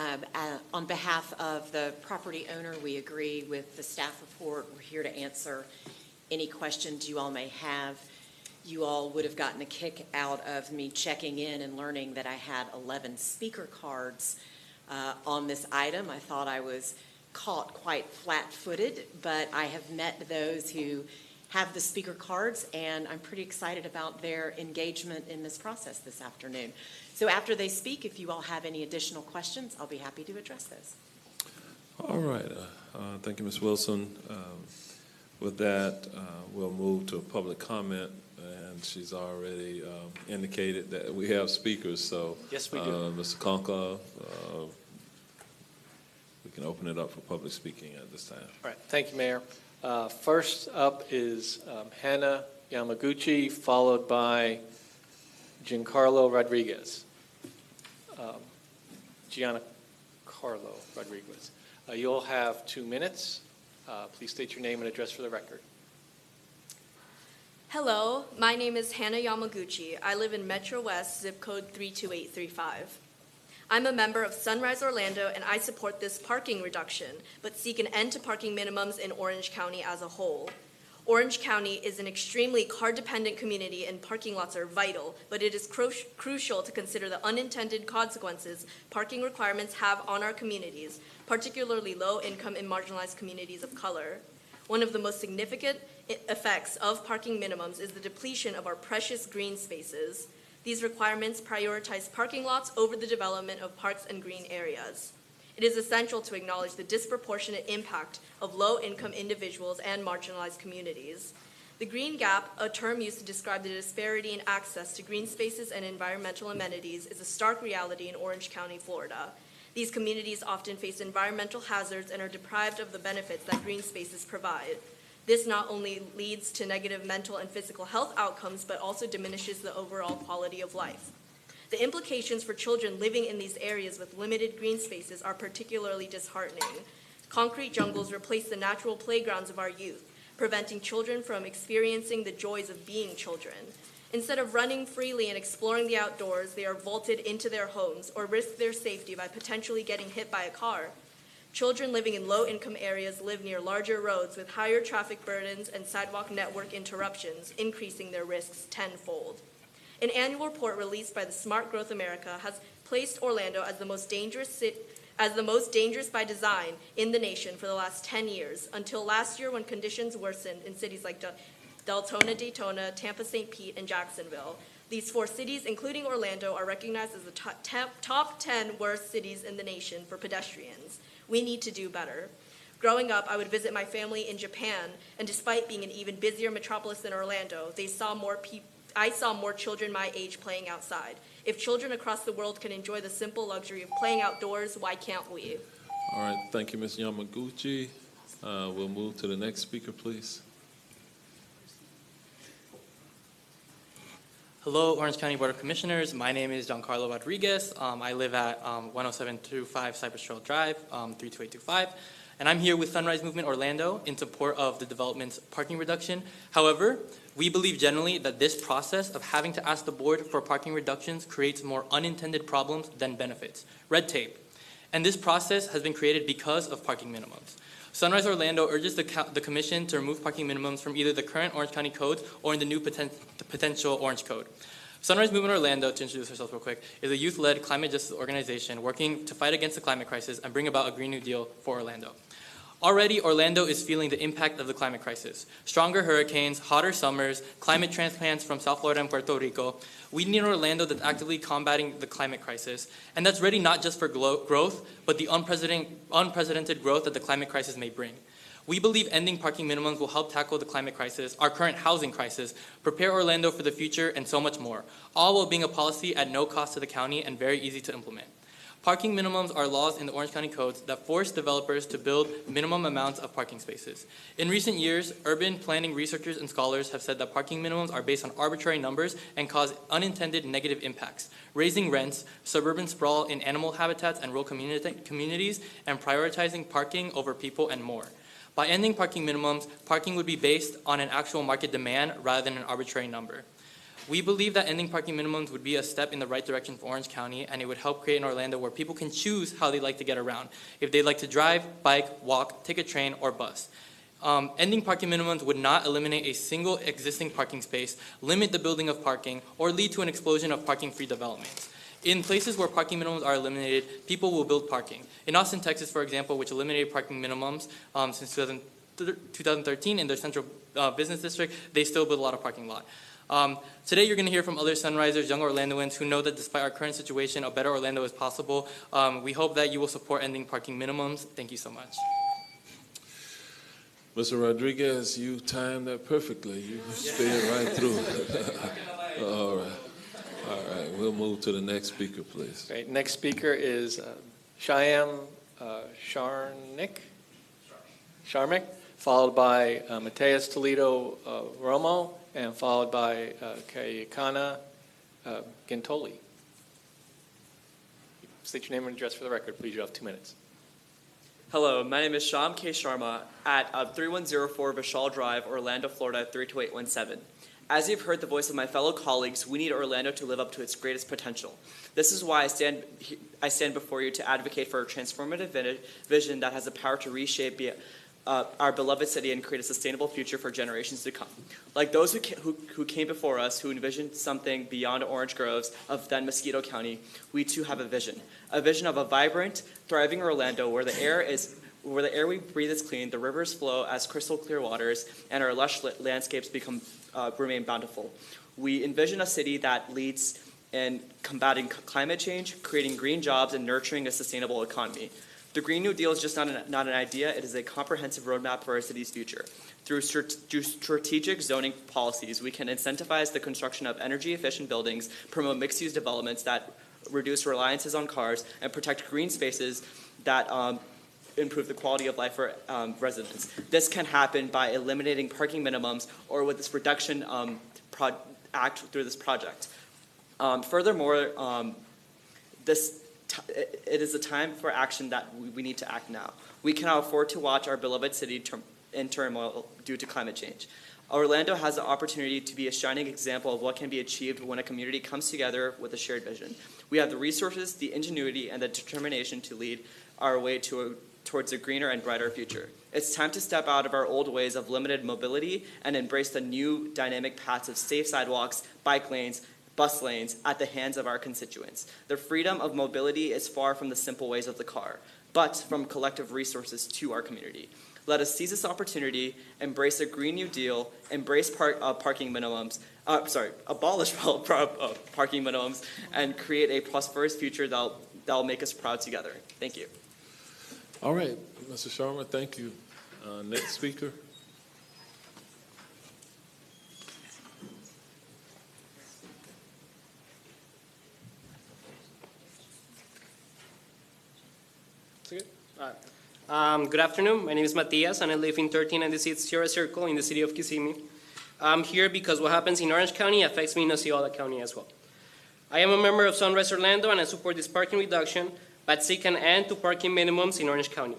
On behalf of the property owner, we agree with the staff report. We're here to answer any questions you all may have. You all would have gotten a kick out of me checking in and learning that I had 11 speaker cards on this item. I thought I was caught quite flat-footed, but I have met those who have the speaker cards, and I'm pretty excited about their engagement in this process this afternoon. So after they speak, if you all have any additional questions, I'll be happy to address those. All right. Thank you, Ms. Wilson. With that, we'll move to public comment, and she's already indicated that we have speakers. So, yes, we do. Mr. Conka, we can open it up for public speaking at this time. All right. Thank you, Mayor. First up is Hannah Yamaguchi, followed by Giancarlo Rodriguez. Giancarlo Rodriguez. You'll have 2 minutes. Please state your name and address for the record. Hello, my name is Hannah Yamaguchi. I live in Metro West, zip code 32835. I'm a member of Sunrise Orlando, and I support this parking reduction, but seek an end to parking minimums in Orange County as a whole. Orange County is an extremely car-dependent community, and parking lots are vital, but it is crucial to consider the unintended consequences parking requirements have on our communities, particularly low-income and marginalized communities of color. One of the most significant effects of parking minimums is the depletion of our precious green spaces. These requirements prioritize parking lots over the development of parks and green areas. It is essential to acknowledge the disproportionate impact of low-income individuals and marginalized communities. The green gap, a term used to describe the disparity in access to green spaces and environmental amenities, is a stark reality in Orange County, Florida. These communities often face environmental hazards and are deprived of the benefits that green spaces provide. This not only leads to negative mental and physical health outcomes, but also diminishes the overall quality of life. The implications for children living in these areas with limited green spaces are particularly disheartening. Concrete jungles replace the natural playgrounds of our youth, preventing children from experiencing the joys of being children. Instead of running freely and exploring the outdoors, they are vaulted into their homes or risk their safety by potentially getting hit by a car. Children living in low-income areas live near larger roads with higher traffic burdens and sidewalk network interruptions, increasing their risks tenfold. An annual report released by the Smart Growth America has placed Orlando as the most dangerous by design in the nation for the last 10 years, until last year when conditions worsened in cities like Deltona, Daytona, Tampa, St. Pete, and Jacksonville. These 4 cities, including Orlando, are recognized as the top 10 worst cities in the nation for pedestrians. We need to do better. Growing up, I would visit my family in Japan, and despite being an even busier metropolis than Orlando, I saw more children my age playing outside. If children across the world can enjoy the simple luxury of playing outdoors, why can't we? All right, thank you, Ms. Yamaguchi. We'll move to the next speaker, please. Hello, Orange County Board of Commissioners. My name is Giancarlo Rodriguez. I live at 10725 Cypress Trail Drive, 32825. And I'm here with Sunrise Movement Orlando in support of the development's parking reduction. However, we believe generally that this process of having to ask the board for parking reductions creates more unintended problems than benefits. Red tape. And this process has been created because of parking minimums. Sunrise Orlando urges the Commission to remove parking minimums from either the current Orange County codes or in the new potential Orange Code. Sunrise Movement Orlando, to introduce ourselves real quick, is a youth-led climate justice organization working to fight against the climate crisis and bring about a Green New Deal for Orlando. Already, Orlando is feeling the impact of the climate crisis. Stronger hurricanes, hotter summers, climate transplants from South Florida and Puerto Rico. We need an Orlando that's actively combating the climate crisis, and that's ready not just for growth, but the unprecedented growth that the climate crisis may bring. We believe ending parking minimums will help tackle the climate crisis, our current housing crisis, prepare Orlando for the future, and so much more, all while being a policy at no cost to the county and very easy to implement. Parking minimums are laws in the Orange County codes that force developers to build minimum amounts of parking spaces. In recent years, urban planning researchers and scholars have said that parking minimums are based on arbitrary numbers and cause unintended negative impacts, raising rents, suburban sprawl in animal habitats and rural communities, and prioritizing parking over people and more. By ending parking minimums, parking would be based on an actual market demand rather than an arbitrary number. We believe that ending parking minimums would be a step in the right direction for Orange County, and it would help create an Orlando where people can choose how they like to get around, if they'd like to drive, bike, walk, take a train, or bus. Ending parking minimums would not eliminate a single existing parking space, limit the building of parking, or lead to an explosion of parking-free developments. In places where parking minimums are eliminated, people will build parking. In Austin, Texas, for example, which eliminated parking minimums since 2013 in their central business district, they still build a lot of parking lot. Today you're going to hear from other Sunrisers, young Orlandoans who know that despite our current situation, a better Orlando is possible. We hope that you will support ending parking minimums. Thank you so much. Mr. Rodriguez, you timed that perfectly. You sped right through. All right. All right. We'll move to the next speaker, please. Great. Next speaker is Shyam Sharmick, followed by Mateus Toledo Romo, and followed by Kayakana Gintoli. State your name and address for the record, please. You have 2 minutes. Hello, my name is Shyam K. Sharma at 3104 Vishal Drive, Orlando, Florida, 32817. As you've heard the voice of my fellow colleagues, we need Orlando to live up to its greatest potential. This is why I stand before you to advocate for a transformative vision that has the power to reshape our beloved city and create a sustainable future for generations to come. Like those who came before us, who envisioned something beyond orange groves of then Mosquito County, we too have a vision of a vibrant, thriving Orlando where the air we breathe is clean, the rivers flow as crystal clear waters, and our lush landscapes remain bountiful. We envision a city that leads in combating climate change, creating green jobs, and nurturing a sustainable economy. The Green New Deal is just not an idea, it is a comprehensive roadmap for our city's future. Through strategic zoning policies, we can incentivize the construction of energy-efficient buildings, promote mixed-use developments that reduce reliances on cars, and protect green spaces that improve the quality of life for residents. This can happen by eliminating parking minimums or with this reduction act through this project. Furthermore, it is a time for action that we need to act now. We cannot afford to watch our beloved city in turmoil due to climate change. Orlando has the opportunity to be a shining example of what can be achieved when a community comes together with a shared vision. We have the resources, the ingenuity, and the determination to lead our way towards a greener and brighter future. It's time to step out of our old ways of limited mobility and embrace the new dynamic paths of safe sidewalks, bike lanes, bus lanes at the hands of our constituents. The freedom of mobility is far from the simple ways of the car, but from collective resources to our community. Let us seize this opportunity, embrace a Green New Deal, embrace parking minimums, abolish parking minimums, and create a prosperous future that'll make us proud together. Thank you. All right, Mr. Sharma, thank you. Next speaker. Good afternoon. My name is Matias, and I live in 1396 Sierra Circle in the city of Kissimmee. I'm here because what happens in Orange County affects me in Osceola County as well. I am a member of Sunrise Orlando, and I support this parking reduction, but seek an end to parking minimums in Orange County.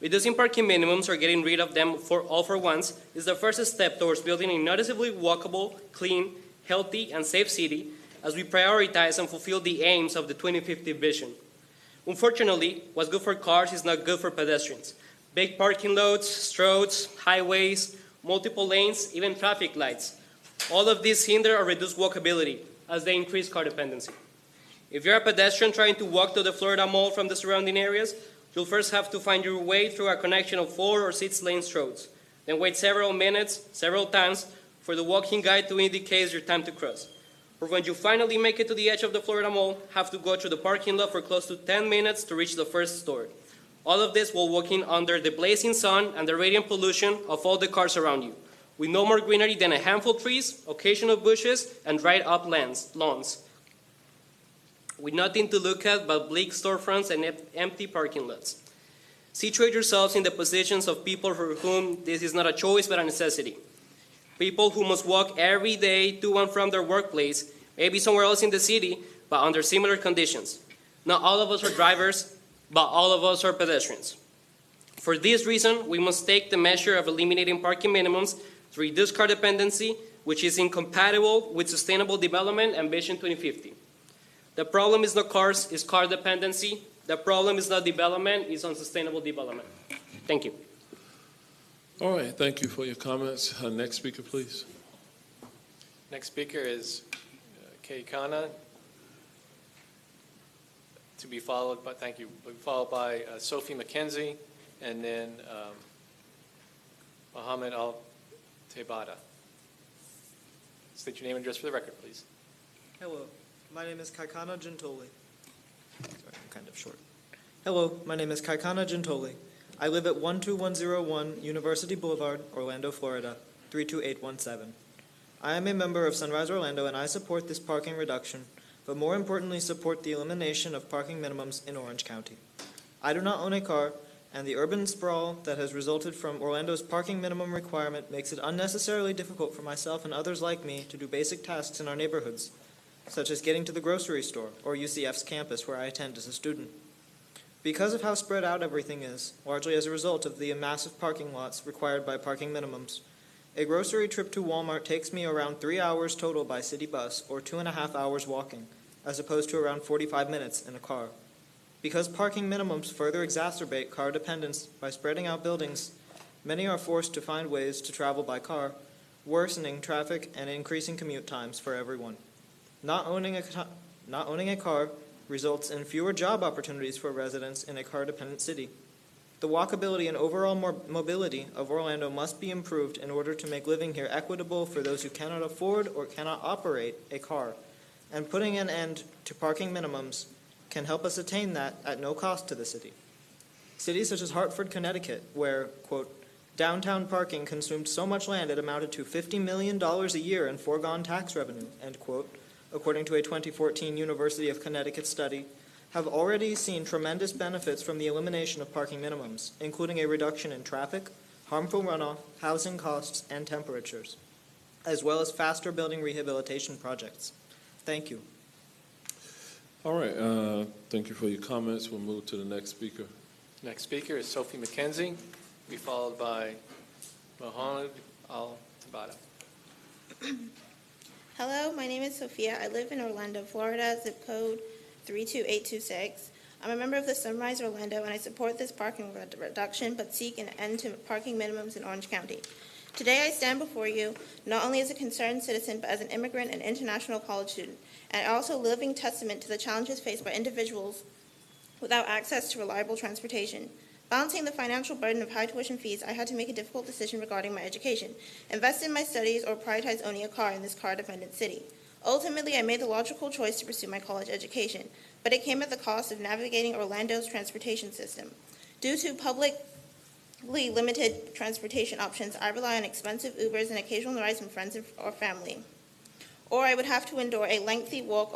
Reducing parking minimums or getting rid of them all for once is the first step towards building a noticeably walkable, clean, healthy, and safe city as we prioritize and fulfill the aims of the 2050 vision. Unfortunately, what's good for cars is not good for pedestrians. Big parking lots, streets, highways, multiple lanes, even traffic lights. All of these hinder or reduce walkability as they increase car dependency. If you're a pedestrian trying to walk to the Florida Mall from the surrounding areas, you'll first have to find your way through a connection of 4 or 6 lane roads, then wait several minutes, several times, for the walking guide to indicate your time to cross. Or when you finally make it to the edge of the Florida Mall, have to go through the parking lot for close to 10 minutes to reach the first store. All of this while walking under the blazing sun and the radiant pollution of all the cars around you, with no more greenery than a handful of trees, occasional bushes, and dried up lawns. With nothing to look at but bleak storefronts and empty parking lots. Situate yourselves in the positions of people for whom this is not a choice but a necessity. People who must walk every day to and from their workplace, maybe somewhere else in the city, but under similar conditions. Not all of us are drivers, but all of us are pedestrians. For this reason, we must take the measure of eliminating parking minimums to reduce car dependency, which is incompatible with sustainable development and Vision 2050. The problem is not cars, it's car dependency. The problem is not development, it's unsustainable development. Thank you. All right, thank you for your comments. Next speaker, please. Next speaker is Kay Khanna, to be followed by, thank you, followed by Sophie McKenzie, and then Mohammed Al-Tabada. State your name and address for the record, please. Hello, my name is Kaikana Gentoli. Sorry, I'm kind of short. Hello, my name is Kaikana Gentoli. I live at 12101 University Boulevard, Orlando, Florida, 32817. I am a member of Sunrise Orlando, and I support this parking reduction, but more importantly support the elimination of parking minimums in Orange County. I do not own a car, and the urban sprawl that has resulted from Orlando's parking minimum requirement makes it unnecessarily difficult for myself and others like me to do basic tasks in our neighborhoods, such as getting to the grocery store or UCF's campus where I attend as a student. Because of how spread out everything is, largely as a result of the massive parking lots required by parking minimums, a grocery trip to Walmart takes me around 3 hours total by city bus or 2.5 hours walking, as opposed to around 45 minutes in a car. Because parking minimums further exacerbate car dependence by spreading out buildings, many are forced to find ways to travel by car, worsening traffic and increasing commute times for everyone. Not owning a car results in fewer job opportunities for residents in a car-dependent city. The walkability and overall mobility of Orlando must be improved in order to make living here equitable for those who cannot afford or cannot operate a car, and putting an end to parking minimums can help us attain that at no cost to the city. Cities such as Hartford, Connecticut, where, quote, downtown parking consumed so much land it amounted to $50 million a year in foregone tax revenue, end quote, according to a 2014 University of Connecticut study, have already seen tremendous benefits from the elimination of parking minimums, including a reduction in traffic, harmful runoff, housing costs, and temperatures, as well as faster building rehabilitation projects. Thank you. All right, thank you for your comments. We'll move to the next speaker. Next speaker is Sophie McKenzie, be followed by Mohammed Al-Tabata. Hello, my name is Sophia. I live in Orlando, Florida, zip code 32826. I'm a member of the Sunrise Orlando, and I support this parking reduction, but seek an end to parking minimums in Orange County. Today, I stand before you not only as a concerned citizen, but as an immigrant and international college student, and also a living testament to the challenges faced by individuals without access to reliable transportation. Balancing the financial burden of high tuition fees, I had to make a difficult decision regarding my education: invest in my studies or prioritize owning a car in this car-dependent city. Ultimately, I made the logical choice to pursue my college education, but it came at the cost of navigating Orlando's transportation system. Due to publicly limited transportation options, I rely on expensive Ubers and occasional rides from friends or family. Or I would have to endure a lengthy walk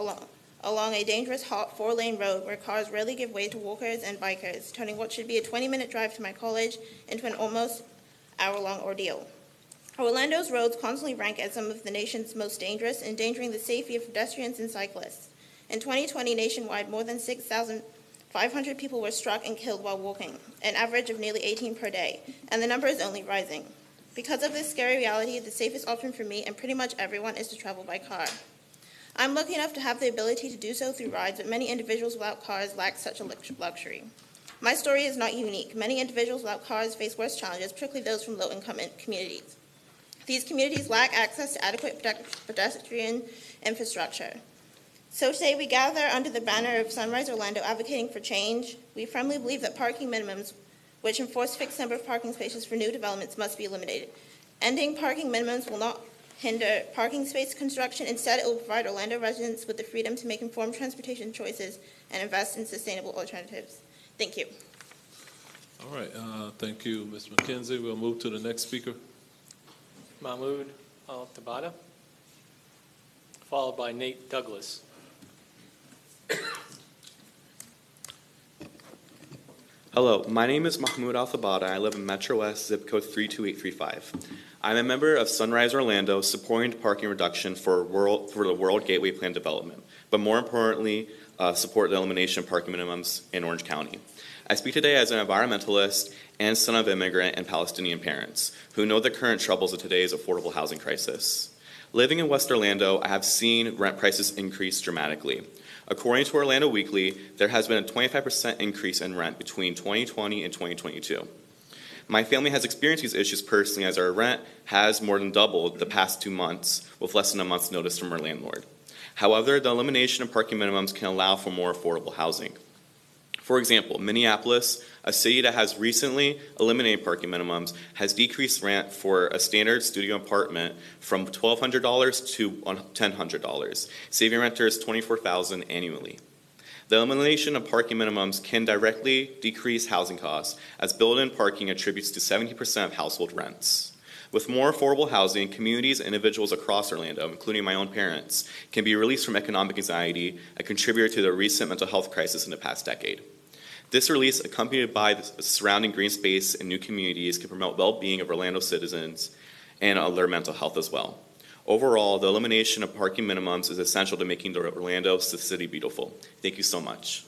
along a dangerous, hot, 4-lane road where cars rarely give way to walkers and bikers, turning what should be a 20-minute drive to my college into an almost hour-long ordeal. Orlando's roads constantly rank as some of the nation's most dangerous, endangering the safety of pedestrians and cyclists. In 2020, nationwide, more than 6,500 people were struck and killed while walking, an average of nearly 18 per day, and the number is only rising. Because of this scary reality, the safest option for me and pretty much everyone is to travel by car. I'm lucky enough to have the ability to do so through rides, but many individuals without cars lack such a luxury. My story is not unique. Many individuals without cars face worse challenges, particularly those from low-income communities. These communities lack access to adequate pedestrian infrastructure. So today we gather under the banner of Sunrise Orlando advocating for change. We firmly believe that parking minimums, which enforce fixed number of parking spaces for new developments, must be eliminated. Ending parking minimums will not hinder parking space construction. Instead, it will provide Orlando residents with the freedom to make informed transportation choices and invest in sustainable alternatives. Thank you. All right, thank you, Ms. McKenzie. We'll move to the next speaker. Mahmoud Al-Tabata, followed by Nate Douglas. Hello, my name is Mahmoud Al-Thabata. I live in Metro West, zip code 32835. I'm a member of Sunrise Orlando, supporting parking reduction for the World Gateway Plan development, but more importantly, support the elimination of parking minimums in Orange County. I speak today as an environmentalist and son of immigrant and Palestinian parents who know the current troubles of today's affordable housing crisis. Living in West Orlando, I have seen rent prices increase dramatically. According to Orlando Weekly, there has been a 25% increase in rent between 2020 and 2022. My family has experienced these issues personally, as our rent has more than doubled the past 2 months with less than a month's notice from our landlord. However, the elimination of parking minimums can allow for more affordable housing. For example, Minneapolis, a city that has recently eliminated parking minimums, has decreased rent for a standard studio apartment from $1,200 to $1,000, saving renters $24,000 annually. The elimination of parking minimums can directly decrease housing costs, as built-in parking attributes to 70% of household rents. With more affordable housing, communities and individuals across Orlando, including my own parents, can be released from economic anxiety, a contributor to the recent mental health crisis in the past decade. This release, accompanied by the surrounding green space and new communities, can promote well-being of Orlando citizens and their mental health as well. Overall, the elimination of parking minimums is essential to making the Orlando city beautiful. Thank you so much.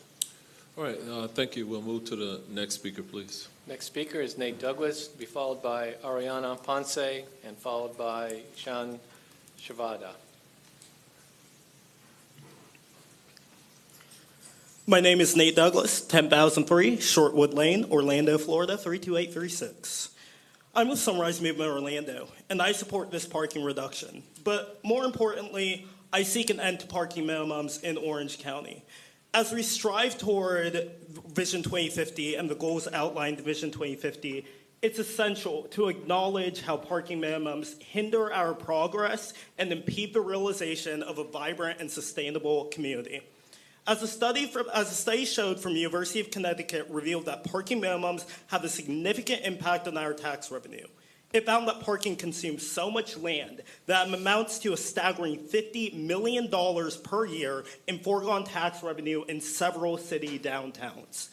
All right, thank you. We'll move to the next speaker, please. Next speaker is Nate Douglas, be followed by Ariana Ponce, and followed by Sean Shavada. My name is Nate Douglas, 10,003 Shortwood Lane, Orlando, Florida, 32836. I'm with Sunrise Movement Orlando, and I support this parking reduction. But more importantly, I seek an end to parking minimums in Orange County. As we strive toward Vision 2050 and the goals outlined in Vision 2050, It's essential to acknowledge how parking minimums hinder our progress and impede the realization of a vibrant and sustainable community. As a study showed from University of Connecticut revealed that parking minimums have a significant impact on our tax revenue. It found that parking consumes so much land that it amounts to a staggering $50 million per year in foregone tax revenue in several city downtowns.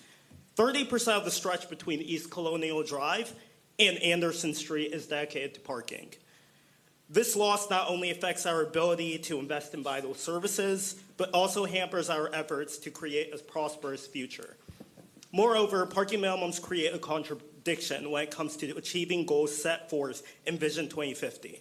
30% of the stretch between East Colonial Drive and Anderson Street is dedicated to parking. This loss not only affects our ability to invest in vital services, but also hampers our efforts to create a prosperous future. Moreover, parking minimums create a contradiction when it comes to achieving goals set forth in Vision 2050.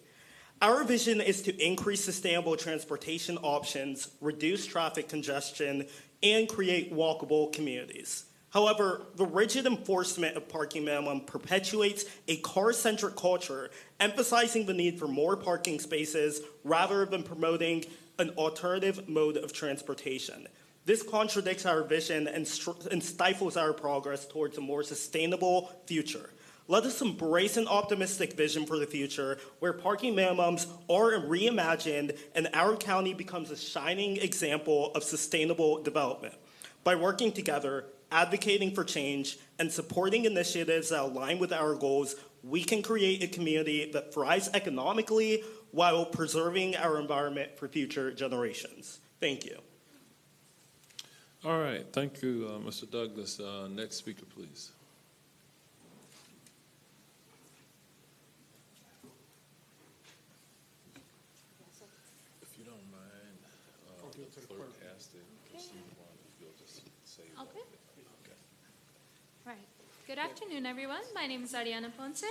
Our vision is to increase sustainable transportation options, reduce traffic congestion, and create walkable communities. However, the rigid enforcement of parking minimum perpetuates a car-centric culture, emphasizing the need for more parking spaces rather than promoting an alternative mode of transportation. This contradicts our vision and stifles our progress towards a more sustainable future. Let us embrace an optimistic vision for the future where parking minimums are reimagined and our county becomes a shining example of sustainable development. By working together, advocating for change, and supporting initiatives that align with our goals, we can create a community that thrives economically while preserving our environment for future generations. Thank you. All right, thank you, Mr. Douglas. Next speaker, please. If you don't mind, the clerk has to proceed on, if you'll just say. Okay. Right. Good afternoon, everyone. My name is Ariana Ponce.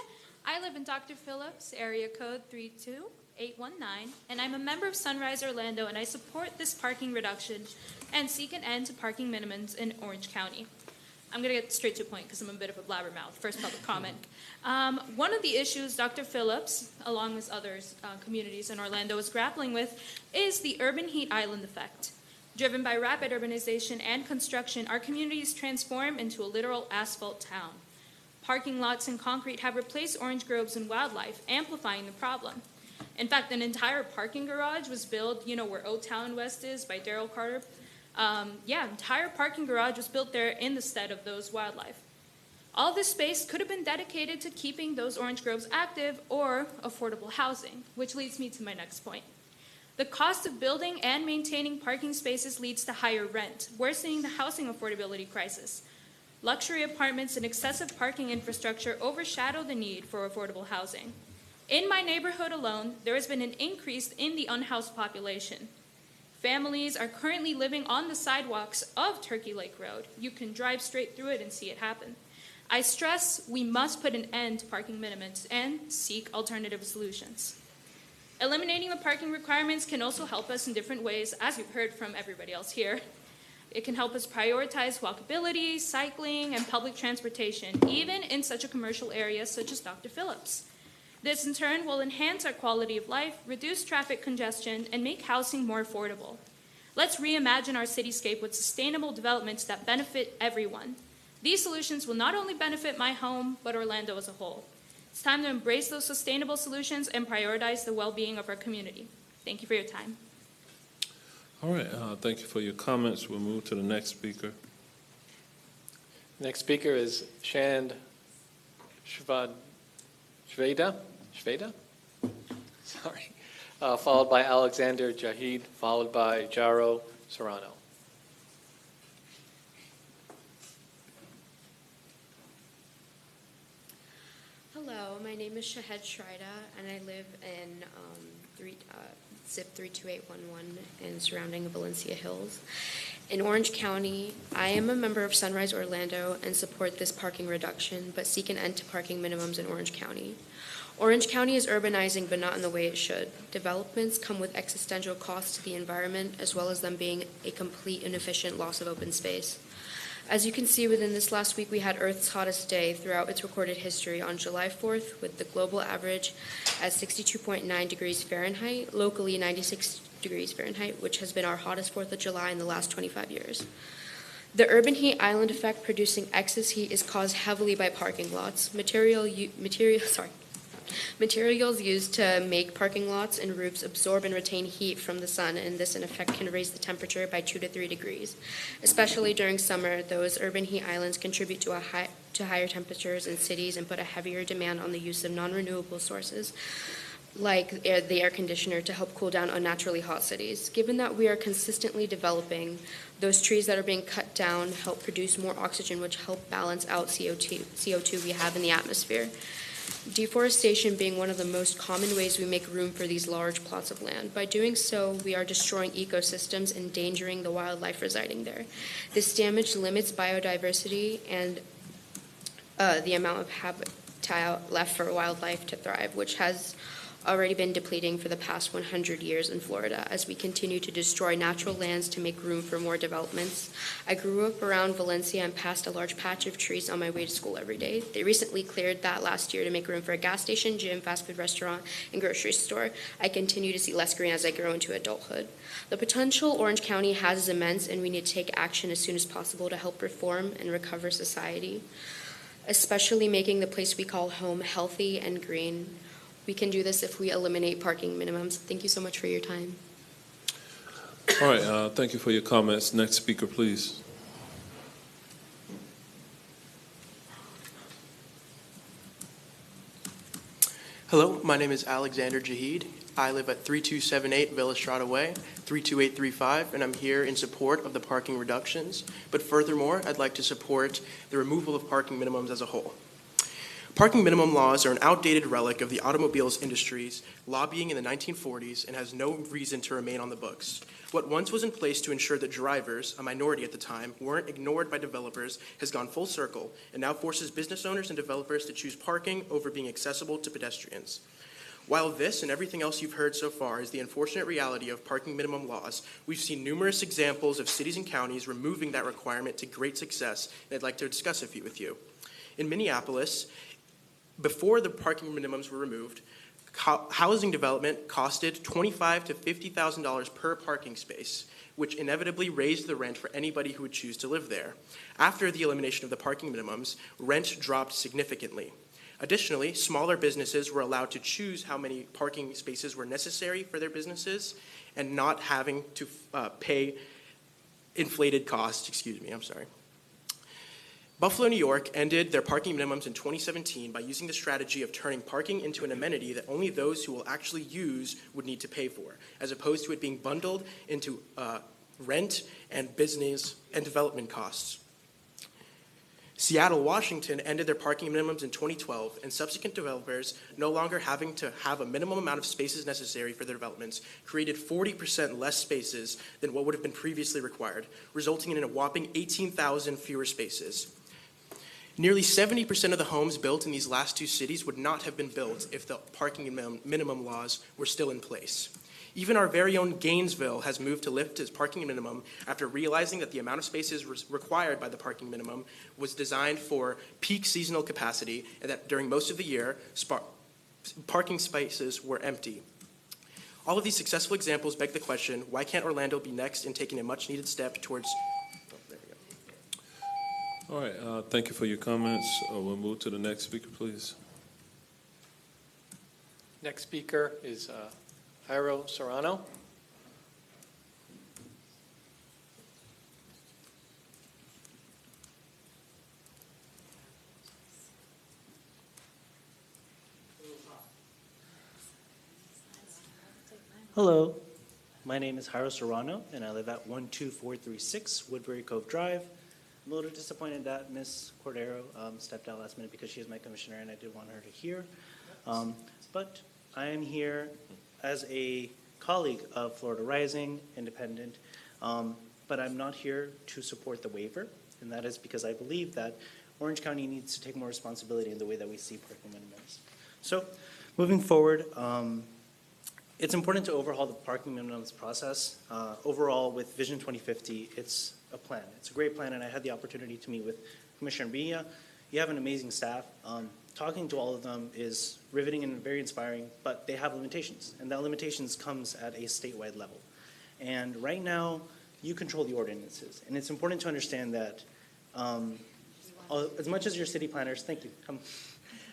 I live in Dr. Phillips, area code 32819, and I'm a member of Sunrise Orlando, and I support this parking reduction and seek an end to parking minimums in Orange County. I'm going to get straight to the point because I'm a bit of a blabbermouth. First public comment. One of the issues Dr. Phillips, along with others, communities in Orlando, is grappling with is the urban heat island effect. Driven by rapid urbanization and construction, our communities transform into a literal asphalt town. Parking lots and concrete have replaced orange groves and wildlife, amplifying the problem. In fact, an entire parking garage was built, you know where Old Town West is by Daryl Carter? Entire parking garage was built there in the stead of those wildlife. All this space could have been dedicated to keeping those orange groves active or affordable housing, which leads me to my next point. The cost of building and maintaining parking spaces leads to higher rent, worsening the housing affordability crisis. Luxury apartments and excessive parking infrastructure overshadow the need for affordable housing. In my neighborhood alone, there has been an increase in the unhoused population. Families are currently living on the sidewalks of Turkey Lake Road. You can drive straight through it and see it happen. I stress we must put an end to parking minimums and seek alternative solutions. Eliminating the parking requirements can also help us in different ways, as you've heard from everybody else here. It can help us prioritize walkability, cycling, and public transportation, even in such a commercial area such as Dr. Phillips. This, in turn, will enhance our quality of life, reduce traffic congestion, and make housing more affordable. Let's reimagine our cityscape with sustainable developments that benefit everyone. These solutions will not only benefit my home, but Orlando as a whole. It's time to embrace those sustainable solutions and prioritize the well-being of our community. Thank you for your time. All right, thank you for your comments. We'll move to the next speaker. Next speaker is Shand Shveda, sorry, followed by Alexander Jahid, followed by Jaro Serrano. Hello, my name is Shahed Shrida, and I live in zip 32811 and surrounding Valencia Hills. In Orange County, I am a member of Sunrise Orlando and support this parking reduction, but seek an end to parking minimums in Orange County. Orange County is urbanizing, but not in the way it should. Developments come with existential costs to the environment, as well as them being a complete inefficient loss of open space. As you can see, within this last week, we had Earth's hottest day throughout its recorded history on July 4th, with the global average at 62.9 degrees Fahrenheit, locally 96 degrees Fahrenheit, which has been our hottest 4th of July in the last 25 years. The urban heat island effect producing excess heat is caused heavily by parking lots. Materials used to make parking lots and roofs absorb and retain heat from the sun, and this in effect can raise the temperature by 2 to 3 degrees. Especially during summer, those urban heat islands contribute to higher temperatures in cities and put a heavier demand on the use of non-renewable sources, like the air conditioner, to help cool down unnaturally hot cities. Given that we are consistently developing, those trees that are being cut down help produce more oxygen, which help balance out CO2 we have in the atmosphere. Deforestation being one of the most common ways we make room for these large plots of land. By doing so, we are destroying ecosystems, endangering the wildlife residing there. This damage limits biodiversity and the amount of habitat left for wildlife to thrive, which has already been depleting for the past 100 years in Florida as we continue to destroy natural lands to make room for more developments. I grew up around Valencia and passed a large patch of trees on my way to school every day. They recently cleared that last year to make room for a gas station, gym, fast food restaurant, and grocery store. I continue to see less green as I grow into adulthood. The potential Orange County has is immense, and we need to take action as soon as possible to help reform and recover society, especially making the place we call home healthy and green. We can do this if we eliminate parking minimums. Thank you so much for your time. All right, thank you for your comments. Next speaker, please. Hello, my name is Alexander Jahid. I live at 3278 Villa Estrada Way, 32835, and I'm here in support of the parking reductions. But furthermore, I'd like to support the removal of parking minimums as a whole. Parking minimum laws are an outdated relic of the automobiles industry's lobbying in the 1940s and has no reason to remain on the books. What once was in place to ensure that drivers, a minority at the time, weren't ignored by developers has gone full circle and now forces business owners and developers to choose parking over being accessible to pedestrians. While this and everything else you've heard so far is the unfortunate reality of parking minimum laws, we've seen numerous examples of cities and counties removing that requirement to great success, and I'd like to discuss a few with you. In Minneapolis, before the parking minimums were removed, housing development costed $25,000 to $50,000 per parking space, which inevitably raised the rent for anybody who would choose to live there. After the elimination of the parking minimums, rent dropped significantly. Additionally, smaller businesses were allowed to choose how many parking spaces were necessary for their businesses and not having to pay inflated costs. Buffalo, New York ended their parking minimums in 2017 by using the strategy of turning parking into an amenity that only those who will actually use would need to pay for, as opposed to it being bundled into rent and business and development costs. Seattle, Washington ended their parking minimums in 2012, and subsequent developers, no longer having to have a minimum amount of spaces necessary for their developments, created 40% less spaces than what would have been previously required, resulting in a whopping 18,000 fewer spaces. Nearly 70% of the homes built in these last two cities would not have been built if the parking minimum laws were still in place. Even our very own Gainesville has moved to lift its parking minimum after realizing that the amount of spaces required by the parking minimum was designed for peak seasonal capacity and that during most of the year, parking spaces were empty. All of these successful examples beg the question, why can't Orlando be next in taking a much-needed step towards... All right, thank you for your comments. We'll move to the next speaker, please. Next speaker is Jairo Serrano. Hello, my name is Jairo Serrano, and I live at 12436 Woodbury Cove Drive. I'm a little disappointed that Ms. Cordero stepped out last minute because she is my commissioner and I did want her to hear. But I am here as a colleague of Florida Rising, independent, but I'm not here to support the waiver, and that is because I believe that Orange County needs to take more responsibility in the way that we see parking minimums. So moving forward, it's important to overhaul the parking minimums process. Overall, with Vision 2050, it's a plan. It's a great plan, and I had the opportunity to meet with Commissioner Villa. You have an amazing staff. Talking to all of them is riveting and very inspiring, but they have limitations, and that limitations comes at a statewide level. And right now, you control the ordinances. And it's important to understand that as much as your city planners, thank you,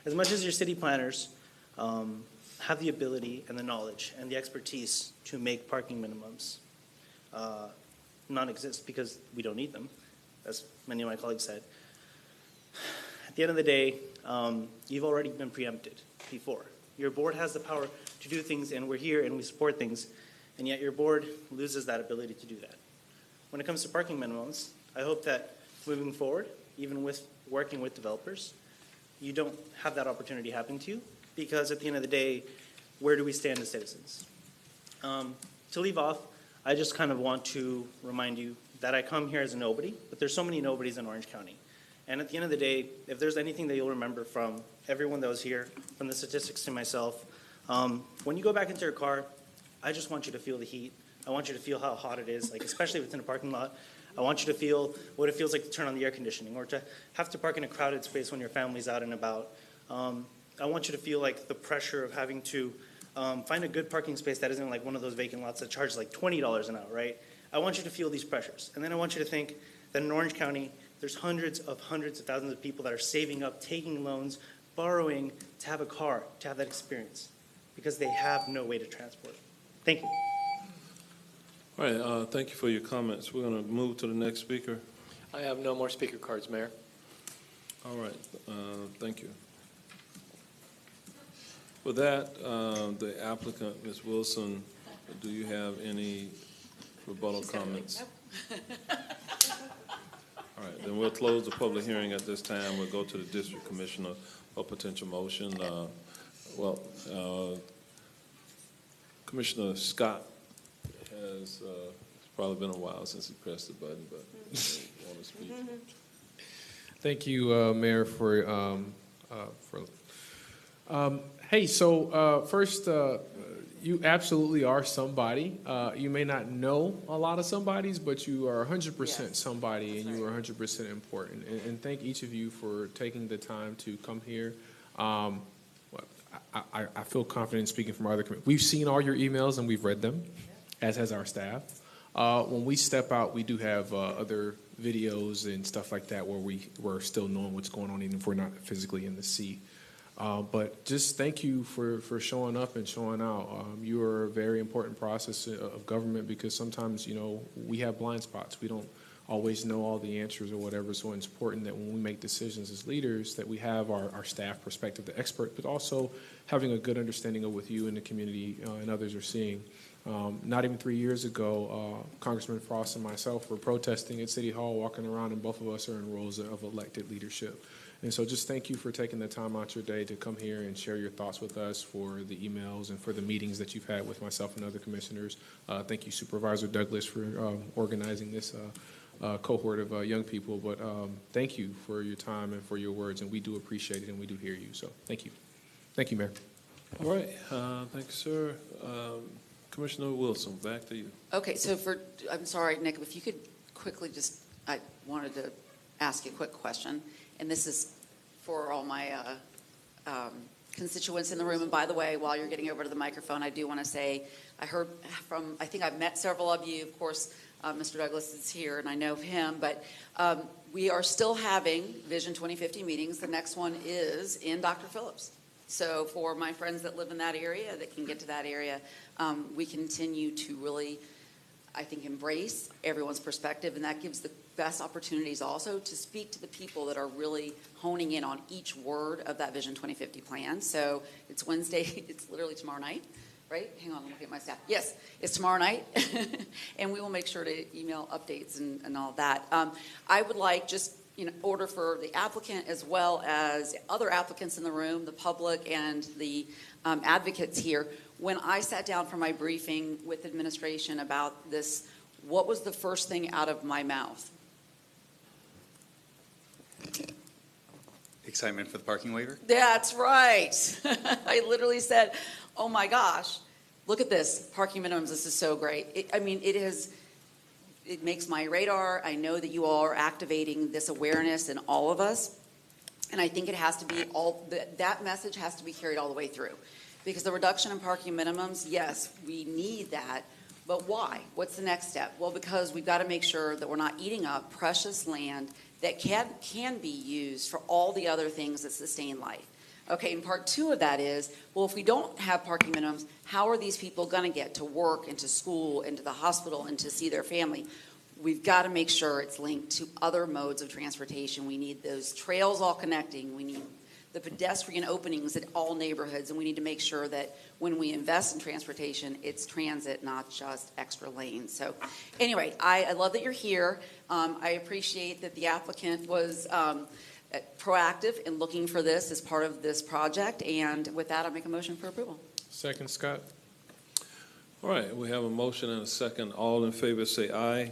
as much as your city planners have the ability and the knowledge and the expertise to make parking minimums non-exist because we don't need them, as many of my colleagues said. At the end of the day, you've already been preempted before. Your board has the power to do things, and we're here and we support things, and yet your board loses that ability to do that. When it comes to parking minimums, I hope that moving forward, even with working with developers, you don't have that opportunity happen to you, because at the end of the day, where do we stand as citizens? To leave off, I just kind of want to remind you that I come here as a nobody, but there's so many nobodies in Orange County. And at the end of the day, if there's anything that you'll remember from everyone that was here, from the statistics to myself, when you go back into your car, I just want you to feel the heat. I want you to feel how hot it is, like especially if it's in a parking lot. I want you to feel what it feels like to turn on the air conditioning or to have to park in a crowded space when your family's out and about. I want you to feel like the pressure of having to find a good parking space that isn't like one of those vacant lots that charges like $20 an hour, right? I want you to feel these pressures. And then I want you to think that in Orange County, there's hundreds of thousands of people that are saving up, taking loans, borrowing to have a car, to have that experience, because they have no way to transport. Thank you. All right, thank you for your comments. We're going to move to the next speaker. I have no more speaker cards, Mayor. All right, thank you. With that, the applicant, Ms. Wilson, do you have any rebuttal comments? All right, then we'll close the public hearing at this time. We'll go to the district commissioner for potential motion. Commissioner Scott has, it's probably been a while since he pressed the button, but want to speak. Thank you, Mayor, hey, so first, you absolutely are somebody. You may not know a lot of somebodies, but you are 100% somebody, and you are 100% important. And thank each of you for taking the time to come here. I feel confident speaking from our other committee. We've seen all your emails and we've read them, as has our staff. When we step out, we do have other videos and stuff like that where we're still knowing what's going on, even if we're not physically in the seat. But just thank you for showing up and showing out. You are a very important process of government because sometimes, we have blind spots. We don't always know all the answers or whatever. So it's important that when we make decisions as leaders that we have our staff perspective, the expert, but also having a good understanding of what you and the community and others are seeing. Not even 3 years ago, Congressman Frost and myself were protesting at City Hall, walking around, and both of us are in roles of elected leadership. And so just thank you for taking the time out your day to come here and share your thoughts with us, for the emails and for the meetings that you've had with myself and other commissioners. Thank you, Supervisor Douglas, for organizing this cohort of young people. But thank you for your time and for your words, and we do appreciate it and we do hear you. So thank you. Thank you, Mayor. All right, thank you, sir. Commissioner Wilson, back to you. Okay, so I'm sorry, Nick, if you could quickly I wanted to ask you a quick question, and this is for all my constituents in the room. And by the way, while you're getting over to the microphone, I do want to say, I think I've met several of you. Of course, Mr. Douglas is here, and I know him, but we are still having Vision 2050 meetings. The next one is in Dr. Phillips. So for my friends that live in that area, that can get to that area, we continue to really, I think, embrace everyone's perspective, and that gives the best opportunities also to speak to the people that are really honing in on each word of that Vision 2050 plan. So it's Wednesday, it's literally tomorrow night, right? Hang on, let me get my staff. Yes, it's tomorrow night, and we will make sure to email updates and all of that. I would like just in order for the applicant as well as other applicants in the room, the public and the advocates here, when I sat down for my briefing with administration about this, what was the first thing out of my mouth? Excitement for the parking waiver? That's right. I literally said, oh my gosh, look at this, parking minimums, this is so great. It makes my radar. I know that you all are activating this awareness in all of us. And I think it has to be that message has to be carried all the way through. Because the reduction in parking minimums, yes, we need that. But why? What's the next step? Well, because we've got to make sure that we're not eating up precious land that can be used for all the other things that sustain life. Okay, and part two of that is, well, if we don't have parking minimums, how are these people going to get to work and to school and to the hospital and to see their family? We've got to make sure it's linked to other modes of transportation. We need those trails all connecting. We need the pedestrian openings at all neighborhoods, and we need to make sure that when we invest in transportation, it's transit, not just extra lanes. So anyway, I love that you're here. I appreciate that the applicant was proactive in looking for this as part of this project, and with that, I'll make a motion for approval. Second, Scott. All right, we have a motion and a second. All in favor say aye. Aye.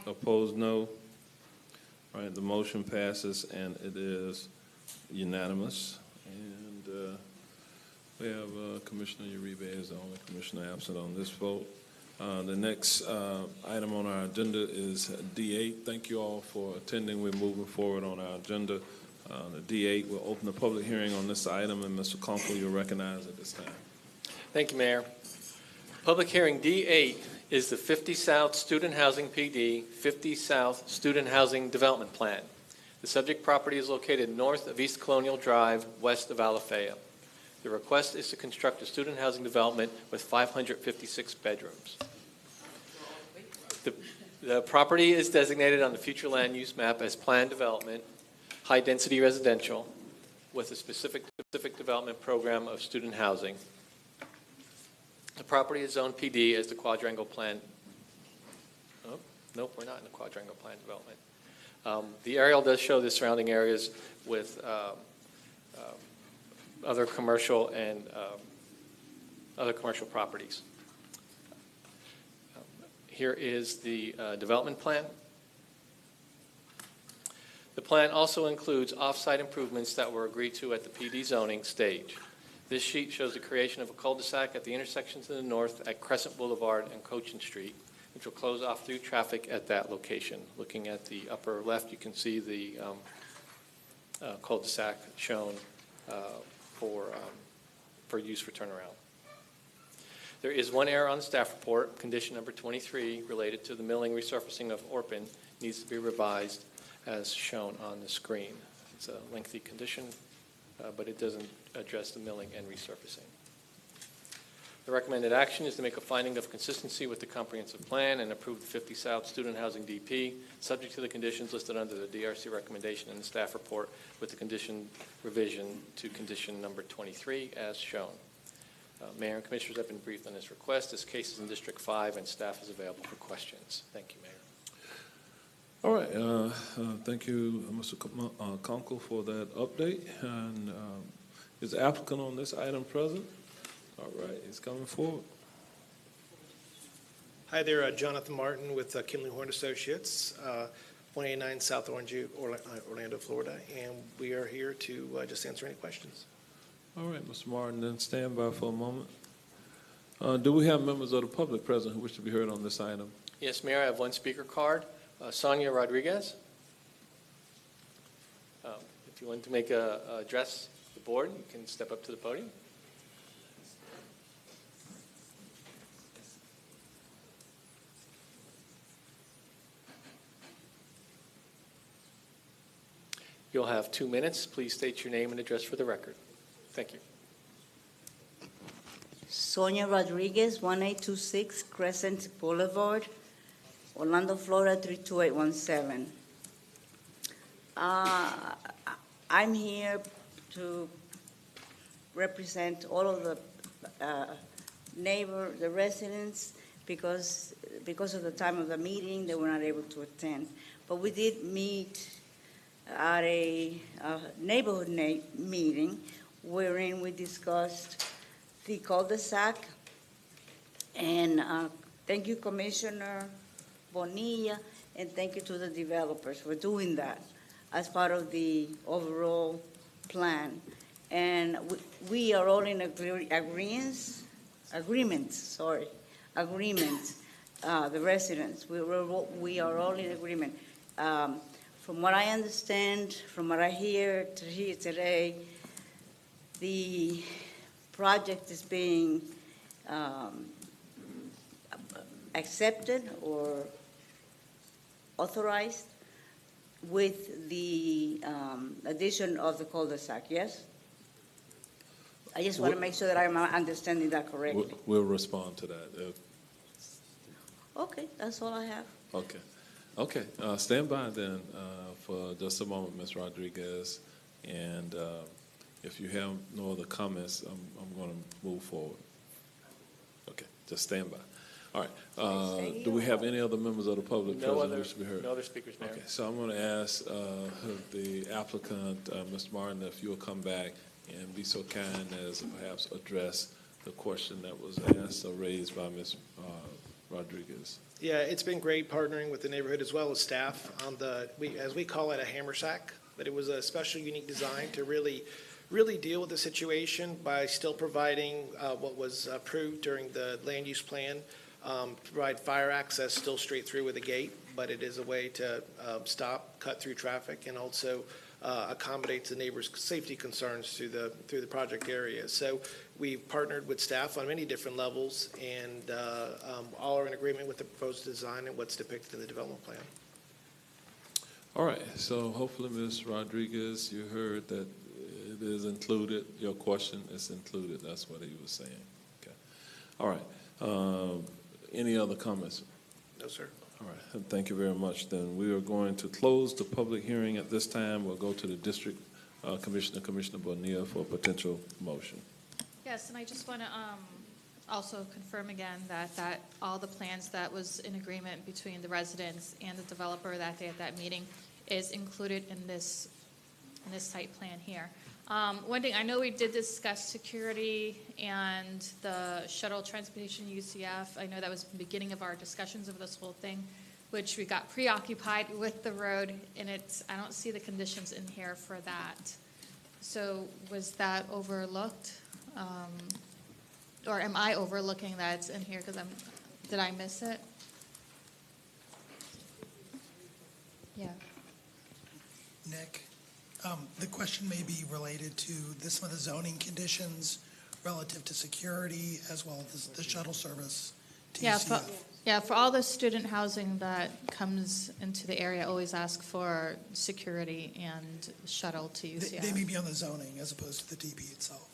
Opposed, no. All right, the motion passes, and it is unanimous. And we have Commissioner Uribe as the only commissioner absent on this vote. The next item on our agenda is D8. Thank you all for attending. We're moving forward on our agenda. The D8 will open the public hearing on this item, and Mr. Conkle, you're recognized at this time. Thank you, Mayor. Public hearing D8 is the 50 South Student Housing PD 50 South Student Housing Development Plan. The subject property is located north of East Colonial Drive, west of Alafaya. The request is to construct a student housing development with 556 bedrooms. The property is designated on the future land use map as planned development, high-density residential, with a specific development program of student housing. The property is zoned PD as the quadrangle plan. Oh, nope, we're not in the quadrangle plan development. The aerial does show the surrounding areas with other commercial and other commercial properties. Here is the development plan. The plan also includes off-site improvements that were agreed to at the PD zoning stage. This sheet shows the creation of a cul-de-sac at the intersection to the north at Crescent Boulevard and Cochin Street, which will close off through traffic at that location. Looking at the upper left, you can see the cul-de-sac shown for use for turnaround. There is one error on the staff report, condition number 23, related to the milling resurfacing of Orpin, needs to be revised as shown on the screen. It's a lengthy condition, but it doesn't address the milling and resurfacing. The recommended action is to make a finding of consistency with the comprehensive plan and approve the 50 South Student Housing DP, subject to the conditions listed under the DRC recommendation in the staff report, with the condition revision to condition number 23 as shown. Mayor and Commissioners have been briefed on this request. This case is in District 5, and staff is available for questions. Thank you, Mayor. All right, thank you, Mr. Conkle, for that update. And is the applicant on this item present? All right, he's coming forward. Hi there, Jonathan Martin with Kinley Horn Associates, 189 South Orange, Orlando, Florida, and we are here to just answer any questions. All right, Mr. Martin, then stand by for a moment. Do we have members of the public present who wish to be heard on this item? Yes, Mayor, I have one speaker card. Sonia Rodriguez. If you want to make a address to the board, you can step up to the podium. You'll have 2 minutes. Please state your name and address for the record. Thank you. Sonia Rodriguez, 1826 Crescent Boulevard, Orlando, Florida, 32817. I'm here to represent all of the the residents, because of the time of the meeting, they were not able to attend. But we did meet at a neighborhood meeting wherein we discussed the cul-de-sac. And thank you, Commissioner Bonilla, and thank you to the developers for doing that as part of the overall plan. And we are all in agreement, the residents. We are all in agreement. From what I understand, from what I hear today, the project is being accepted or authorized with the addition of the cul-de-sac, yes? I just want to make sure that I'm understanding that correctly. We'll respond to that. Okay, that's all I have. Okay. Okay, stand by then for just a moment, Ms. Rodriguez. And if you have no other comments, I'm going to move forward. Okay, just stand by. All right. Do we have any other members of the public No present other, who wish to be heard? no other speakers, Mayor. Okay, so I'm going to ask the applicant, Mr. Martin, if you'll come back and be so kind as to perhaps address the question that was asked or raised by Ms. Rodriguez. Yeah, it's been great partnering with the neighborhood as well as staff on as we call it, a hammer sack, but it was a special, unique design to really deal with the situation by still providing what was approved during the land use plan, provide fire access still straight through with a gate, but it is a way to stop, cut through traffic, and also accommodates the neighbors' safety concerns through the project area. So we've partnered with staff on many different levels, and all are in agreement with the proposed design and what's depicted in the development plan. All right, so hopefully, Ms. Rodriguez, you heard that it is included, your question is included, that's what he was saying. Okay. All right, any other comments? No, sir. All right, thank you very much. Then we are going to close the public hearing at this time. We'll go to the district commissioner, Commissioner Bonilla, for a potential motion. Yes, and I just want to also confirm again that all the plans that was in agreement between the residents and the developer that day at that meeting is included in this site plan here. One thing, I know we did discuss security and the shuttle transportation UCF. I know that was the beginning of our discussions of this whole thing, which we got preoccupied with the road, and I don't see the conditions in here for that. So was that overlooked? Or am I overlooking that it's in here because did I miss it? Yeah. Nick, the question may be related to some of the zoning conditions relative to security as well as the shuttle service to UCF. For all the student housing that comes into the area, always ask for security and shuttle to UCF. They may be on the zoning as opposed to the DP itself.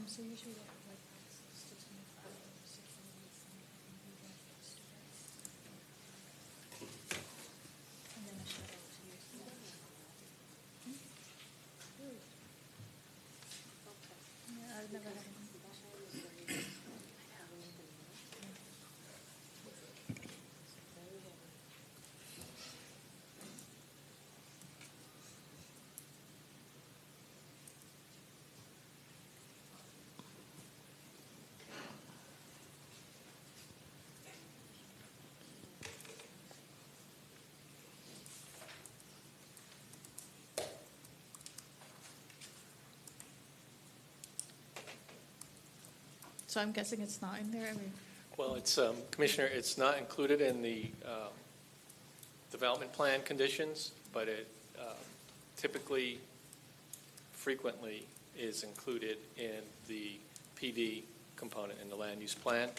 So usually they have like access to 25 security, and then a shuttle to UCF. Yeah, I've never had it. So I'm guessing it's not in there. I mean, Well, it's, Commissioner, it's not included in the development plan conditions, but it typically, frequently is included in the PD component in the land use plan.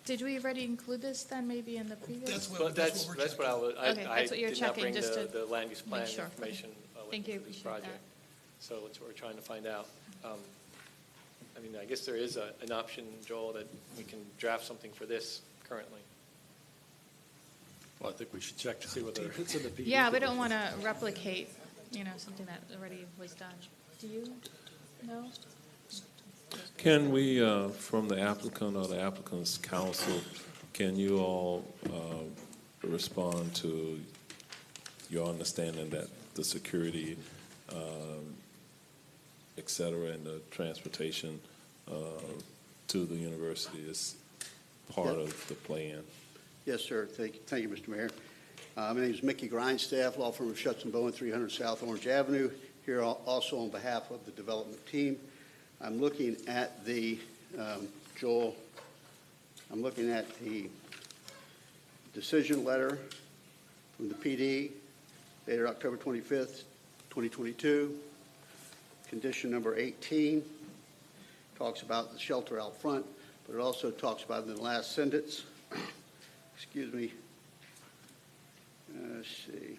did we already include this then, maybe in the previous? That's what I would. Okay, that's what you're did not checking, bring just to the land use plan make sure. information Thank you, with this appreciate project. that. So that's what we're trying to find out. I mean, I guess there is an option, Joel, that we can draft something for this currently. Well, I think we should check to see whether it's in the PD. Yeah, we don't want to replicate, something that already was done. Do you know? Can we, from the applicant or the applicant's counsel, can you all respond to your understanding that the security, et cetera, and the transportation to the university is part of the plan? Yes, sir. Thank you, Mr. Mayor. My name is Mickey Grindstaff, law firm of Schutz & Bowen, 300 South Orange Avenue, here also on behalf of the development team. I'm looking at the, Joel, I'm looking at the decision letter from the PD dated October 25th, 2022. Condition number 18 talks about the shelter out front, but it also talks about in the last sentence, excuse me, let's see.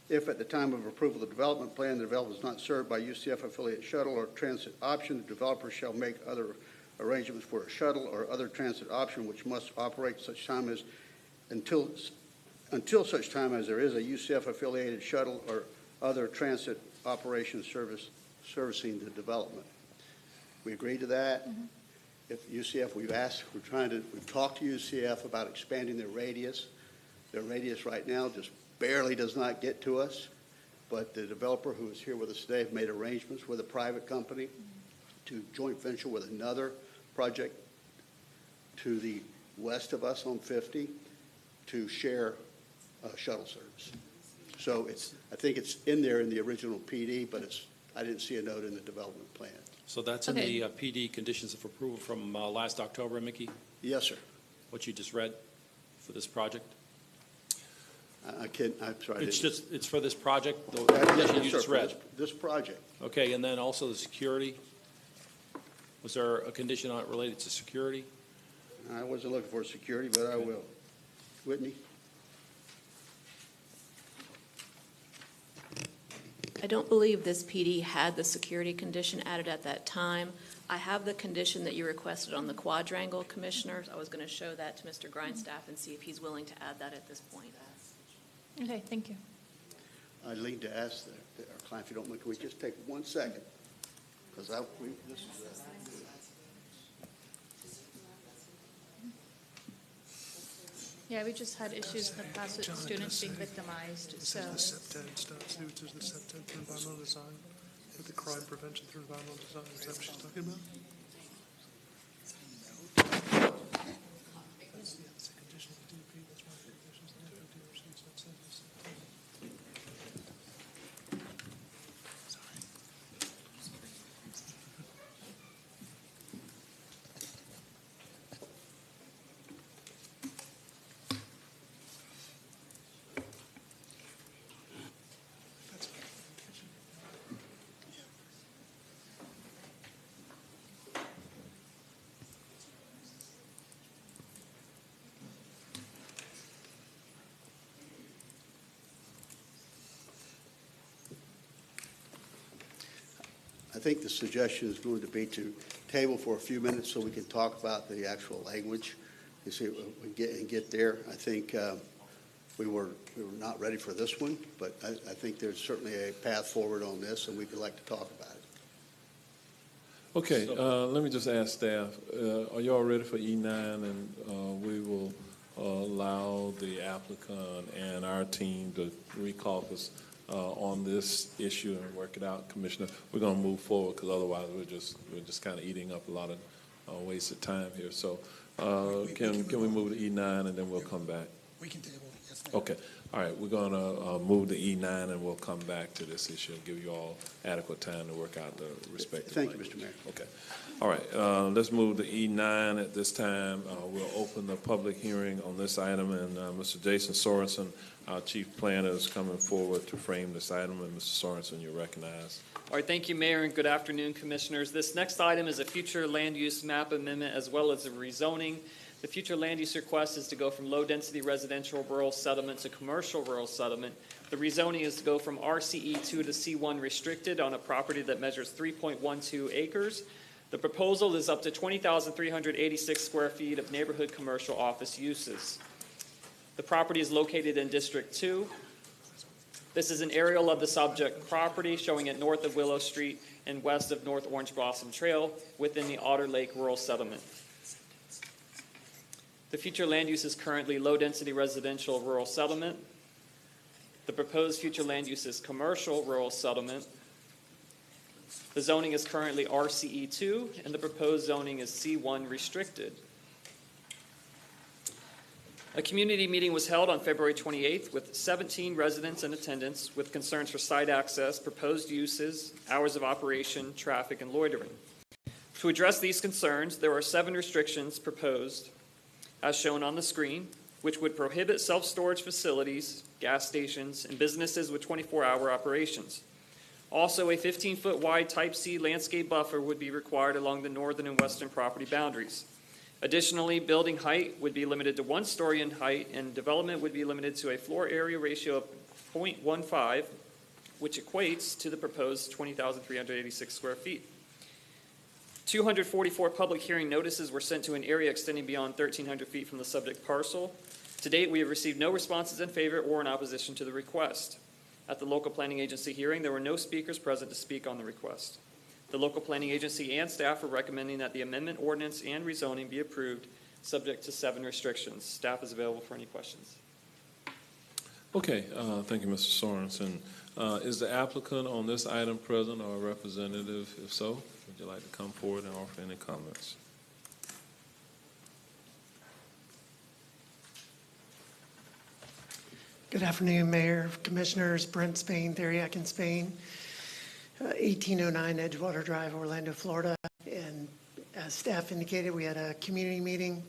If at the time of approval of the development plan, the development is not served by UCF affiliate shuttle or transit option, the developer shall make other arrangements for a shuttle or other transit option which must operate such time as until such time as there is a UCF affiliated shuttle or other transit operation servicing the development. We agree to that. Mm-hmm. If UCF, we've talked to UCF about expanding their radius. Their radius right now just barely does not get to us, but the developer who is here with us today have made arrangements with a private company to joint venture with another project to the west of us on 50 to share shuttle service. So I think it's in there in the original PD, but I didn't see a note in the development plan. So that's in the PD conditions of approval from last October, Mickey? Yes, sir. What you just read for this project? I'm sorry. It's for this project, the Yes, condition you sir, just for read? this project. Okay, and then also the security? Was there a condition on it related to security? I wasn't looking for security, but I will. Whitney? I don't believe this PD had the security condition added at that time. I have the condition that you requested on the quadrangle, Commissioners. I was going to show that to Mr. Grindstaff and see if he's willing to add that at this point. Okay, thank you. I'd lean to ask our client, if you don't mind, can we just take 1 second? Because this is Yeah, we just had issues in the past with students being victimized, so. This is the SEPTED stuff, see, which is the SEPTED through environmental design, with the crime prevention through environmental design, is that what she's talking about? I think the suggestion is going to be to table for a few minutes so we can talk about the actual language. You see, we get there. I think we were not ready for this one, but I think there's certainly a path forward on this, and we could like to talk about it. Okay, let me just ask staff, are you all ready for E9? And we will allow the applicant and our team to recaucus on this issue and work it out, Commissioner. We're going to move forward because otherwise we're just kind of eating up a lot of wasted time here. So can we move to E9 and then we'll come back? We can table, yes, ma'am. Okay. All right, we're going to move to E9 and we'll come back to this issue and give you all adequate time to work out the respective Thank you, language. Mr. Mayor. Okay. All right, let's move to E9 at this time. We'll open the public hearing on this item, and Mr. Jason Sorensen, our chief planner, is coming forward to frame this item. And Mr. Sorensen, you're recognized. All right, thank you, Mayor, and good afternoon, Commissioners. This next item is a future land use map amendment as well as a rezoning. The future land use request is to go from low-density residential rural settlement to commercial rural settlement. The rezoning is to go from RCE2 to C1 restricted on a property that measures 3.12 acres. The proposal is up to 20,386 square feet of neighborhood commercial office uses. The property is located in District 2. This is an aerial of the subject property showing it north of Willow Street and west of North Orange Blossom Trail within the Otter Lake Rural Settlement. The future land use is currently low-density residential rural settlement. The proposed future land use is commercial rural settlement. The zoning is currently RCE2, and the proposed zoning is C1 restricted. A community meeting was held on February 28th with 17 residents in attendance with concerns for site access, proposed uses, hours of operation, traffic, and loitering. To address these concerns, there are 7 restrictions proposed, as shown on the screen, which would prohibit self-storage facilities, gas stations, and businesses with 24-hour operations. Also, a 15-foot wide Type C landscape buffer would be required along the northern and western property boundaries. Additionally, building height would be limited to 1 story in height, and development would be limited to a floor area ratio of 0.15, which equates to the proposed 20,386 square feet. 244 public hearing notices were sent to an area extending beyond 1,300 feet from the subject parcel. To date, we have received no responses in favor or in opposition to the request. At the local planning agency hearing, there were no speakers present to speak on the request. The local planning agency and staff are recommending that the amendment ordinance and rezoning be approved, subject to 7 restrictions. Staff is available for any questions. Okay, thank you, Mr. Sorensen. Is the applicant on this item present or a representative? If so, would you like to come forward and offer any comments? Good afternoon, Mayor, Commissioners. Brent Spain, Theriac and Spain, 1809 Edgewater Drive, Orlando, Florida. And as staff indicated, we had a community meeting.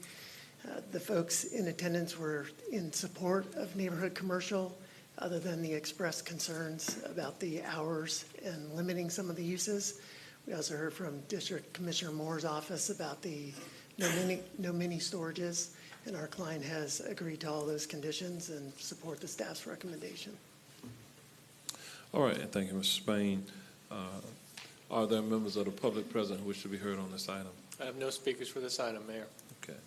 The folks in attendance were in support of neighborhood commercial, other than the expressed concerns about the hours and limiting some of the uses. We also heard from District Commissioner Moore's office about the no mini storages, and our client has agreed to all those conditions and support the staff's recommendation. All right, and thank you, Mr. Spain. Are there members of the public present who wish to be heard on this item? I have no speakers for this item, Mayor. Okay,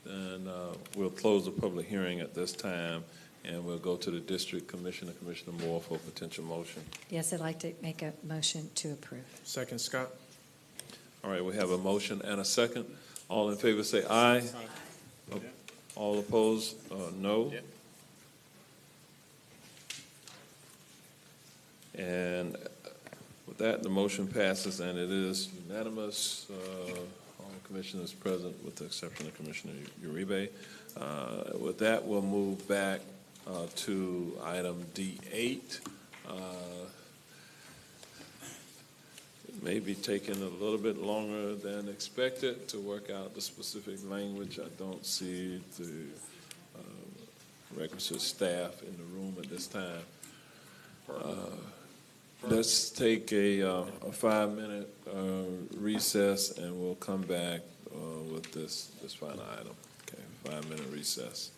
then we'll close the public hearing at this time, and we'll go to the District Commissioner, Commissioner Moore, for a potential motion. Yes, I'd like to make a motion to approve. Second, Scott. All right, we have a motion and a second. All in favor say aye. Aye. All opposed, no. Yeah. And with that, the motion passes, and it is unanimous. All commissioners present, with the exception of Commissioner Uribe. With that, we'll move back to item D8. It may be taking a little bit longer than expected to work out the specific language. I don't see the requisite staff in the room at this time. Let's take a 5-minute recess, and we'll come back with this final item. Okay, 5-minute recess.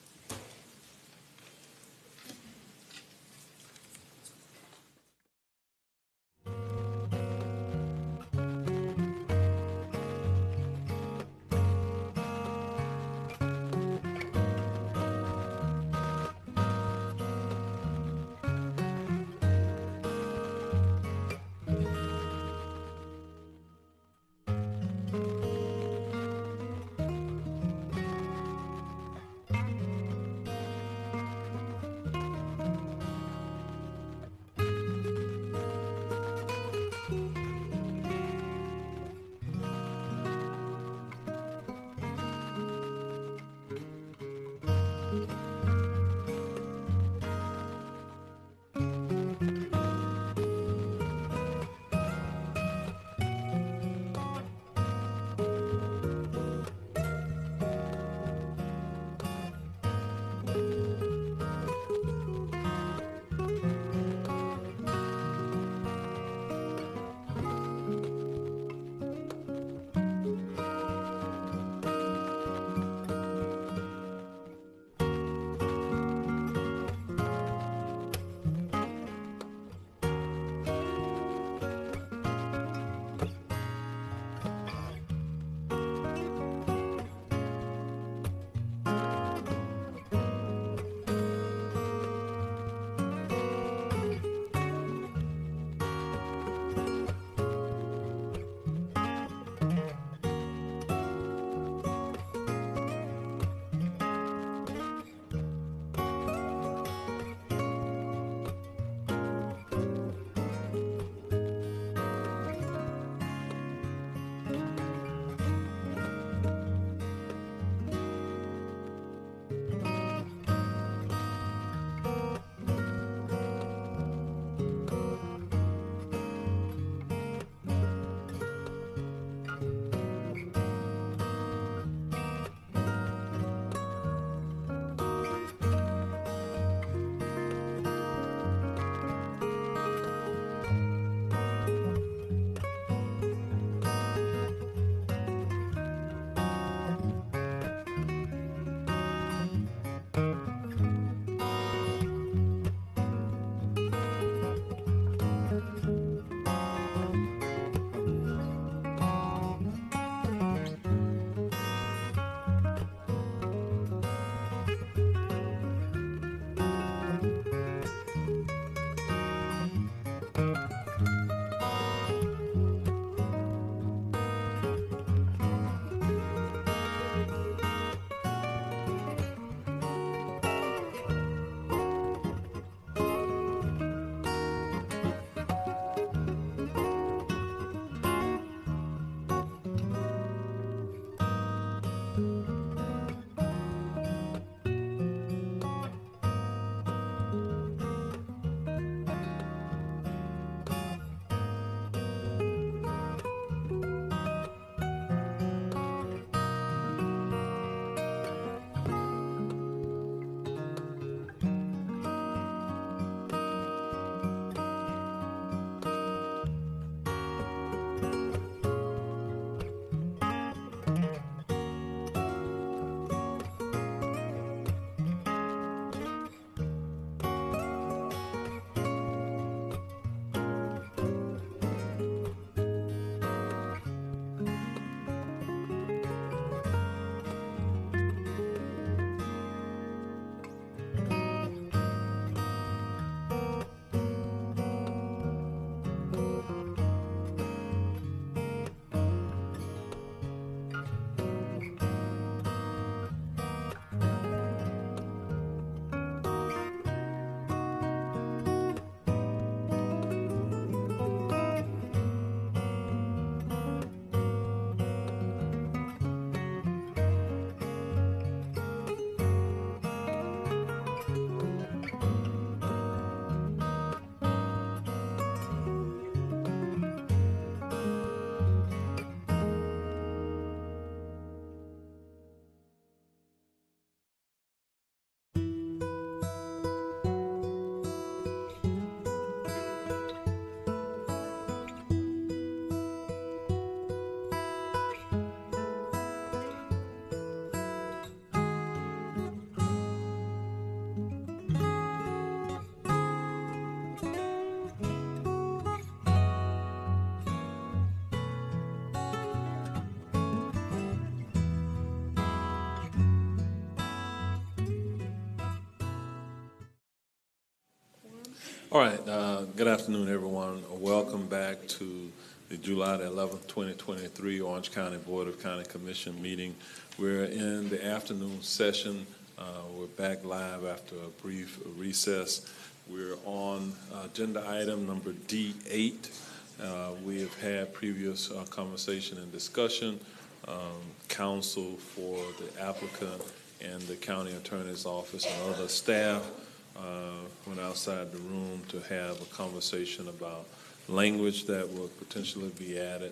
All right, good afternoon, everyone. Welcome back to the July the 11th, 2023 Orange County Board of County Commission meeting. We're in the afternoon session. We're back live after a brief recess. We're on agenda item number D8. We have had previous conversation and discussion. Counsel for the applicant and the county attorney's office and other staff went outside the room to have a conversation about language that will potentially be added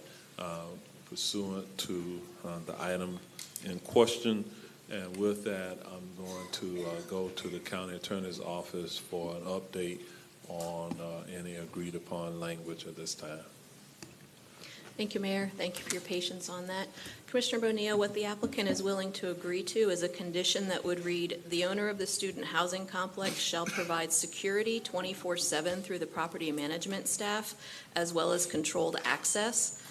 pursuant to the item in question. And with that, I'm going to go to the county attorney's office for an update on any agreed upon language at this time. Thank you, Mayor. Thank you for your patience on that. Commissioner Bonilla, what the applicant is willing to agree to is a condition that would read, the owner of the student housing complex shall provide security 24/7 through the property management staff, as well as controlled access.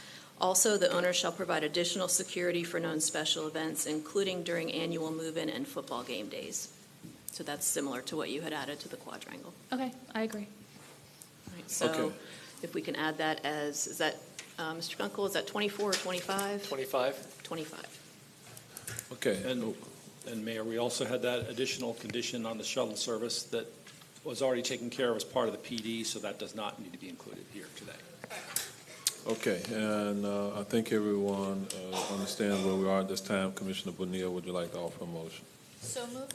Also, the owner shall provide additional security for known special events, including during annual move-in and football game days. So that's similar to what you had added to the quadrangle. Okay, I agree. All right, so Okay. if we can add that as, is that, Mr. Gunkel, is that 24 or 25? 25. 25. Okay. And Mayor, we also had that additional condition on the shuttle service that was already taken care of as part of the PD, so that does not need to be included here today. Okay, and I think everyone understands where we are at this time. Commissioner Bonilla, would you like to offer a motion? So moved.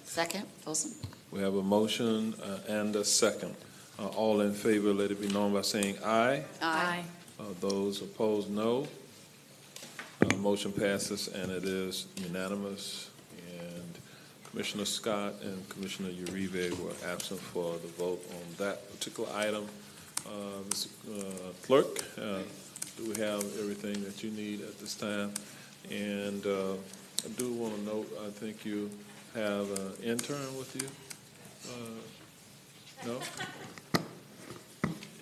Second, Wilson. We have a motion and a second. All in favor, let it be known by saying aye. Aye. Those opposed, no. Motion passes, and it is unanimous. And Commissioner Scott and Commissioner Uribe were absent for the vote on that particular item. Mr. Clerk, do we have everything that you need at this time? And I do want to note, I think you have an intern with you? No?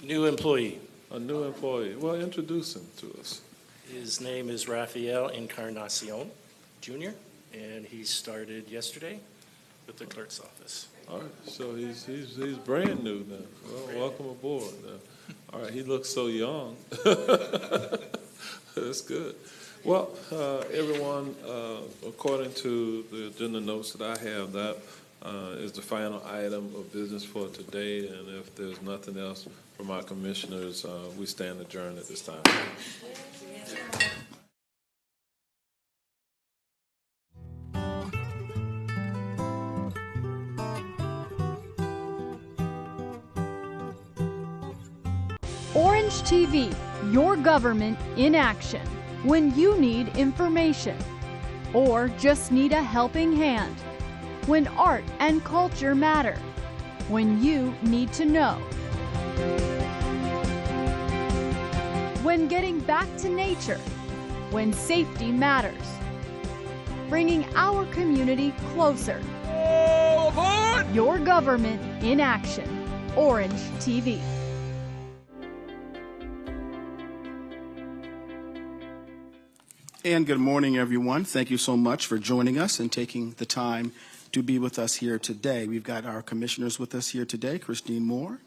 New employee. A new employee. Well, introduce him to us. His name is Rafael Encarnacion Jr., and he started yesterday with the clerk's office. All right, so he's brand new then. Well, welcome aboard. All right, he looks so young. That's good. Well, everyone, according to the agenda notes that I have, that is the final item of business for today. And if there's nothing else from our commissioners, we stand adjourned at this time. Orange TV, your government in action. When you need information or just need a helping hand. When art and culture matter. When you need to know. When getting back to nature. When safety matters. Bringing our community closer. Your government in action. Orange TV. And good morning, everyone. Thank you so much for joining us and taking the time to be with us here today. We've got our commissioners with us here today. Christine Moore.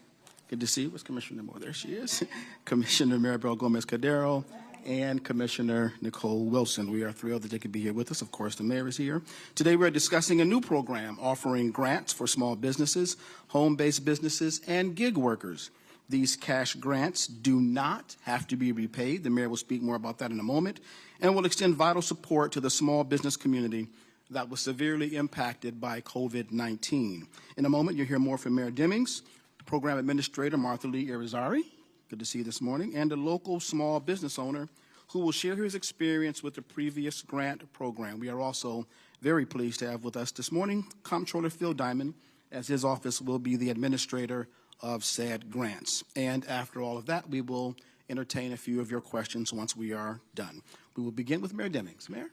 Good to see you. Where's Commissioner Moore? There she is. Commissioner Maribel Gomez-Cordero and Commissioner Nicole Wilson. We are thrilled that they could be here with us. Of course, the mayor is here. Today, we're discussing a new program offering grants for small businesses, home-based businesses, and gig workers. These cash grants do not have to be repaid. The mayor will speak more about that in a moment, and will extend vital support to the small business community that was severely impacted by COVID-19. In a moment, you'll hear more from Mayor Demings, Program Administrator Martha Lee Irizarry, good to see you this morning, and a local small business owner who will share his experience with the previous grant program. We are also very pleased to have with us this morning Comptroller Phil Diamond, as his office will be the administrator of said grants. And after all of that, we will entertain a few of your questions once we are done. We will begin with Mayor Demings. Mayor?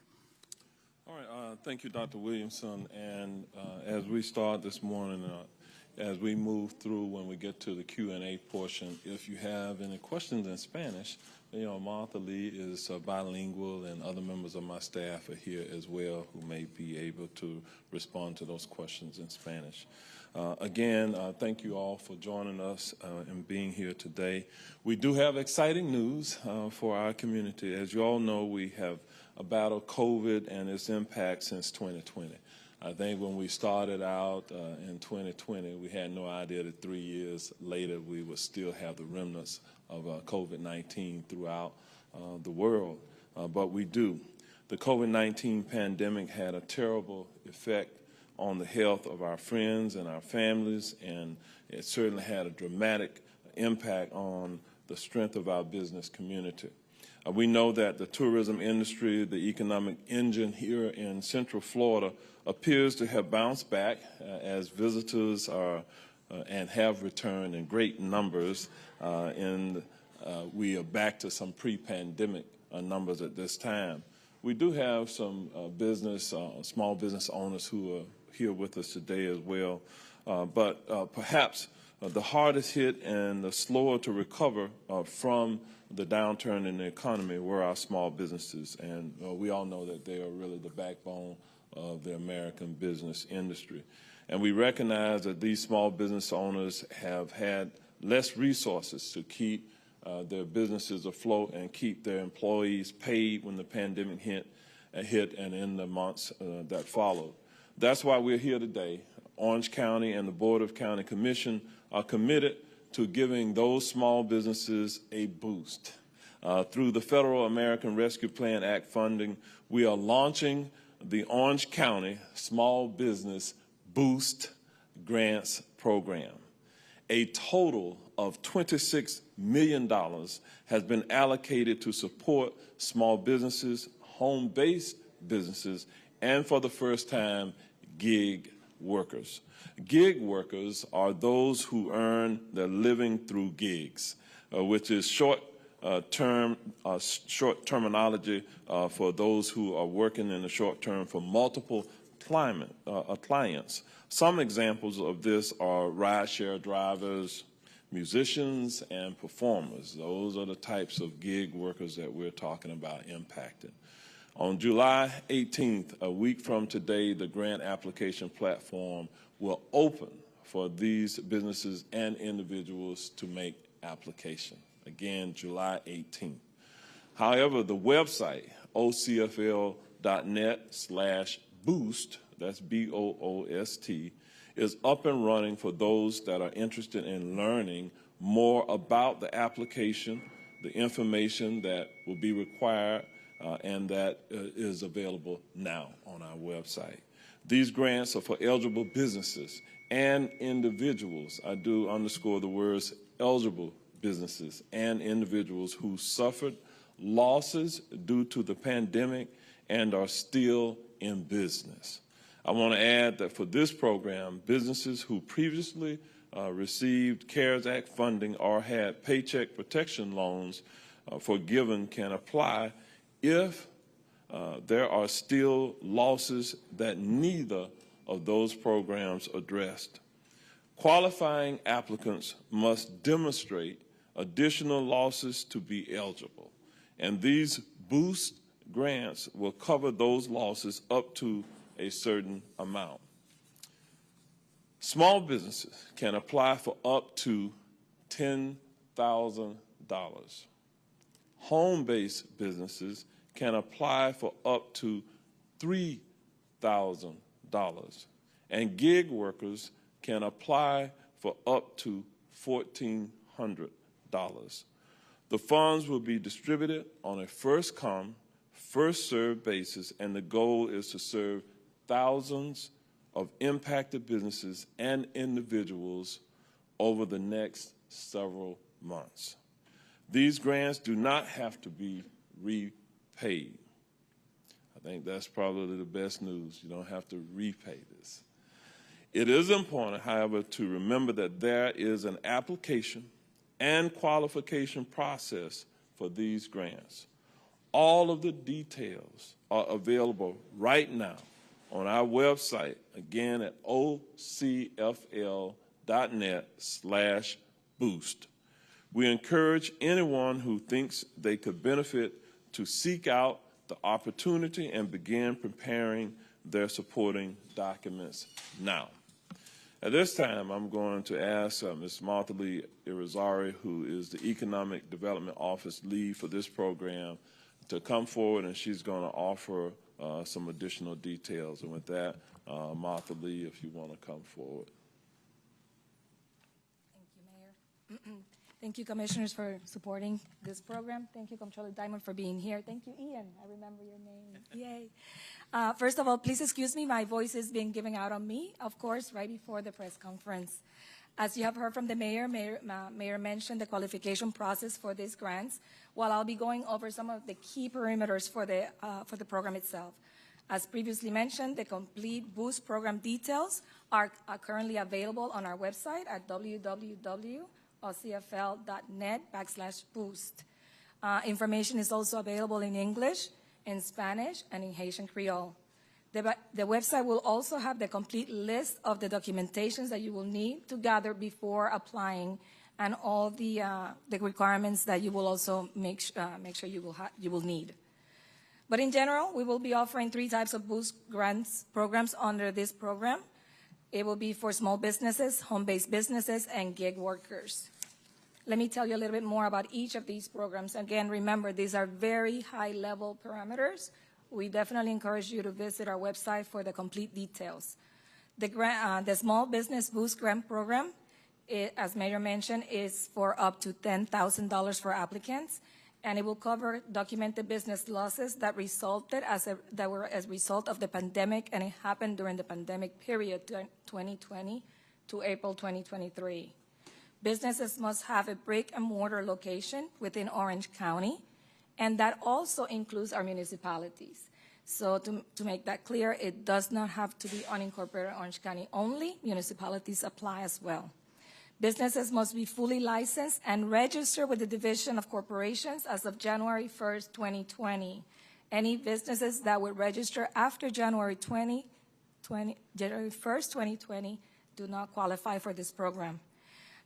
All right, thank you, Dr. Williamson. And as we start this morning, as we move through when we get to the Q&A portion. If you have any questions in Spanish, Martha Lee is bilingual, and other members of my staff are here as well who may be able to respond to those questions in Spanish. Again, thank you all for joining us and being here today. We do have exciting news for our community. As you all know, we have battled COVID and its impact since 2020. I think when we started out in 2020, we had no idea that 3 years later we would still have the remnants of COVID-19 throughout the world. But we do. The COVID-19 pandemic had a terrible effect on the health of our friends and our families, and it certainly had a dramatic impact on the strength of our business community. We know that the tourism industry, the economic engine here in Central Florida, appears to have bounced back as visitors are and have returned in great numbers, and we are back to some pre-pandemic numbers at this time. We do have some small business owners who are here with us today as well, but perhaps the hardest hit and the slower to recover from the downturn in the economy were our small businesses, and we all know that they are really the backbone of the American business industry. And we recognize that these small business owners have had less resources to keep their businesses afloat and keep their employees paid when the pandemic hit and in the months that followed. That's why we're here today. Orange County and the Board of County Commission are committed to giving those small businesses a boost. Through the Federal American Rescue Plan Act funding, we are launching the Orange County Small Business Boost Grants Program. A total of $26 million has been allocated to support small businesses, home-based businesses, and for the first time, gig workers. Gig workers are those who earn their living through gigs, which is short terminology for those who are working in the short term for multiple clients. Some examples of this are rideshare drivers, musicians, and performers. Those are the types of gig workers that we're talking about impacted. On July 18th, a week from today, the grant application platform will open for these businesses and individuals to make application. Again, July 18th. However, the website, ocfl.net/boost, that's BOOST, is up and running for those that are interested in learning more about the application, the information that will be required, and that is available now on our website. These grants are for eligible businesses and individuals. I do underscore the words eligible businesses and individuals who suffered losses due to the pandemic and are still in business. I want to add that for this program, businesses who previously received CARES Act funding or had Paycheck Protection loans forgiven can apply if there are still losses that neither of those programs addressed. Qualifying applicants must demonstrate additional losses to be eligible, and these boost grants will cover those losses up to a certain amount. Small businesses can apply for up to $10,000. Home-based businesses can apply for up to $3,000, and gig workers can apply for up to $1,400. The funds will be distributed on a first-come, first-served basis, and the goal is to serve thousands of impacted businesses and individuals over the next several months. These grants do not have to be repaid. I think that's probably the best news. You don't have to repay this. It is important, however, to remember that there is an application and qualification process for these grants. All of the details are available right now on our website, again at ocfl.net/boost. ocfl.net/boost. We encourage anyone who thinks they could benefit to seek out the opportunity and begin preparing their supporting documents now. At this time, I'm going to ask Ms. Martha Lee Irizarry, who is the Economic Development Office lead for this program, to come forward, and she's going to offer some additional details. And with that, Martha Lee, if you want to come forward. Thank you, Mayor. Thank you, Commissioners, for supporting this program. Thank you, Comptroller Diamond, for being here. Thank you, Ian. I remember your name. Yay. First of all, please excuse me. My voice is being given out on me, of course, right before the press conference. As you have heard from the Mayor mentioned the qualification process for these grants, while I'll be going over some of the key perimeters for the program itself. As previously mentioned, the complete Boost program details are currently available on our website at www.ocfl.net/boost. Information is also available in English, in Spanish, and in Haitian Creole. The website will also have the complete list of the documentations that you will need to gather before applying, and all the requirements that you will also make sure you will need. But in general, we will be offering 3 types of Boost grants programs under this program. It will be for small businesses, home-based businesses, and gig workers. Let me tell you a little bit more about each of these programs. Again, remember, these are very high-level parameters. We definitely encourage you to visit our website for the complete details. The Small Business Boost Grant Program, as Mayor mentioned, is for up to $10,000 for applicants, and it will cover documented business losses that were as a result of the pandemic, and it happened during the pandemic period, 2020 to April 2023. Businesses must have a brick-and-mortar location within Orange County, and that also includes our municipalities. So to make that clear, it does not have to be unincorporated Orange County only. Municipalities apply as well. Businesses must be fully licensed and registered with the Division of Corporations as of January 1st, 2020. Any businesses that would register after January 1st, 2020 do not qualify for this program.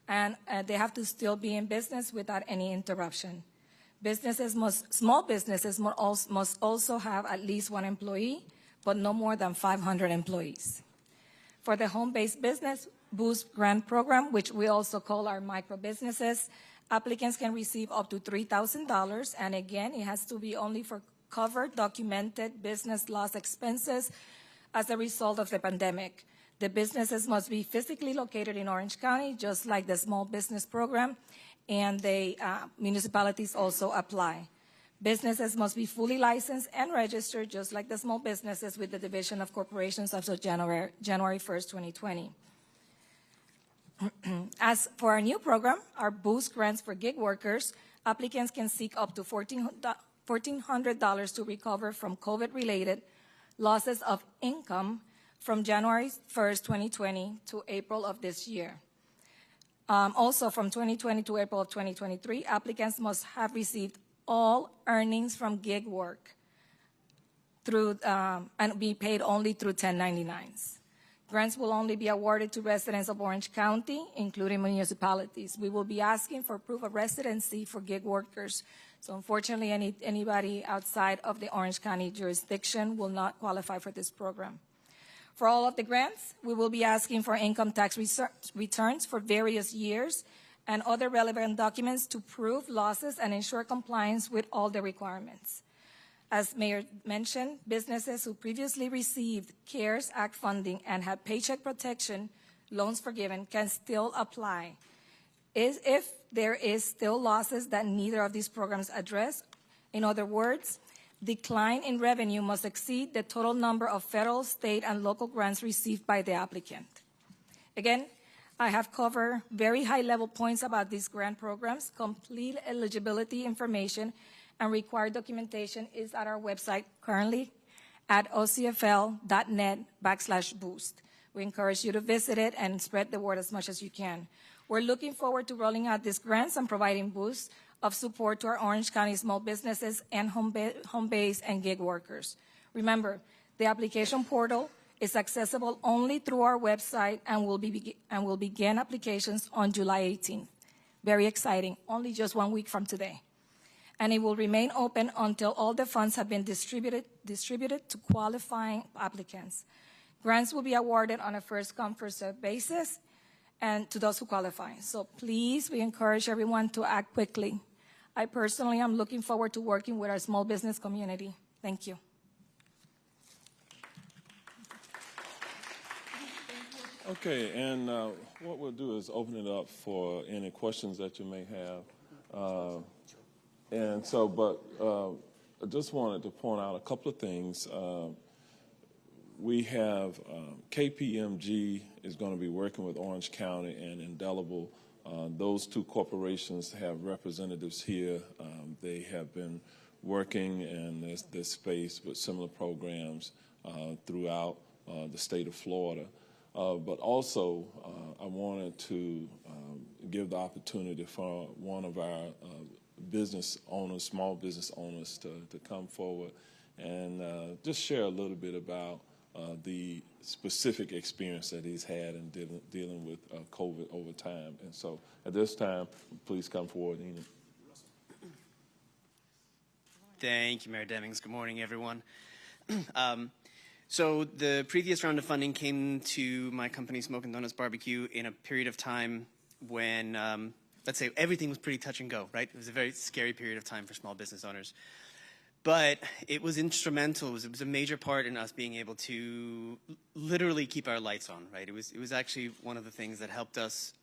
And they have to still be in business without any interruption. Small businesses must also have at least 1 employee, but no more than 500 employees. For the home-based business Boost Grant Program, which we also call our micro businesses, applicants can receive up to $3,000, and again, it has to be only for covered, documented business loss expenses as a result of the pandemic. The businesses must be physically located in Orange County, just like the Small Business Program, and the municipalities also apply. Businesses must be fully licensed and registered, just like the small businesses, with the Division of Corporations as of January 1st, 2020. As for our new program, our Boost Grants for Gig Workers, applicants can seek up to $1,400 to recover from COVID-related losses of income from January 1st, 2020 to April of this year. Also, from 2020 to April of 2023, applicants must have received all earnings from gig work and be paid only through 1099s. Grants will only be awarded to residents of Orange County, including municipalities. We will be asking for proof of residency for gig workers. So unfortunately, anybody outside of the Orange County jurisdiction will not qualify for this program. For all of the grants, we will be asking for income tax returns for various years and other relevant documents to prove losses and ensure compliance with all the requirements. As Mayor mentioned, businesses who previously received CARES Act funding and had Paycheck Protection loans forgiven can still apply if there is still losses that neither of these programs address. In other words, decline in revenue must exceed the total number of federal, state, and local grants received by the applicant. Again, I have covered very high-level points about these grant programs. Complete eligibility information and required documentation is at our website currently at ocfl.net/boost. We encourage you to visit it and spread the word as much as you can. We're looking forward to rolling out these grants and providing boosts of support to our Orange County small businesses and home-based and gig workers. Remember, the application portal It's accessible only through our website and will begin applications on July 18th. Very exciting, only just 1 week from today. And it will remain open until all the funds have been distributed to qualifying applicants. Grants will be awarded on a first-come, first-served basis and to those who qualify. So please, we encourage everyone to act quickly. I personally am looking forward to working with our small business community. Thank you. Okay, and what we'll do is open it up for any questions that you may have. I just wanted to point out a couple of things. We have KPMG is going to be working with Orange County and Indelible. Those two corporations have representatives here. They have been working in this space with similar programs throughout the state of Florida. But also, I wanted to give the opportunity for one of our business owners, small business owners, to come forward and just share a little bit about the specific experience that he's had in dealing with COVID over time. And so at this time, please come forward, Enid. Thank you, Mayor Demings. Good morning, everyone. So the previous round of funding came to my company, Smokin' Donuts Barbecue, in a period of time when, let's say, everything was pretty touch and go, right? It was a very scary period of time for small business owners. But it was instrumental. It was a major part in us being able to literally keep our lights on, right? It was actually one of the things that helped us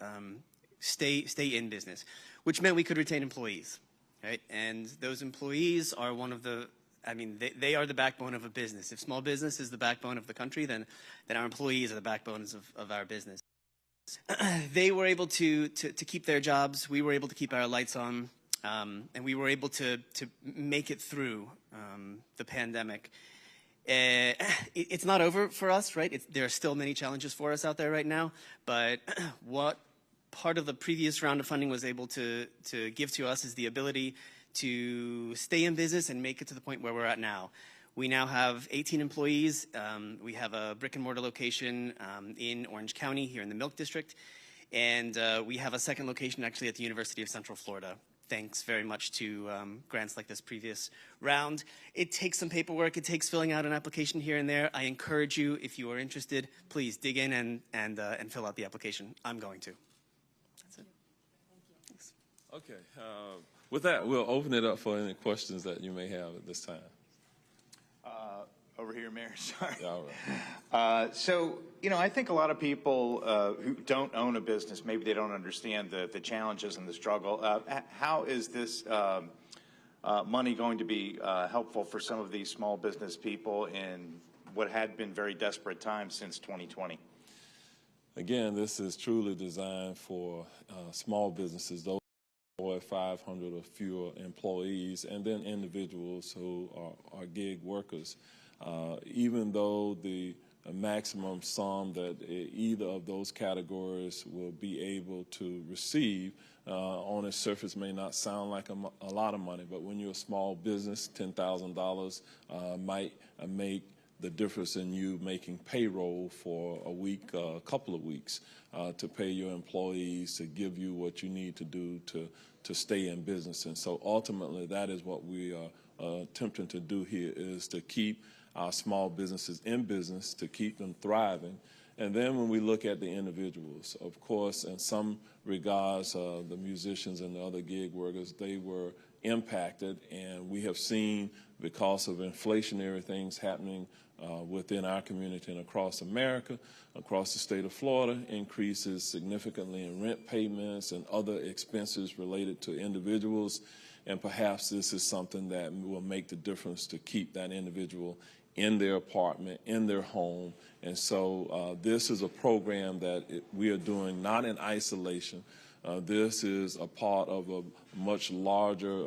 stay in business, which meant we could retain employees, right? And those employees are one of the, I mean, they are the backbone of a business. If small business is the backbone of the country, then our employees are the backbones of our business. They were able to keep their jobs. We were able to keep our lights on. And we were able to make it through the pandemic. It's not over for us, right? There are still many challenges for us out there right now. But what part of the previous round of funding was able to give to us is the ability to stay in business and make it to the point where we're at now. We now have 18 employees. We have a brick and mortar location in Orange County here in the Milk District. And we have a second location actually at the University of Central Florida. Thanks very much to grants like this previous round. It takes some paperwork. It takes filling out an application here and there. I encourage you, if you are interested, please dig in and fill out the application. I'm going to. That's it. Thanks. Okay. With that, we'll open it up for any questions that you may have at this time. Over here, Mayor, sorry. Yeah, all right. So, I think a lot of people who don't own a business, maybe they don't understand the challenges and the struggle. How is this money going to be helpful for some of these small business people in what had been very desperate times since 2020? Again, this is truly designed for small businesses, those who have 500 or fewer employees, and then individuals who are gig workers. Even though the maximum sum that either of those categories will be able to receive on its surface may not sound like a lot of money, but when you're a small business, $10,000 might make the difference in you making payroll for a week, a couple of weeks, to pay your employees, to give you what you need to do to stay in business. And so ultimately that is what we are attempting to do here, is to keep our small businesses in business, to keep them thriving. And then when we look at the individuals, of course, in some regards, the musicians and the other gig workers, they were impacted, and we have seen, because of inflationary things happening within our community and across America, across the state of Florida, increases significantly in rent payments and other expenses related to individuals. And perhaps this is something that will make the difference to keep that individual in their apartment, in their home. And so this is a program that we are doing not in isolation. This is a part of a much larger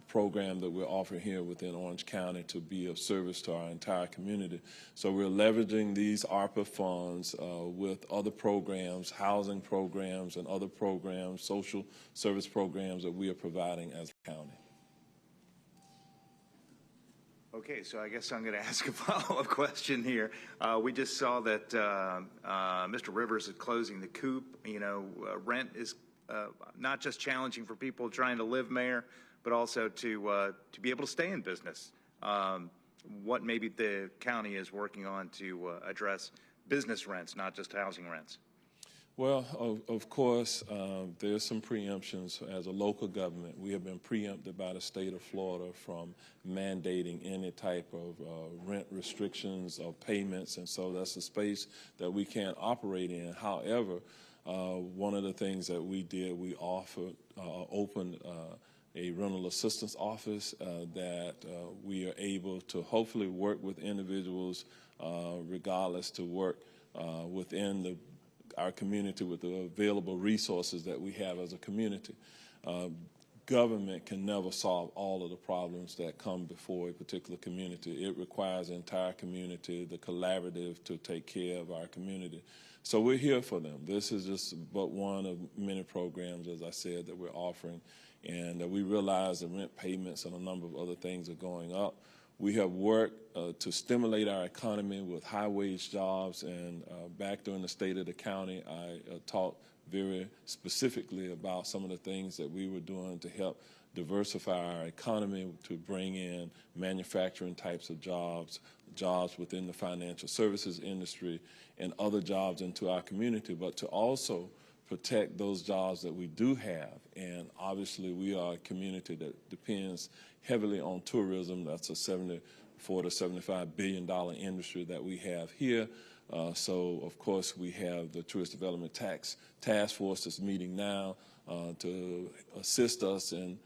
program that we're offering here within Orange County to be of service to our entire community. So we're leveraging these ARPA funds with other programs, housing programs and other programs, social service programs that we are providing as a county. Okay, so I guess I'm going to ask a follow-up question here. We just saw that Mr. Rivers is closing the Coop. You know, rent is not just challenging for people trying to live, Mayor, but also to be able to stay in business. What maybe the county is working on to address business rents, not just housing rents? Well, of course, there's some preemptions. As a local government, we have been preempted by the state of Florida from mandating any type of rent restrictions or payments, and so that's a space that we can't operate in. However, one of the things that we did, we opened a rental assistance office that we are able to hopefully work with individuals regardless to work within our community with the available resources that we have as a community. Government can never solve all of the problems that come before a particular community. It requires the entire community, the collaborative, to take care of our community. So we're here for them. This is just but one of many programs, as I said, that we're offering. And we realize the rent payments and a number of other things are going up. We have worked to stimulate our economy with high-wage jobs, and back during the State of the County, I talked very specifically about some of the things that we were doing to help diversify our economy, to bring in manufacturing types of jobs, jobs within the financial services industry, and other jobs into our community, but to also protect those jobs that we do have. And obviously, we are a community that depends heavily on tourism. That's a $74 to $75 billion industry that we have here. So, of course, we have the Tourist Development Task Force that's meeting now to assist us in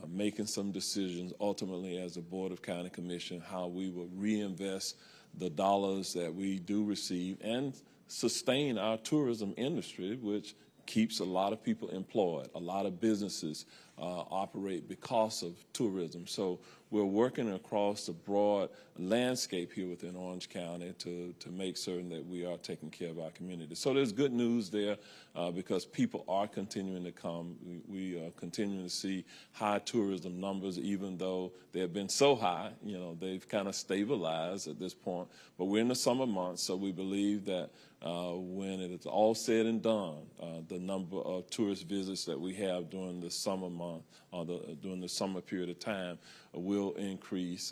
making some decisions ultimately as a Board of County Commission, how we will reinvest the dollars that we do receive and sustain our tourism industry, which keeps a lot of people employed. A lot of businesses operate because of tourism. So we're working across the broad landscape here within Orange County to make certain that we are taking care of our community. So there's good news there because people are continuing to come. We are continuing to see high tourism numbers, even though they have been so high. You know, they've kind of stabilized at this point. But we're in the summer months, so we believe that when it is all said and done, the number of tourist visits that we have during the summer month or during the summer period of time will increase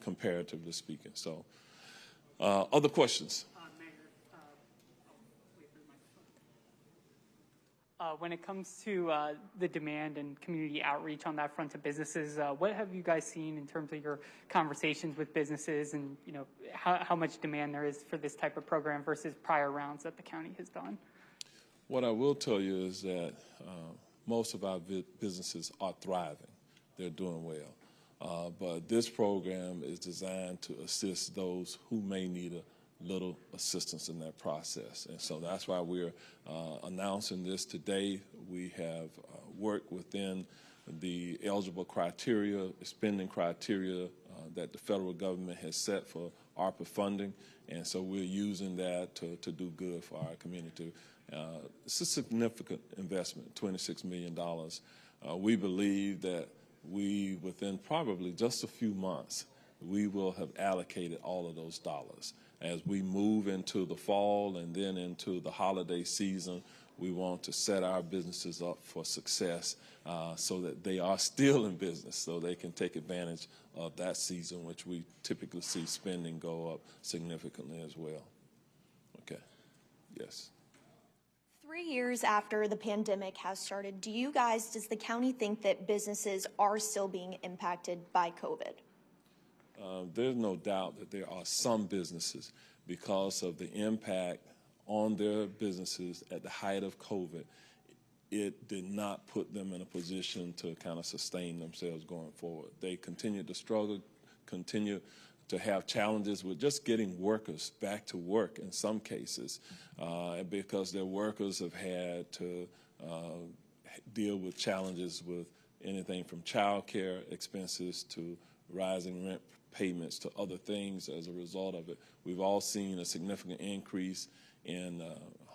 comparatively speaking. So, other questions? When it comes to the demand and community outreach on that front of businesses, what have you guys seen in terms of your conversations with businesses, and you know how much demand there is for this type of program versus prior rounds that the county has done? What I will tell you is that most of our businesses are thriving. They're doing well. But this program is designed to assist those who may need a little assistance in that process. And so that's why we're announcing this today. We have worked within the eligible criteria, spending criteria that the federal government has set for ARPA funding, and so we're using that to do good for our community. It's a significant investment, $26 million. We believe that within probably just a few months, we will have allocated all of those dollars. As we move into the fall and then into the holiday season, we want to set our businesses up for success so that they are still in business, so they can take advantage of that season, which we typically see spending go up significantly as well. Okay. Yes. 3 years after the pandemic has started, does the county think that businesses are still being impacted by COVID? There's no doubt that there are some businesses, because of the impact on their businesses at the height of COVID, it did not put them in a position to kind of sustain themselves going forward. They continue to struggle, continue to have challenges with just getting workers back to work in some cases, because their workers have had to deal with challenges with anything from child care expenses to rising rent payments to other things as a result of it. We've all seen a significant increase in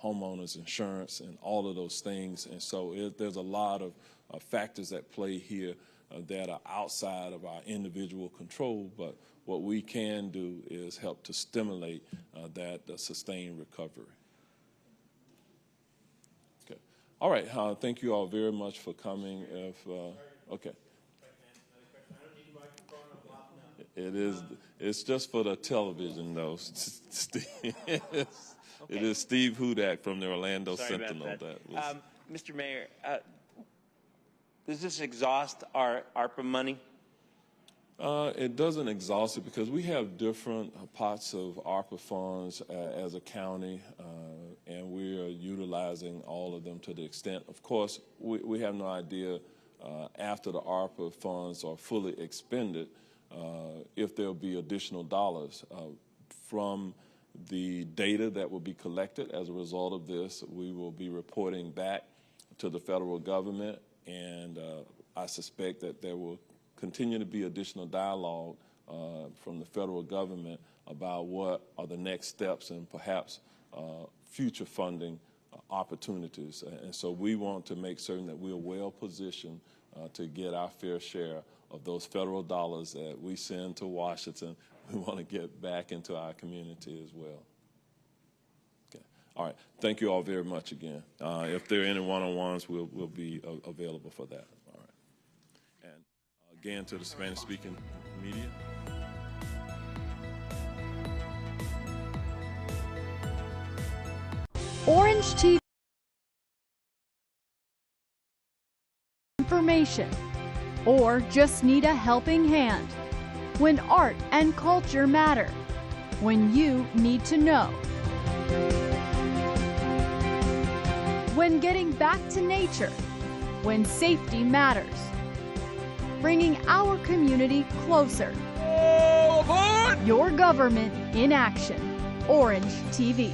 homeowners insurance and all of those things. And so there's a lot of factors at play here that are outside of our individual control, but what we can do is help to stimulate that sustained recovery. Okay. All right. Thank you all very much for coming. Okay. It's just for the television, though. It is Steve Hudak from the Orlando Sentinel. Mr. Mayor, does this exhaust our ARPA money? It doesn't exhaust it because we have different pots of ARPA funds as a county, and we are utilizing all of them to the extent. Of course, we have no idea after the ARPA funds are fully expended if there will be additional dollars. From the data that will be collected as a result of this, we will be reporting back to the federal government, and I suspect that there will continue to be additional dialogue from the federal government about what are the next steps and perhaps future funding opportunities. And so we want to make certain that we're well positioned to get our fair share of those federal dollars that we send to Washington. We want to get back into our community as well. Okay. All right. Thank you all very much again. If there are any one-on-ones, we'll be available for that. All right. And again, to the Spanish-speaking media. Orange TV information, or just need a helping hand. When art and culture matter, when you need to know. When getting back to nature, when safety matters. Bringing our community closer. Your government in action. Orange TV.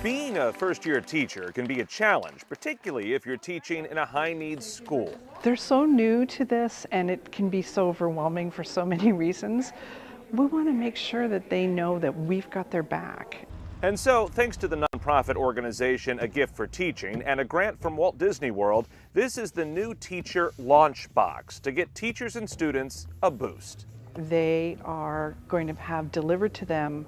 Being a first-year teacher can be a challenge, particularly if you're teaching in a high-needs school. They're so new to this, and it can be so overwhelming for so many reasons. We want to make sure that they know that we've got their back. And so, thanks to the nonprofit organization A Gift for Teaching and a grant from Walt Disney World, this is the new Teacher Launch Box to get teachers and students a boost. They are going to have delivered to them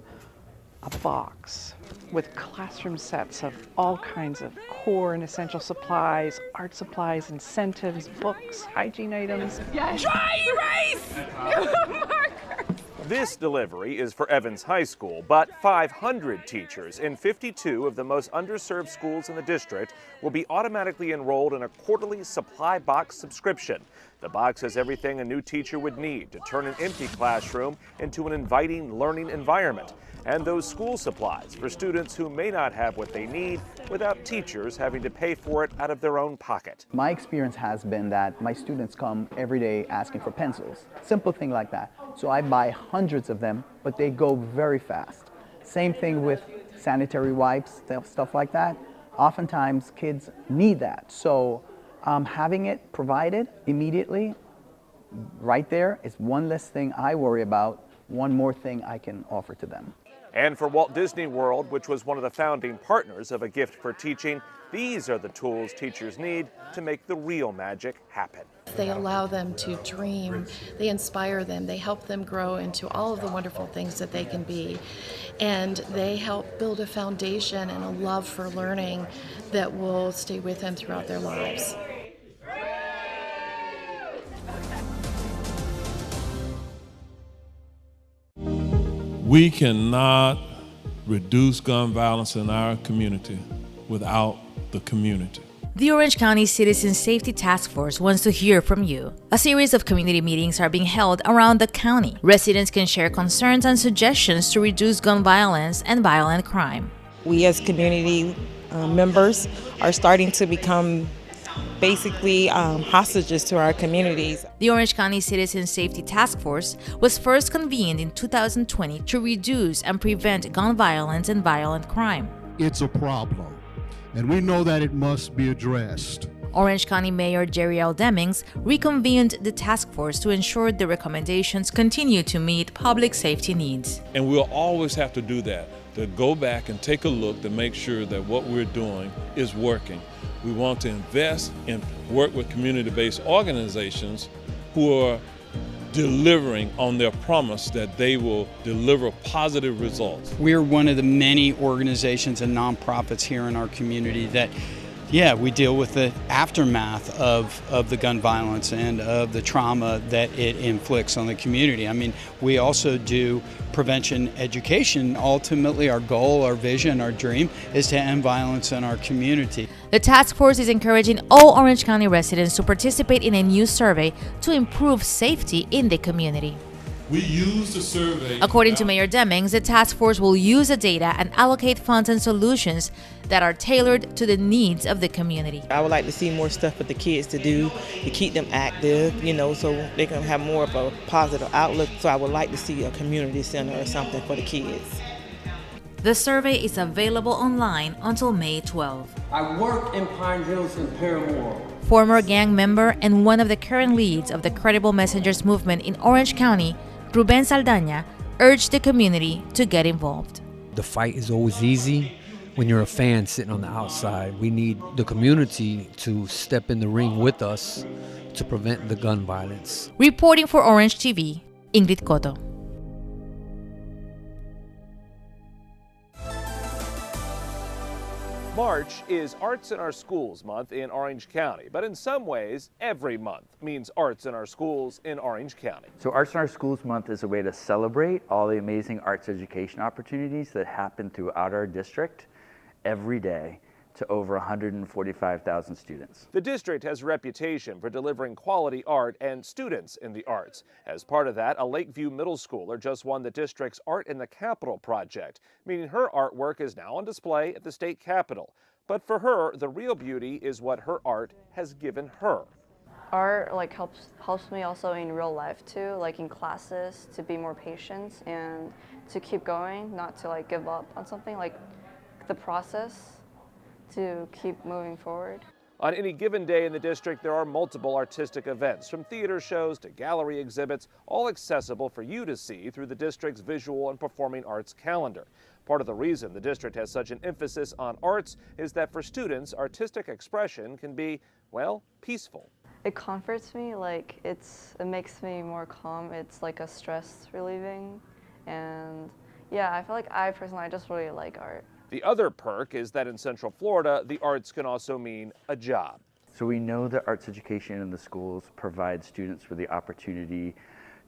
a box with classroom sets of all kinds of core and essential supplies, art supplies, incentives, books, hygiene items. Yes. Dry erase! This delivery is for Evans High School, but 500 teachers in 52 of the most underserved schools in the district will be automatically enrolled in a quarterly supply box subscription. The box has everything a new teacher would need to turn an empty classroom into an inviting learning environment, and those school supplies for students who may not have what they need without teachers having to pay for it out of their own pocket. My experience has been that my students come every day asking for pencils, simple thing like that. So I buy hundreds of them, but they go very fast. Same thing with sanitary wipes, stuff like that. Oftentimes kids need that. So having it provided immediately right there is one less thing I worry about, one more thing I can offer to them. And for Walt Disney World, which was one of the founding partners of A Gift for Teaching, these are the tools teachers need to make the real magic happen. They allow them to dream, they inspire them, they help them grow into all of the wonderful things that they can be, and they help build a foundation and a love for learning that will stay with them throughout their lives. We cannot reduce gun violence in our community without the community. The Orange County Citizen Safety Task Force wants to hear from you. A series of community meetings are being held around the county. Residents can share concerns and suggestions to reduce gun violence and violent crime. We as community members are starting to become basically hostages to our communities. The Orange County Citizen Safety Task Force was first convened in 2020 to reduce and prevent gun violence and violent crime. It's a problem, and we know that it must be addressed. Orange County Mayor Jerry L. Demings reconvened the task force to ensure the recommendations continue to meet public safety needs. And we'll always have to do that, to go back and take a look to make sure that what we're doing is working. We want to invest and work with community-based organizations who are delivering on their promise that they will deliver positive results. We're one of the many organizations and nonprofits here in our community that, we deal with the aftermath of the gun violence and of the trauma that it inflicts on the community. I mean, we also do prevention education. Ultimately, our goal, our vision, our dream is to end violence in our community. The task force is encouraging all Orange County residents to participate in a new survey to improve safety in the community. We use the survey. According to Mayor Demings, the task force will use the data and allocate funds and solutions that are tailored to the needs of the community. I would like to see more stuff for the kids to do, to keep them active, so they can have more of a positive outlook. So I would like to see a community center or something for the kids. The survey is available online until May 12. I work in Pine Hills and Paramore. Former gang member and one of the current leads of the Credible Messengers movement in Orange County, Ruben Saldaña, urged the community to get involved. The fight is always easy when you're a fan sitting on the outside. We need the community to step in the ring with us to prevent the gun violence. Reporting for Orange TV, Ingrid Cotto. March is Arts in Our Schools Month in Orange County, but in some ways, every month means Arts in Our Schools in Orange County. So Arts in Our Schools Month is a way to celebrate all the amazing arts education opportunities that happen throughout our district every day to over 145,000 students. The district has a reputation for delivering quality art and students in the arts. As part of that, a Lakeview middle schooler just won the district's Art in the Capitol project, meaning her artwork is now on display at the state capitol. But for her, the real beauty is what her art has given her. Art helps me also in real life too, like in classes, to be more patient and to keep going, not to give up on something, like the process, to keep moving forward. On any given day in the district, there are multiple artistic events, from theater shows to gallery exhibits, all accessible for you to see through the district's visual and performing arts calendar. Part of the reason the district has such an emphasis on arts is that for students, artistic expression can be, well, peaceful. It comforts me, it makes me more calm. It's like a stress relieving, and I feel like I just really like art. The other perk is that in Central Florida, the arts can also mean a job. So we know that arts education in the schools provides students with the opportunity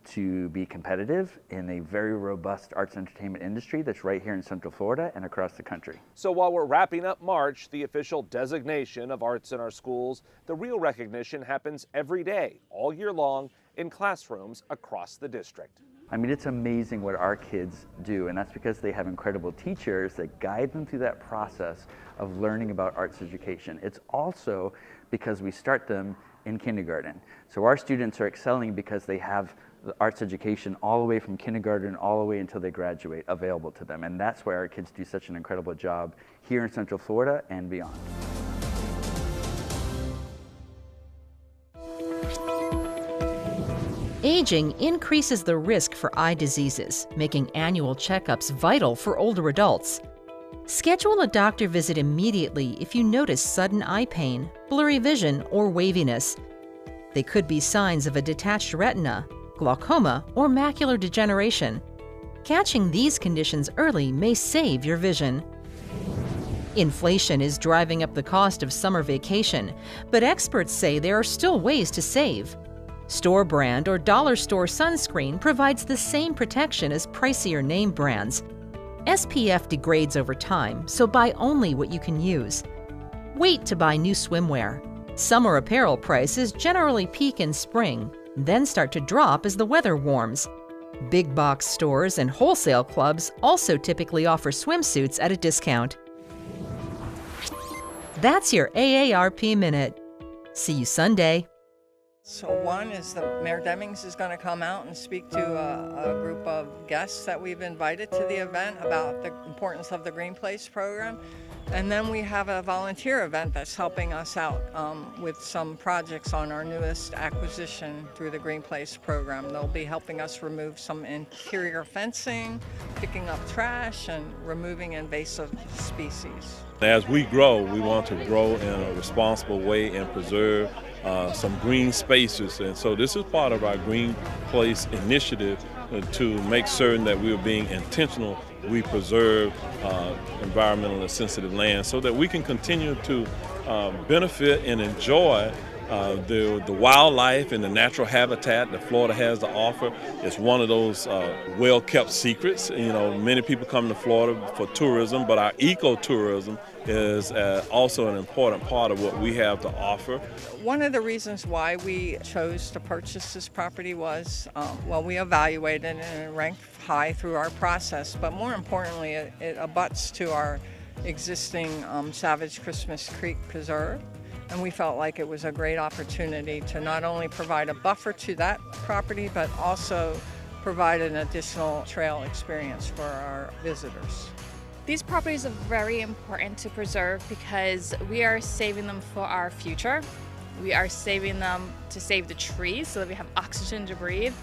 to be competitive in a very robust arts entertainment industry that's right here in Central Florida and across the country. So while we're wrapping up March, the official designation of Arts in Our Schools, the real recognition happens every day, all year long, in classrooms across the district. I mean, it's amazing what our kids do, and that's because they have incredible teachers that guide them through that process of learning about arts education. It's also because we start them in kindergarten. So our students are excelling because they have the arts education all the way from kindergarten all the way until they graduate available to them. And that's why our kids do such an incredible job here in Central Florida and beyond. Aging increases the risk for eye diseases, making annual checkups vital for older adults. Schedule a doctor visit immediately if you notice sudden eye pain, blurry vision, or waviness. They could be signs of a detached retina, glaucoma, or macular degeneration. Catching these conditions early may save your vision. Inflation is driving up the cost of summer vacation, but experts say there are still ways to save. Store brand or dollar store sunscreen provides the same protection as pricier name brands. SPF degrades over time, so buy only what you can use. Wait to buy new swimwear. Summer apparel prices generally peak in spring, then start to drop as the weather warms. Big box stores and wholesale clubs also typically offer swimsuits at a discount. That's your AARP Minute. See you Sunday. So one is Mayor Demings is going to come out and speak to a group of guests that we've invited to the event about the importance of the Green Place program. And then we have a volunteer event that's helping us out with some projects on our newest acquisition through the Green Place program. They'll be helping us remove some interior fencing, picking up trash, and removing invasive species. As we grow, we want to grow in a responsible way and preserve some green spaces, and so this is part of our Green Place initiative to make certain that we are being intentional. We preserve environmentally sensitive land so that we can continue to benefit and enjoy the wildlife and the natural habitat that Florida has to offer. It's one of those well-kept secrets. You know, many people come to Florida for tourism, but our ecotourism is also an important part of what we have to offer. One of the reasons why we chose to purchase this property was, well, we evaluated it and it ranked high through our process, but more importantly, it abuts to our existing Savage Christmas Creek Preserve. And we felt like it was a great opportunity to not only provide a buffer to that property, but also provide an additional trail experience for our visitors. These properties are very important to preserve because we are saving them for our future. We are saving them to save the trees so that we have oxygen to breathe.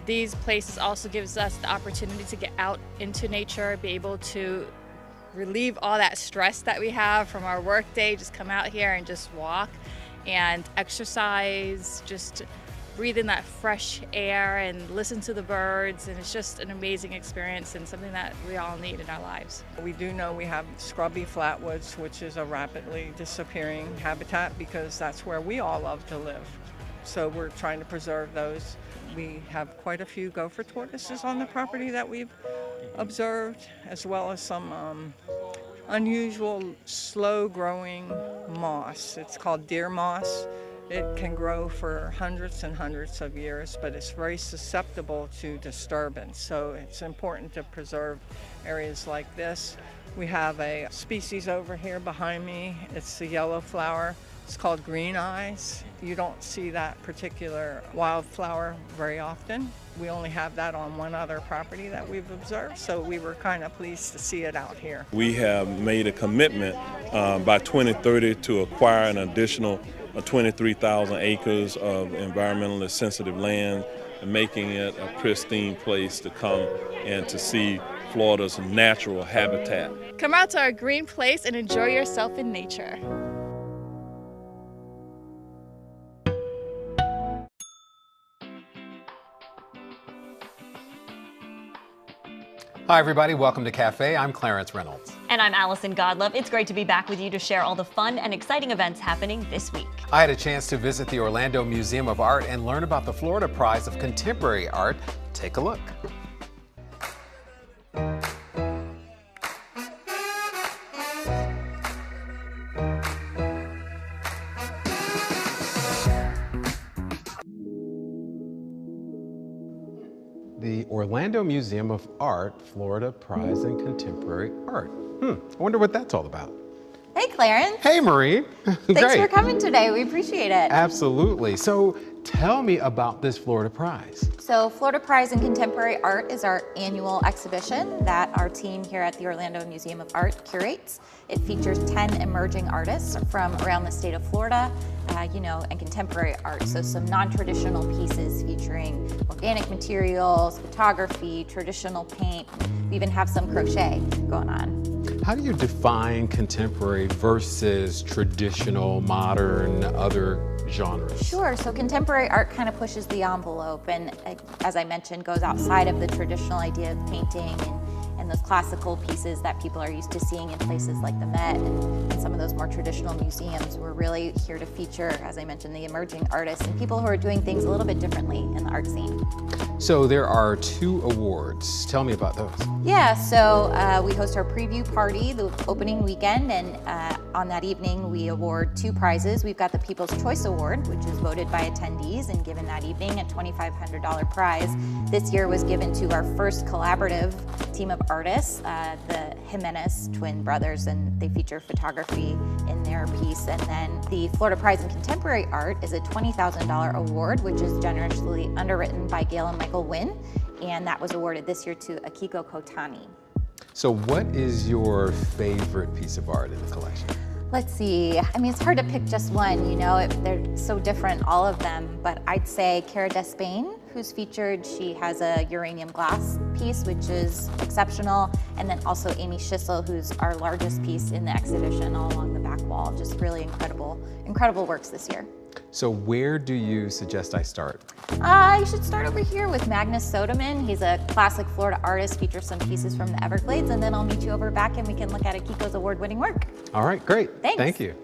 These places also gives us the opportunity to get out into nature, be able to relieve all that stress that we have from our work day, just come out here and just walk and exercise, just breathe in that fresh air and listen to the birds, and it's just an amazing experience and something that we all need in our lives. We do know we have scrubby flatwoods, which is a rapidly disappearing habitat because that's where we all love to live. So we're trying to preserve those. We have quite a few gopher tortoises on the property that we've observed, as well as some unusual slow-growing moss. It's called deer moss. It can grow for hundreds and hundreds of years, but it's very susceptible to disturbance. So it's important to preserve areas like this. We have a species over here behind me. It's the yellow flower. It's called green eyes. You don't see that particular wildflower very often. We only have that on one other property that we've observed, so we were kind of pleased to see it out here. We have made a commitment by 2030 to acquire an additional 23,000 acres of environmentally sensitive land, and making it a pristine place to come and to see Florida's natural habitat. Come out to our Green Place and enjoy yourself in nature. Hi, everybody. Welcome to Cafe. I'm Clarence Reynolds. And I'm Allison Godlove. It's great to be back with you to share all the fun and exciting events happening this week. I had a chance to visit the Orlando Museum of Art and learn about the Florida Prize of Contemporary Art. Take a look. The Orlando Museum of Art, Florida Prize in Contemporary Art. I wonder what that's all about. Hey, Clarence. Hey, Marie. Thanks for coming today. We appreciate it. Absolutely. So tell me about this Florida Prize. So Florida Prize in Contemporary Art is our annual exhibition that our team here at the Orlando Museum of Art curates. It features 10 emerging artists from around the state of Florida, and contemporary art. So some non-traditional pieces featuring organic materials, photography, traditional paint. We even have some crochet going on. How do you define contemporary versus traditional, modern, other genres? Sure, so contemporary art kind of pushes the envelope and, as I mentioned, goes outside of the traditional idea of painting and those classical pieces that people are used to seeing in places like the Met and some of those more traditional museums. We're really here to feature, as I mentioned, the emerging artists and people who are doing things a little bit differently in the art scene. So there are 2 awards. Tell me about those. Yeah, so we host our preview party the opening weekend, and on that evening we award 2 prizes. We've got the People's Choice Award, which is voted by attendees and given that evening, a $2,500 prize. This year was given to our first collaborative team of artists. The Jimenez twin brothers, and they feature photography in their piece. And then the Florida Prize in Contemporary Art is a $20,000 award, which is generously underwritten by Gail and Michael Wynn, and that was awarded this year to Akiko Kotani. So what is your favorite piece of art in the collection? Let's see, I mean, it's hard to pick just one, you know, they're so different, all of them, but I'd say Cara Despain, who's featured. She has a uranium glass piece, which is exceptional, and then also Amy Schissel, who's our largest piece in the exhibition all along the back wall. Just really incredible works this year. So where do you suggest I start? You should start over here with Magnus Soderman. He's a classic Florida artist, features some pieces from the Everglades, and then I'll meet you over back and we can look at Akiko's award-winning work. All right, great. Thanks. Thank you.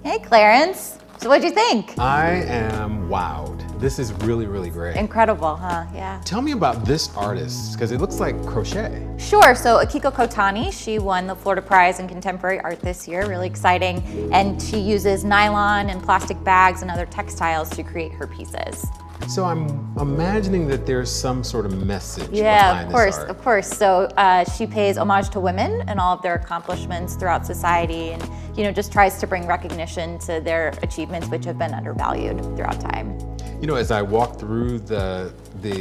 Hey, Clarence. So what'd you think? I am wowed. This is really, really great. Incredible, huh? Yeah. Tell me about this artist, because it looks like crochet. Sure, so Akiko Kotani, she won the Florida Prize in Contemporary Art this year, really exciting, and she uses nylon and plastic bags and other textiles to create her pieces. So I'm imagining that there's some sort of message Yeah, behind of this art. course. So she pays homage to women and all of their accomplishments throughout society, and just tries to bring recognition to their achievements, which have been undervalued throughout time. You know, as I walk through the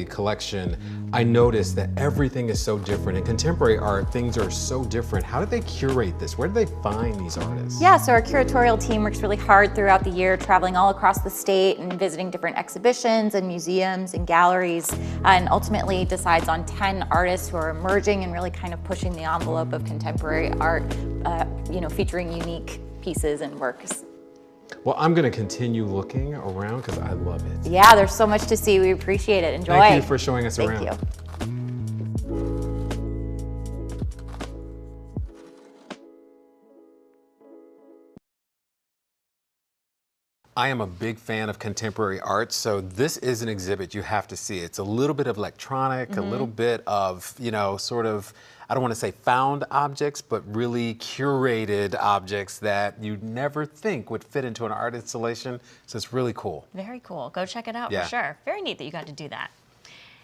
collection, I noticed that everything is so different. In contemporary art, things are so different. How did they curate this? Where did they find these artists? Yeah, so our curatorial team works really hard throughout the year, traveling all across the state and visiting different exhibitions and museums and galleries, and ultimately decides on 10 artists who are emerging and really kind of pushing the envelope of contemporary art, featuring unique pieces and works. Well, I'm going to continue looking around because I love it. Yeah, there's so much to see. We appreciate it. Enjoy. Thank you for showing us around. Thank you. I am a big fan of contemporary art, so this is an exhibit you have to see. It's a little bit of electronic, a little bit of, sort of, I don't want to say found objects, but really curated objects that you'd never think would fit into an art installation. So it's really cool. Very cool. Go check it out Yeah. for sure. Very neat that you got to do that.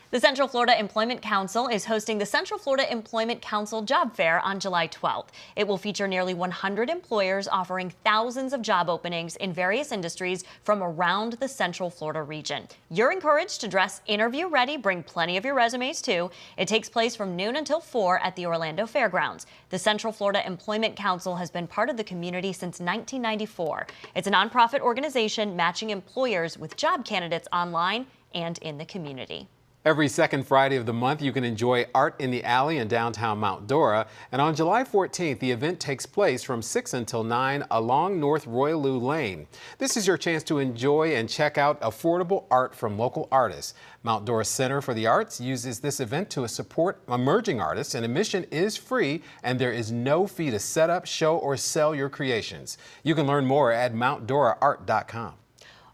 The Central Florida Employment Council is hosting the Central Florida Employment Council Job Fair on July 12th. It will feature nearly 100 employers offering thousands of job openings in various industries from around the Central Florida region. You're encouraged to dress interview ready, bring plenty of your resumes too. It takes place from noon until 4 at the Orlando Fairgrounds. The Central Florida Employment Council has been part of the community since 1994. It's a nonprofit organization matching employers with job candidates online and in the community. Every second Friday of the month, you can enjoy Art in the Alley in downtown Mount Dora. And on July 14th, the event takes place from 6 until 9 along North Royalou Lane. This is your chance to enjoy and check out affordable art from local artists. Mount Dora Center for the Arts uses this event to support emerging artists, and admission is free, and there is no fee to set up, show, or sell your creations. You can learn more at mountdoraart.com.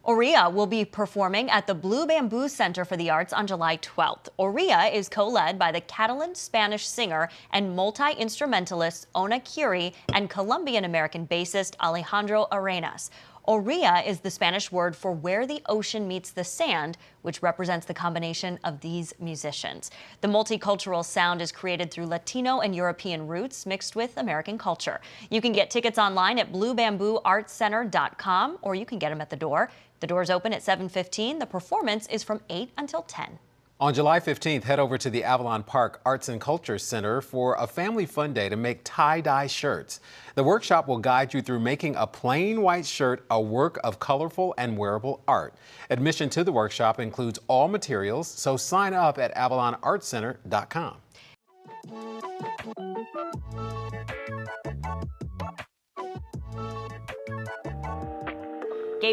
Oria will be performing at the Blue Bamboo Center for the Arts on July 12th. Oria is co-led by the Catalan-Spanish singer and multi-instrumentalist Ona Curie and Colombian-American bassist Alejandro Arenas. Oria is the Spanish word for where the ocean meets the sand, which represents the combination of these musicians. The multicultural sound is created through Latino and European roots mixed with American culture. You can get tickets online at bluebambooartscenter.com, or you can get them at the door. The doors open at 7:15. The performance is from 8 until 10. On July 15th, head over to the Avalon Park Arts and Culture Center for a family fun day to make tie-dye shirts. The workshop will guide you through making a plain white shirt a work of colorful and wearable art. Admission to the workshop includes all materials, so sign up at avalonartscenter.com. Gabe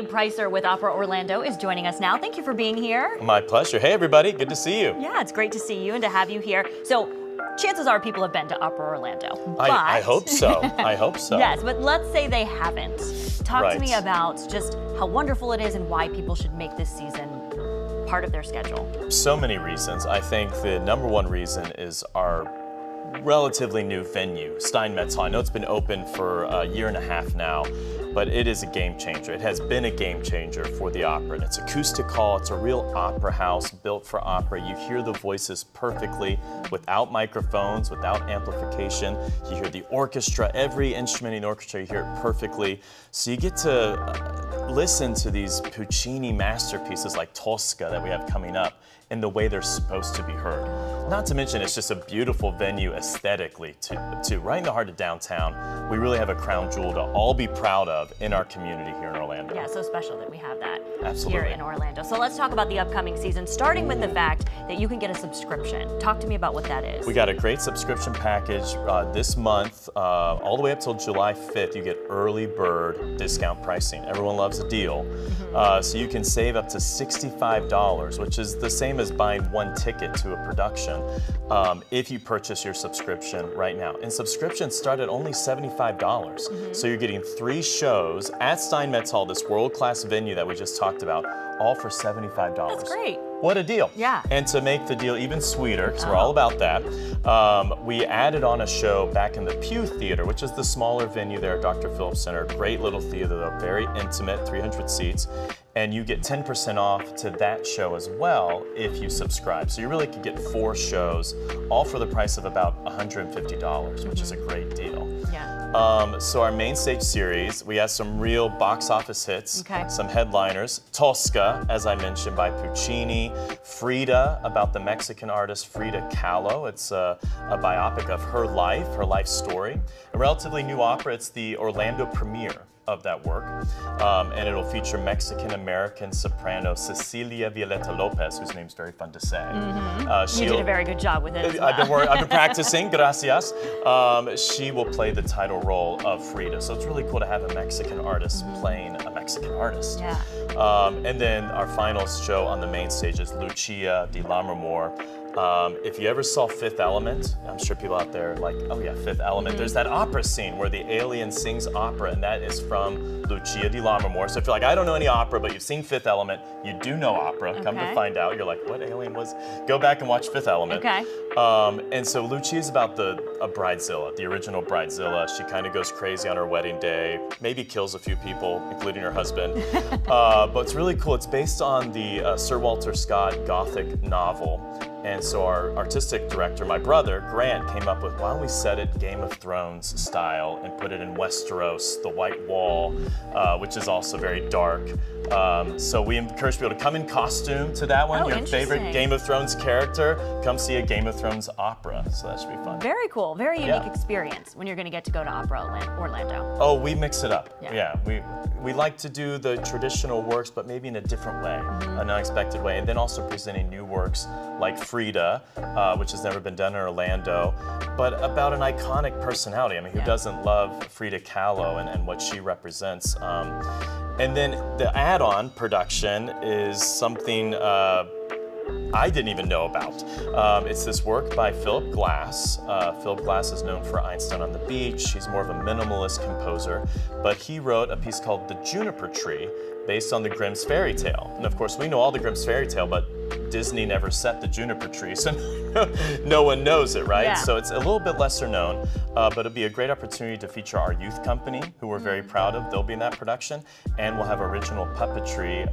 Pricer with Opera Orlando is joining us now. Thank you for being here. My pleasure. Hey, everybody. Good to see you. Yeah, it's great to see you and to have you here. So, chances are people have been to Opera Orlando. I hope so. I hope so. Yes, but let's say they haven't. Talk to me Right. about just how wonderful it is and why people should make this season part of their schedule. So many reasons. I think the number one reason is our relatively new venue, Steinmetz Hall. I know it's been open for a year and a half now, but it is a game changer. It has been a game changer for the opera. And it's acoustic hall. It's a real opera house built for opera. You hear the voices perfectly without microphones, without amplification. You hear the orchestra, every instrument in the orchestra, you hear it perfectly. So you get to listen to these Puccini masterpieces like Tosca that we have coming up in the way they're supposed to be heard. Not to mention, it's just a beautiful venue aesthetically, too. Right in the heart of downtown, we really have a crown jewel to all be proud of in our community here in Orlando. Yeah, so special that we have that Absolutely. here in Orlando. So let's talk about the upcoming season, starting with the fact that you can get a subscription. Talk to me about what that is. We got a great subscription package this month, all the way up till July 5th. You get early bird discount pricing. Everyone loves a deal. So you can save up to $65, which is the same as buying one ticket to a production if you purchase your subscription right now. And subscriptions start at only $75. So you're getting 3 shows at Steinmetz Hall, this world-class venue that we just talked about, all for $75. That's great. What a deal. Yeah. And to make the deal even sweeter, because we're all about that, we added on a show back in the Pew Theater, which is the smaller venue there at Dr. Phillips Center. Great little theater, though, very intimate, 300 seats. And you get 10% off to that show as well if you subscribe. So you really could get 4 shows, all for the price of about $150, which is a great deal. Yeah. So our main stage series, we have some real box office hits, Okay. some headliners. Tosca, as I mentioned, by Puccini. Frida, about the Mexican artist Frida Kahlo. It's a biopic of her life story. A relatively new opera. It's the Orlando premiere of that work, and it'll feature Mexican-American soprano Cecilia Violeta Lopez, whose name's very fun to say. You did a very good job with it as well. I've been practicing, gracias. She will play the title role of Frida, so it's really cool to have a Mexican artist playing a Mexican artist. Yeah. And then our final show on the main stage is Lucia di Lammermoor. If you ever saw Fifth Element, I'm sure people out there are like, oh yeah, Fifth Element. There's that opera scene where the alien sings opera, and that is from Lucia di Lammermoor. So if you're like, I don't know any opera, but you've seen Fifth Element, you do know opera. Come to find out, you're like, what alien was? Go back and watch Fifth Element. Okay. And so Lucia is about a bridezilla, the original bridezilla. She kind of goes crazy on her wedding day, maybe kills a few people, including her husband. But it's really cool. It's based on the Sir Walter Scott Gothic novel. And so our artistic director, my brother, Grant, came up with, why don't we set it Game of Thrones style and put it in Westeros, the White Wall, which is also very dark. So we encourage people to come in costume to that one. Oh, Your favorite Game of Thrones character, come see a Game of Thrones opera. So that should be fun. Very cool. Very unique experience when you're going to get to go to Opera Orlando. Oh, we mix it up. Yeah. We like to do the traditional works, but maybe in a different way, an unexpected way, and then also presenting new works like Frida, which has never been done in Orlando, but about an iconic personality. I mean, who doesn't love Frida Kahlo and what she represents? And then the add-on production is something I didn't even know about. It's this work by Philip Glass. Philip Glass is known for Einstein on the Beach. He's more of a minimalist composer, but he wrote a piece called The Juniper Tree, based on the Grimm's fairy tale. And of course, we know all the Grimm's fairy tale, but Disney never set the juniper tree, so no one knows it, right? Yeah. So it's a little bit lesser known, but it'll be a great opportunity to feature our youth company, who we're very proud of. They'll be in that production, and we'll have original puppetry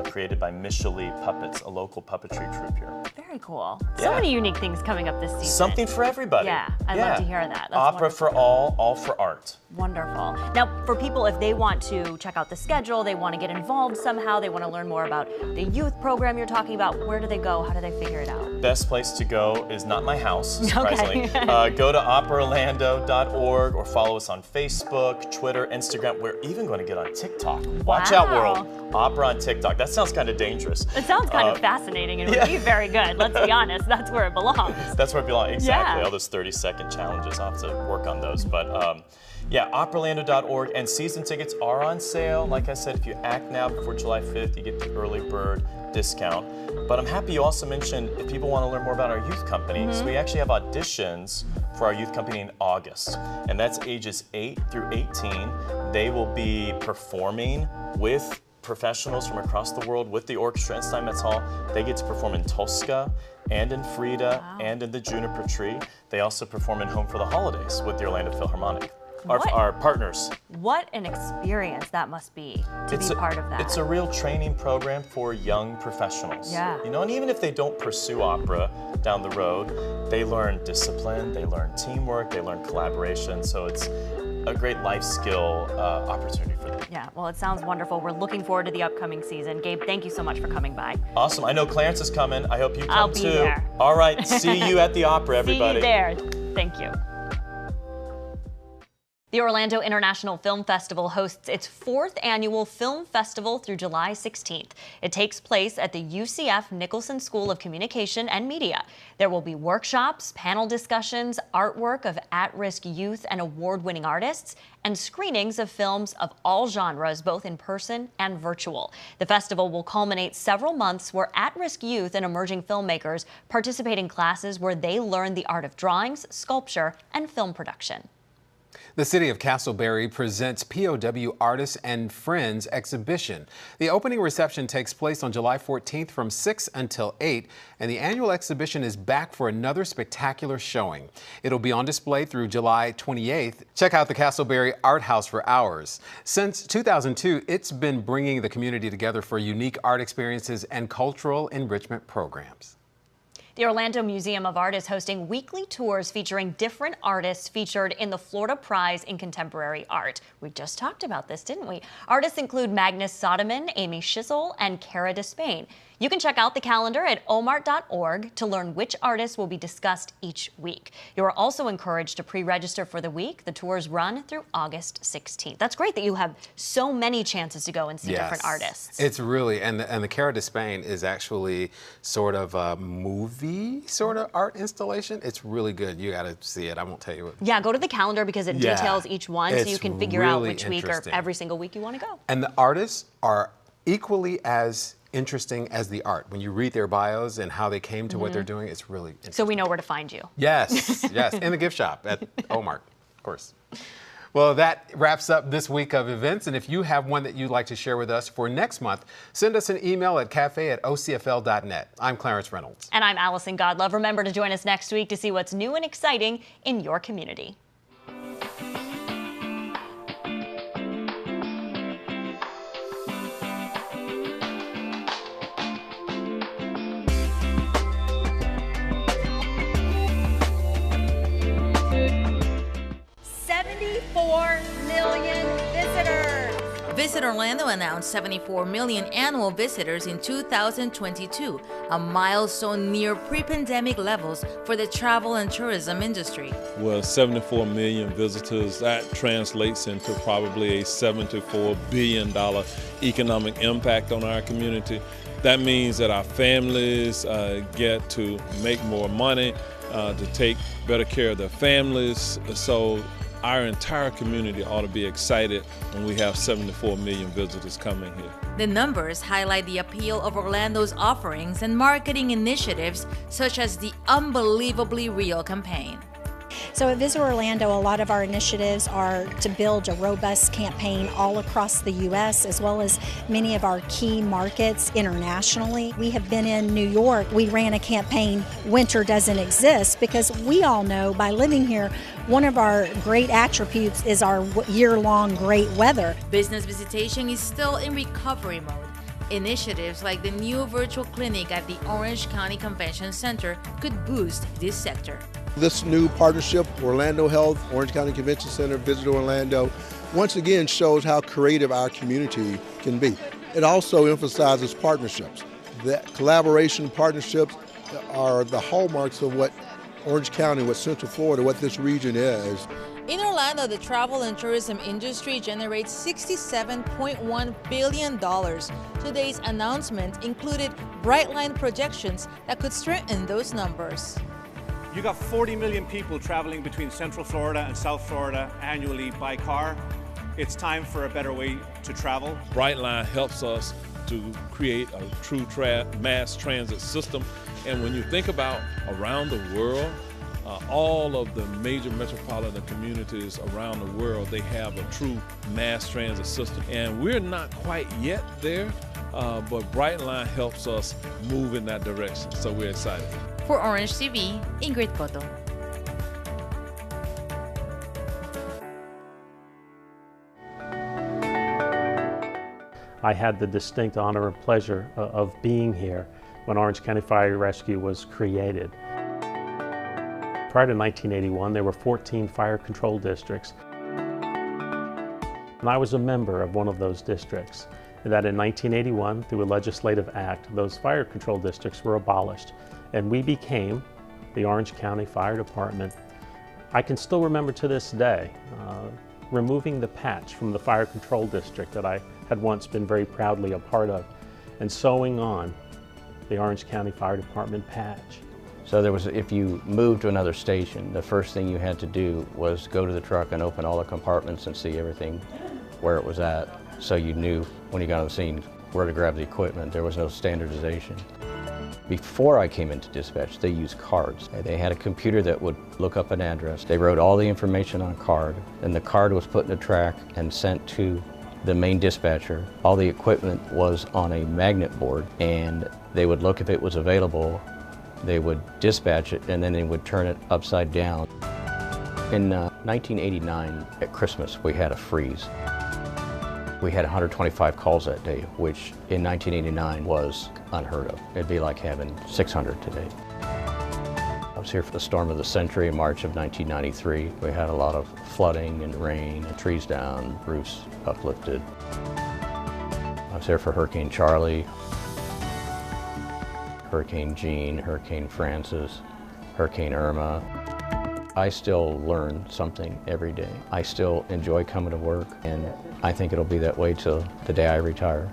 created by Micheli Puppets, a local puppetry troupe here. Very cool. So many unique things coming up this season. Something for everybody. Yeah, I love to hear that. That's Opera wonderful. for all for art. Wonderful. Now, for people, if they want to check out the schedule, they want to get involved, involved somehow, they want to learn more about the youth program you're talking about, where do they go? How do they figure it out? Best place to go is not my house, surprisingly. Go to operaorlando.org or follow us on Facebook, Twitter, Instagram. We're even going to get on TikTok. Watch out, world. Opera on TikTok. That sounds kind of dangerous. It sounds kind of fascinating and would be very good. Let's be honest, that's where it belongs. That's where it belongs, exactly. Yeah. All those 30-second challenges, I'll have to work on those. But yeah, operaorlando.org, and season tickets are on sale. Like I said, if you act now before July 5th, you get the early bird discount. But I'm happy you also mentioned if people want to learn more about our youth company. So we actually have auditions for our youth company in August, and that's ages 8 through 18. They will be performing with professionals from across the world with the orchestra at Steinmetz Hall. They get to perform in Tosca and in Frida and in the Juniper Tree. They also perform in Home for the Holidays with the Orlando Philharmonic. Our partners. What an experience that must be to be part of that. It's a real training program for young professionals. Yeah. You know, and even if they don't pursue opera down the road, they learn discipline, they learn teamwork, they learn collaboration. So it's a great life skill opportunity for them. Yeah, well, it sounds wonderful. We're looking forward to the upcoming season. Gabe, thank you so much for coming by. Awesome. I know Clarence is coming. I hope you come I'll be too. there. All right. See you at the opera, everybody. See you there. Thank you. The Orlando International Film Festival hosts its 4th annual film festival through July 16th. It takes place at the UCF Nicholson School of Communication and Media. There will be workshops, panel discussions, artwork of at-risk youth and award-winning artists, and screenings of films of all genres, both in person and virtual. The festival will culminate several months where at-risk youth and emerging filmmakers participate in classes where they learn the art of drawings, sculpture, and film production. The City of Castleberry presents POW Artists and Friends exhibition. The opening reception takes place on July 14th from 6 until 8, and the annual exhibition is back for another spectacular showing. It'll be on display through July 28th. Check out the Castleberry Art House for hours. Since 2002, it's been bringing the community together for unique art experiences and cultural enrichment programs. The Orlando Museum of Art is hosting weekly tours featuring different artists featured in the Florida Prize in Contemporary Art. We just talked about this, didn't we? Artists include Magnus Soderman, Amy Schissel, and Cara Despain. You can check out the calendar at omart.org to learn which artists will be discussed each week. You are also encouraged to pre-register for the week. The tours run through August 16th. That's great that you have so many chances to go and see different artists. It's really, and the Cara Despain is actually sort of a movie sort of art installation. It's really good. You got to see it. I won't tell you what. Yeah, go to the calendar because it details each one so you can figure out which week or every single week you want to go. And the artists are equally as interesting as the art. When you read their bios and how they came to what they're doing, it's really interesting. So we know where to find you. Yes, yes, in the gift shop at Omart, of course. Well, that wraps up this week of events, and if you have one that you'd like to share with us for next month, send us an email at cafe@ocfl.net. I'm Clarence Reynolds. And I'm Allison Godlove. Remember to join us next week to see what's new and exciting in your community. Visit Orlando announced 74 million annual visitors in 2022, a milestone near pre-pandemic levels for the travel and tourism industry. Well, 74 million visitors, that translates into probably a $74 billion economic impact on our community. That means that our families get to make more money, to take better care of their families. So our entire community ought to be excited when we have 74 million visitors coming here. The numbers highlight the appeal of Orlando's offerings and marketing initiatives, such as the Unbelievably Real campaign. So at Visit Orlando, a lot of our initiatives are to build a robust campaign all across the U.S. as well as many of our key markets internationally. We have been in New York. We ran a campaign, Winter Doesn't Exist, because we all know by living here, one of our great attributes is our year-long great weather. Business visitation is still in recovery mode. Initiatives like the new virtual clinic at the Orange County Convention Center could boost this sector. This new partnership, Orlando Health, Orange County Convention Center, Visit Orlando, once again shows how creative our community can be. It also emphasizes partnerships. That collaboration partnerships are the hallmarks of what Orange County, what Central Florida, what this region is. In Orlando, the travel and tourism industry generates $67.1 billion. Today's announcement included bright line projections that could strengthen those numbers. You got 40 million people traveling between Central Florida and South Florida annually by car. It's time for a better way to travel. Brightline helps us to create a true mass transit system. And when you think about around the world, all of the major metropolitan communities around the world, they have a true mass transit system. And we're not quite yet there, but Brightline helps us move in that direction. So we're excited. For Orange TV, Ingrid Cotto. I had the distinct honor and pleasure of being here when Orange County Fire Rescue was created. Prior to 1981, there were 14 fire control districts. And I was a member of one of those districts. And that in 1981, through a legislative act, those fire control districts were abolished. And we became the Orange County Fire Department. I can still remember to this day, removing the patch from the fire control district that I had once been very proudly a part of, and sewing on the Orange County Fire Department patch. So there was, if you moved to another station, the first thing you had to do was go to the truck and open all the compartments and see everything where it was at, so you knew when you got on the scene where to grab the equipment. There was no standardization. Before I came into dispatch, they used cards. They had a computer that would look up an address. They wrote all the information on a card, and the card was put in a track and sent to the main dispatcher. All the equipment was on a magnet board, and they would look if it was available. They would dispatch it, and then they would turn it upside down. In 1989, at Christmas, we had a freeze. We had 125 calls that day, which in 1989 was unheard of. It'd be like having 600 today. I was here for the storm of the century in March of 1993. We had a lot of flooding and rain, and trees down, roofs uplifted. I was here for Hurricane Charlie, Hurricane Jean, Hurricane Francis, Hurricane Irma. I still learn something every day. I still enjoy coming to work, and I think it'll be that way till the day I retire.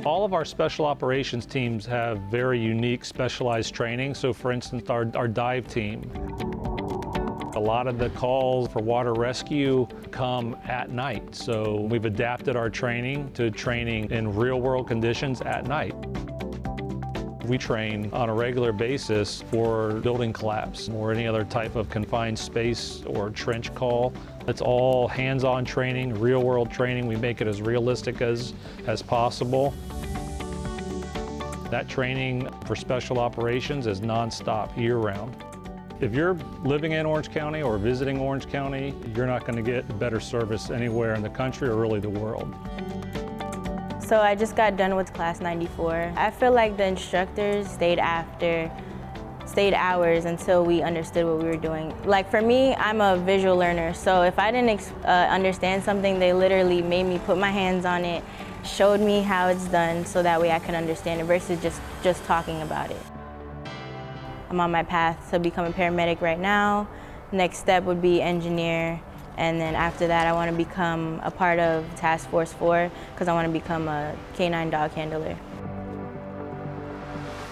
All of our special operations teams have very unique specialized training. So for instance, our dive team. A lot of the calls for water rescue come at night. So we've adapted our training to training in real world conditions at night. We train on a regular basis for building collapse or any other type of confined space or trench call. It's all hands-on training, real-world training. We make it as realistic as possible. That training for special operations is nonstop, year-round. If you're living in Orange County or visiting Orange County, you're not going to get better service anywhere in the country or really the world. So I just got done with class 94. I feel like the instructors stayed hours until we understood what we were doing. Like for me, I'm a visual learner, so if I didn't understand something, they literally made me put my hands on it, showed me how it's done so that way I can understand it versus just talking about it. I'm on my path to become a paramedic right now. Next step would be engineer. And then after that, I want to become a part of Task Force 4 because I want to become a canine dog handler.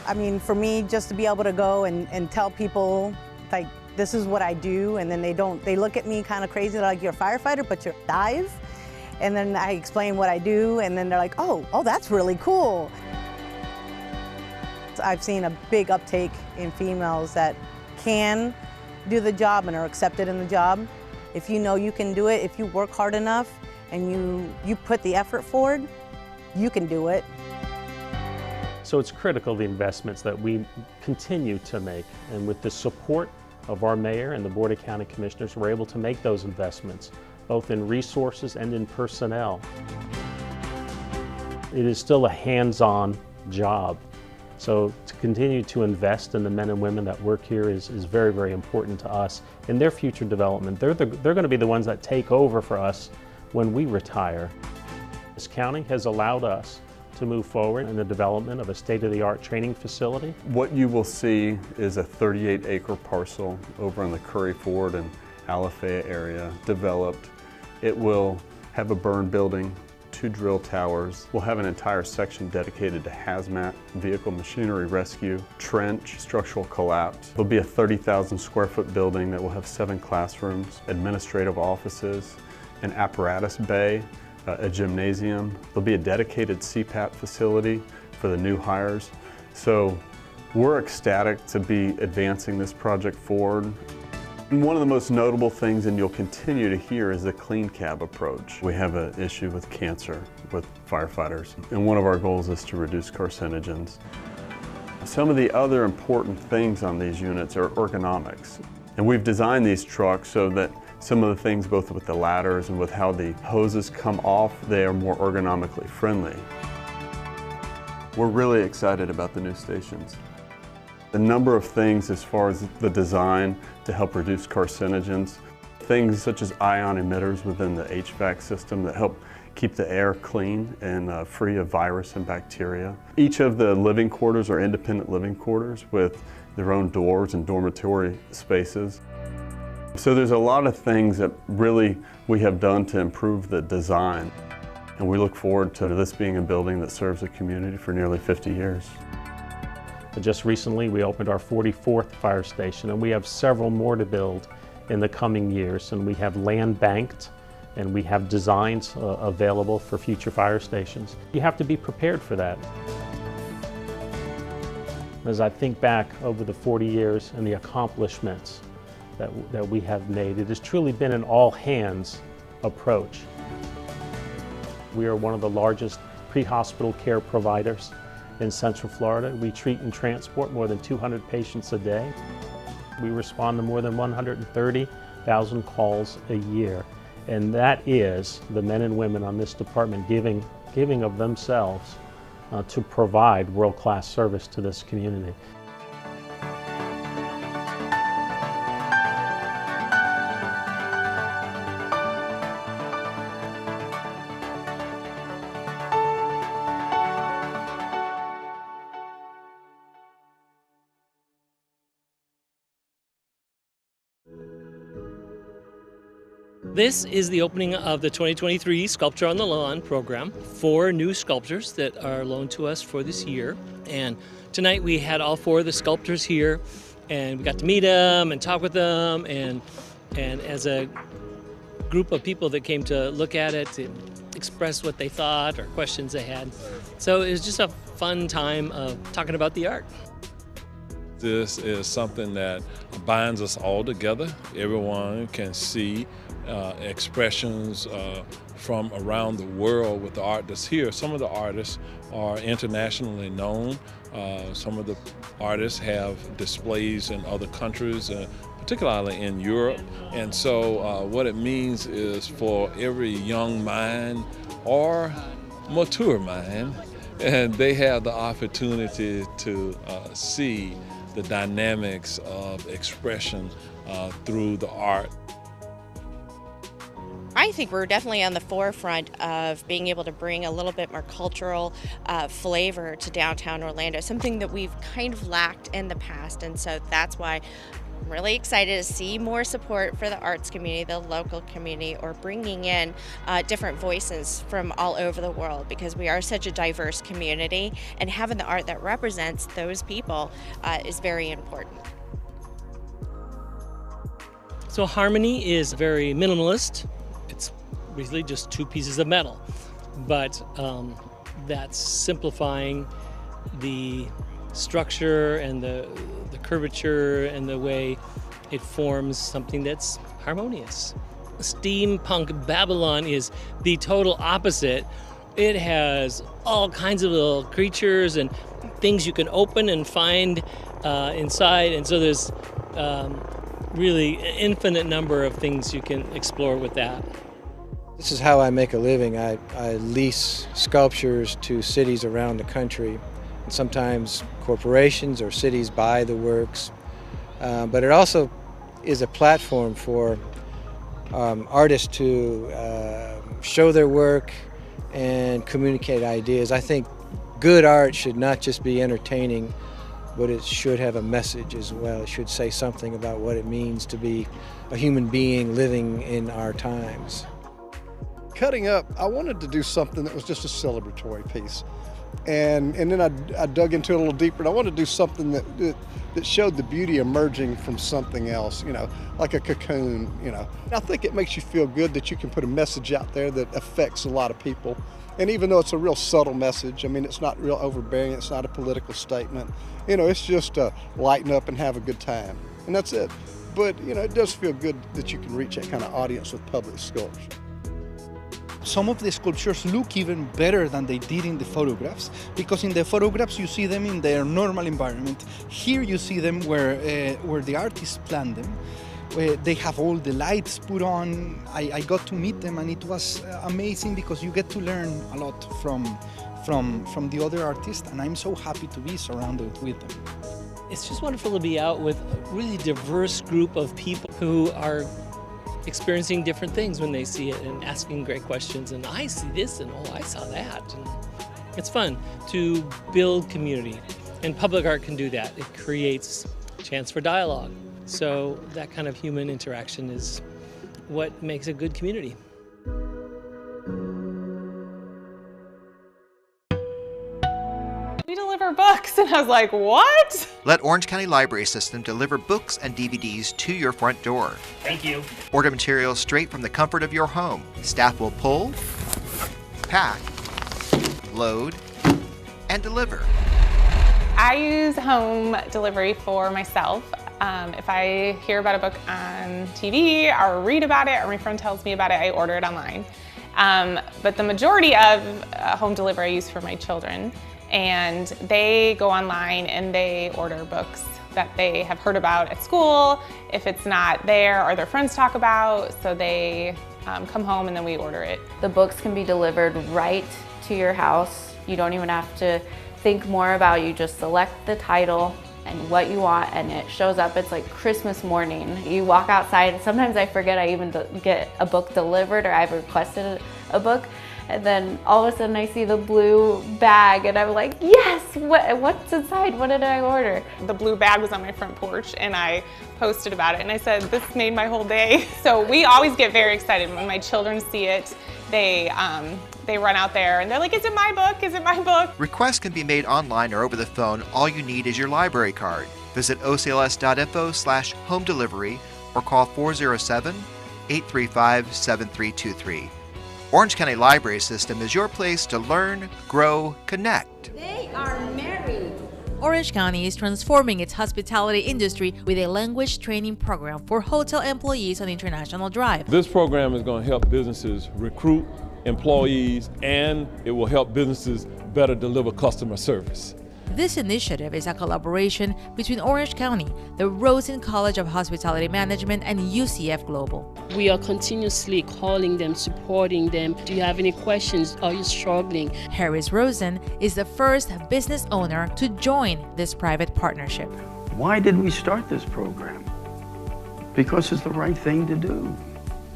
I mean, for me, just to be able to go and tell people, like, this is what I do, and then they look at me kind of crazy, they're like, you're a firefighter, but you're dive? And then I explain what I do, and then they're like, oh, that's really cool. I've seen a big uptake in females that can do the job and are accepted in the job. If you know you can do it, if you work hard enough and you put the effort forward, you can do it. So it's critical, the investments that we continue to make. And with the support of our mayor and the Board of County Commissioners, we're able to make those investments, both in resources and in personnel. It is still a hands-on job. So to continue to invest in the men and women that work here is very, very important to us in their future development. They're going to be the ones that take over for us when we retire. This county has allowed us to move forward in the development of a state-of-the-art training facility. What you will see is a 38-acre parcel over in the Curry Ford and Alafaya area developed. It will have a burn building, 2 drill towers. We'll have an entire section dedicated to hazmat, vehicle machinery rescue, trench, structural collapse. There'll be a 30,000 square foot building that will have 7 classrooms, administrative offices, an apparatus bay, a gymnasium. There'll be a dedicated CPAP facility for the new hires. So we're ecstatic to be advancing this project forward. And one of the most notable things, and you'll continue to hear, is the clean cab approach. We have an issue with cancer with firefighters, and one of our goals is to reduce carcinogens. Some of the other important things on these units are ergonomics. And we've designed these trucks so that some of the things, both with the ladders and with how the hoses come off, they are more ergonomically friendly. We're really excited about the new stations. The number of things as far as the design to help reduce carcinogens, things such as ion emitters within the HVAC system that help keep the air clean and free of virus and bacteria. Each of the living quarters are independent living quarters with their own doors and dormitory spaces. So there's a lot of things that really we have done to improve the design. And we look forward to this being a building that serves the community for nearly 50 years. Just recently, we opened our 44th fire station, and we have several more to build in the coming years. And we have land banked, and we have designs available for future fire stations. You have to be prepared for that. As I think back over the 40 years and the accomplishments that we have made, it has truly been an all-hands approach. We are one of the largest pre-hospital care providers in Central Florida. We treat and transport more than 200 patients a day. We respond to more than 130,000 calls a year. And that is the men and women on this department giving of themselves to provide world-class service to this community. This is the opening of the 2023 Sculpture on the Lawn program. 4 new sculptures that are loaned to us for this year. And tonight we had all 4 of the sculptors here, and we got to meet them and talk with them, and as a group of people that came to look at it, to express what they thought or questions they had. So it was just a fun time of talking about the art. This is something that binds us all together. Everyone can see expressions from around the world with the art that's here. Some of the artists are internationally known. Some of the artists have displays in other countries, particularly in Europe. And so what it means is for every young mind or mature mind, and they have the opportunity to see the dynamics of expression through the art. I think we're definitely on the forefront of being able to bring a little bit more cultural flavor to downtown Orlando, something that we've kind of lacked in the past. And so that's why I'm really excited to see more support for the arts community, the local community, or bringing in different voices from all over the world, because we are such a diverse community, and having the art that represents those people is very important. So Harmony is very minimalist. It's basically just 2 pieces of metal, but that's simplifying the structure and the curvature and the way it forms something that's harmonious. Steampunk Babylon is the total opposite. It has all kinds of little creatures and things you can open and find inside, and so there's really an infinite number of things you can explore with that. This is how I make a living. I lease sculptures to cities around the country, Sometimes corporations or cities buy the works, but it also is a platform for artists to show their work and communicate ideas. I think good art should not just be entertaining, but it should have a message as well. It should say something about what it means to be a human being living in our times. Cutting up, I wanted to do something that was just a celebratory piece. And then I dug into it a little deeper, and I wanted to do something that showed the beauty emerging from something else, you know, like a cocoon, you know. I think it makes you feel good that you can put a message out there that affects a lot of people. And even though it's a real subtle message, I mean, it's not real overbearing, it's not a political statement, you know, it's just lighten up and have a good time. And that's it. But, you know, it does feel good that you can reach that kind of audience with public sculpture. Some of the sculptures look even better than they did in the photographs, because in the photographs you see them in their normal environment. Here you see them where the artists planned them. They have all the lights put on. I got to meet them, and it was amazing because you get to learn a lot from the other artists, and I'm so happy to be surrounded with them. It's just wonderful to be out with a really diverse group of people who are experiencing different things when they see it and asking great questions, and I see this and oh, I saw that. And it's fun to build community, and public art can do that. It creates a chance for dialogue. So that kind of human interaction is what makes a good community. We deliver books, and I was like, what? Let Orange County Library System deliver books and DVDs to your front door. Thank you. Order materials straight from the comfort of your home. Staff will pull, pack, load, and deliver. I use home delivery for myself. If I hear about a book on TV or read about it or my friend tells me about it, I order it online. But the majority of home delivery I use for my children. And they go online and they order books that they have heard about at school, if it's not there or their friends talk about, so they come home and then we order it. The books can be delivered right to your house. You don't even have to think more about it. You just select the title and what you want, and it shows up. It's like Christmas morning. You walk outside, and sometimes I forget I even get a book delivered or I've requested a book. And then all of a sudden I see the blue bag and I'm like, yes, what's inside? What did I order? The blue bag was on my front porch and I posted about it and I said, this made my whole day. So we always get very excited when my children see it. They run out there and they're like, is it my book? Is it my book? Requests can be made online or over the phone. All you need is your library card. Visit ocls.info/home delivery or call 407-835-7323. Orange County Library System is your place to learn, grow, connect. They are married. Orange County is transforming its hospitality industry with a language training program for hotel employees on International Drive. This program is going to help businesses recruit employees, and it will help businesses better deliver customer service. This initiative is a collaboration between Orange County, the Rosen College of Hospitality Management, and UCF Global. We are continuously calling them, supporting them. Do you have any questions? Are you struggling? Harris Rosen is the first business owner to join this private partnership. Why did we start this program? Because it's the right thing to do.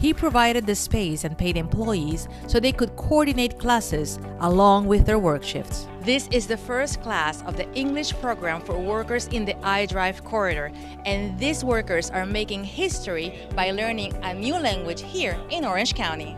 He provided the space and paid employees so they could coordinate classes along with their work shifts. This is the first class of the English program for workers in the iDrive corridor, and these workers are making history by learning a new language here in Orange County.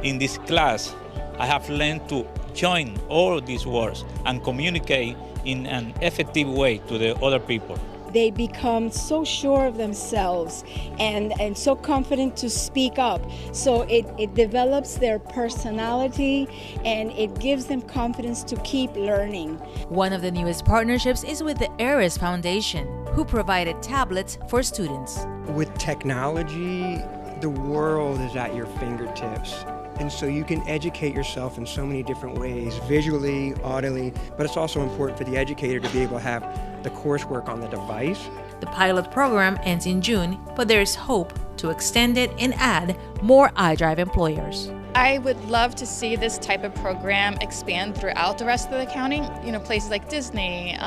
In this class, I have learned to join all these words and communicate in an effective way to the other people. They become so sure of themselves and so confident to speak up. So it develops their personality and it gives them confidence to keep learning. One of the newest partnerships is with the Ares Foundation, who provided tablets for students. With technology, the world is at your fingertips. And so you can educate yourself in so many different ways, visually, audibly, but it's also important for the educator to be able to have the coursework on the device. The pilot program ends in June, but there is hope to extend it and add more iDrive employers. I would love to see this type of program expand throughout the rest of the county. You know, places like Disney,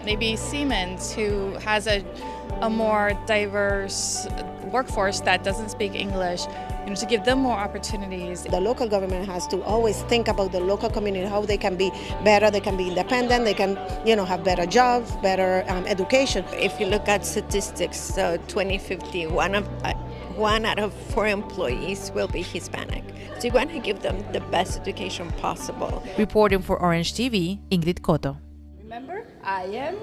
maybe Siemens, who has a more diverse workforce that doesn't speak English, you know, to give them more opportunities. The local government has to always think about the local community, how they can be better, they can be independent, they can, you know, have better jobs, better education. If you look at statistics, 2050, one out of 4 employees will be Hispanic. So you want to give them the best education possible. Reporting for Orange TV, Ingrid Cotto. Remember, I am,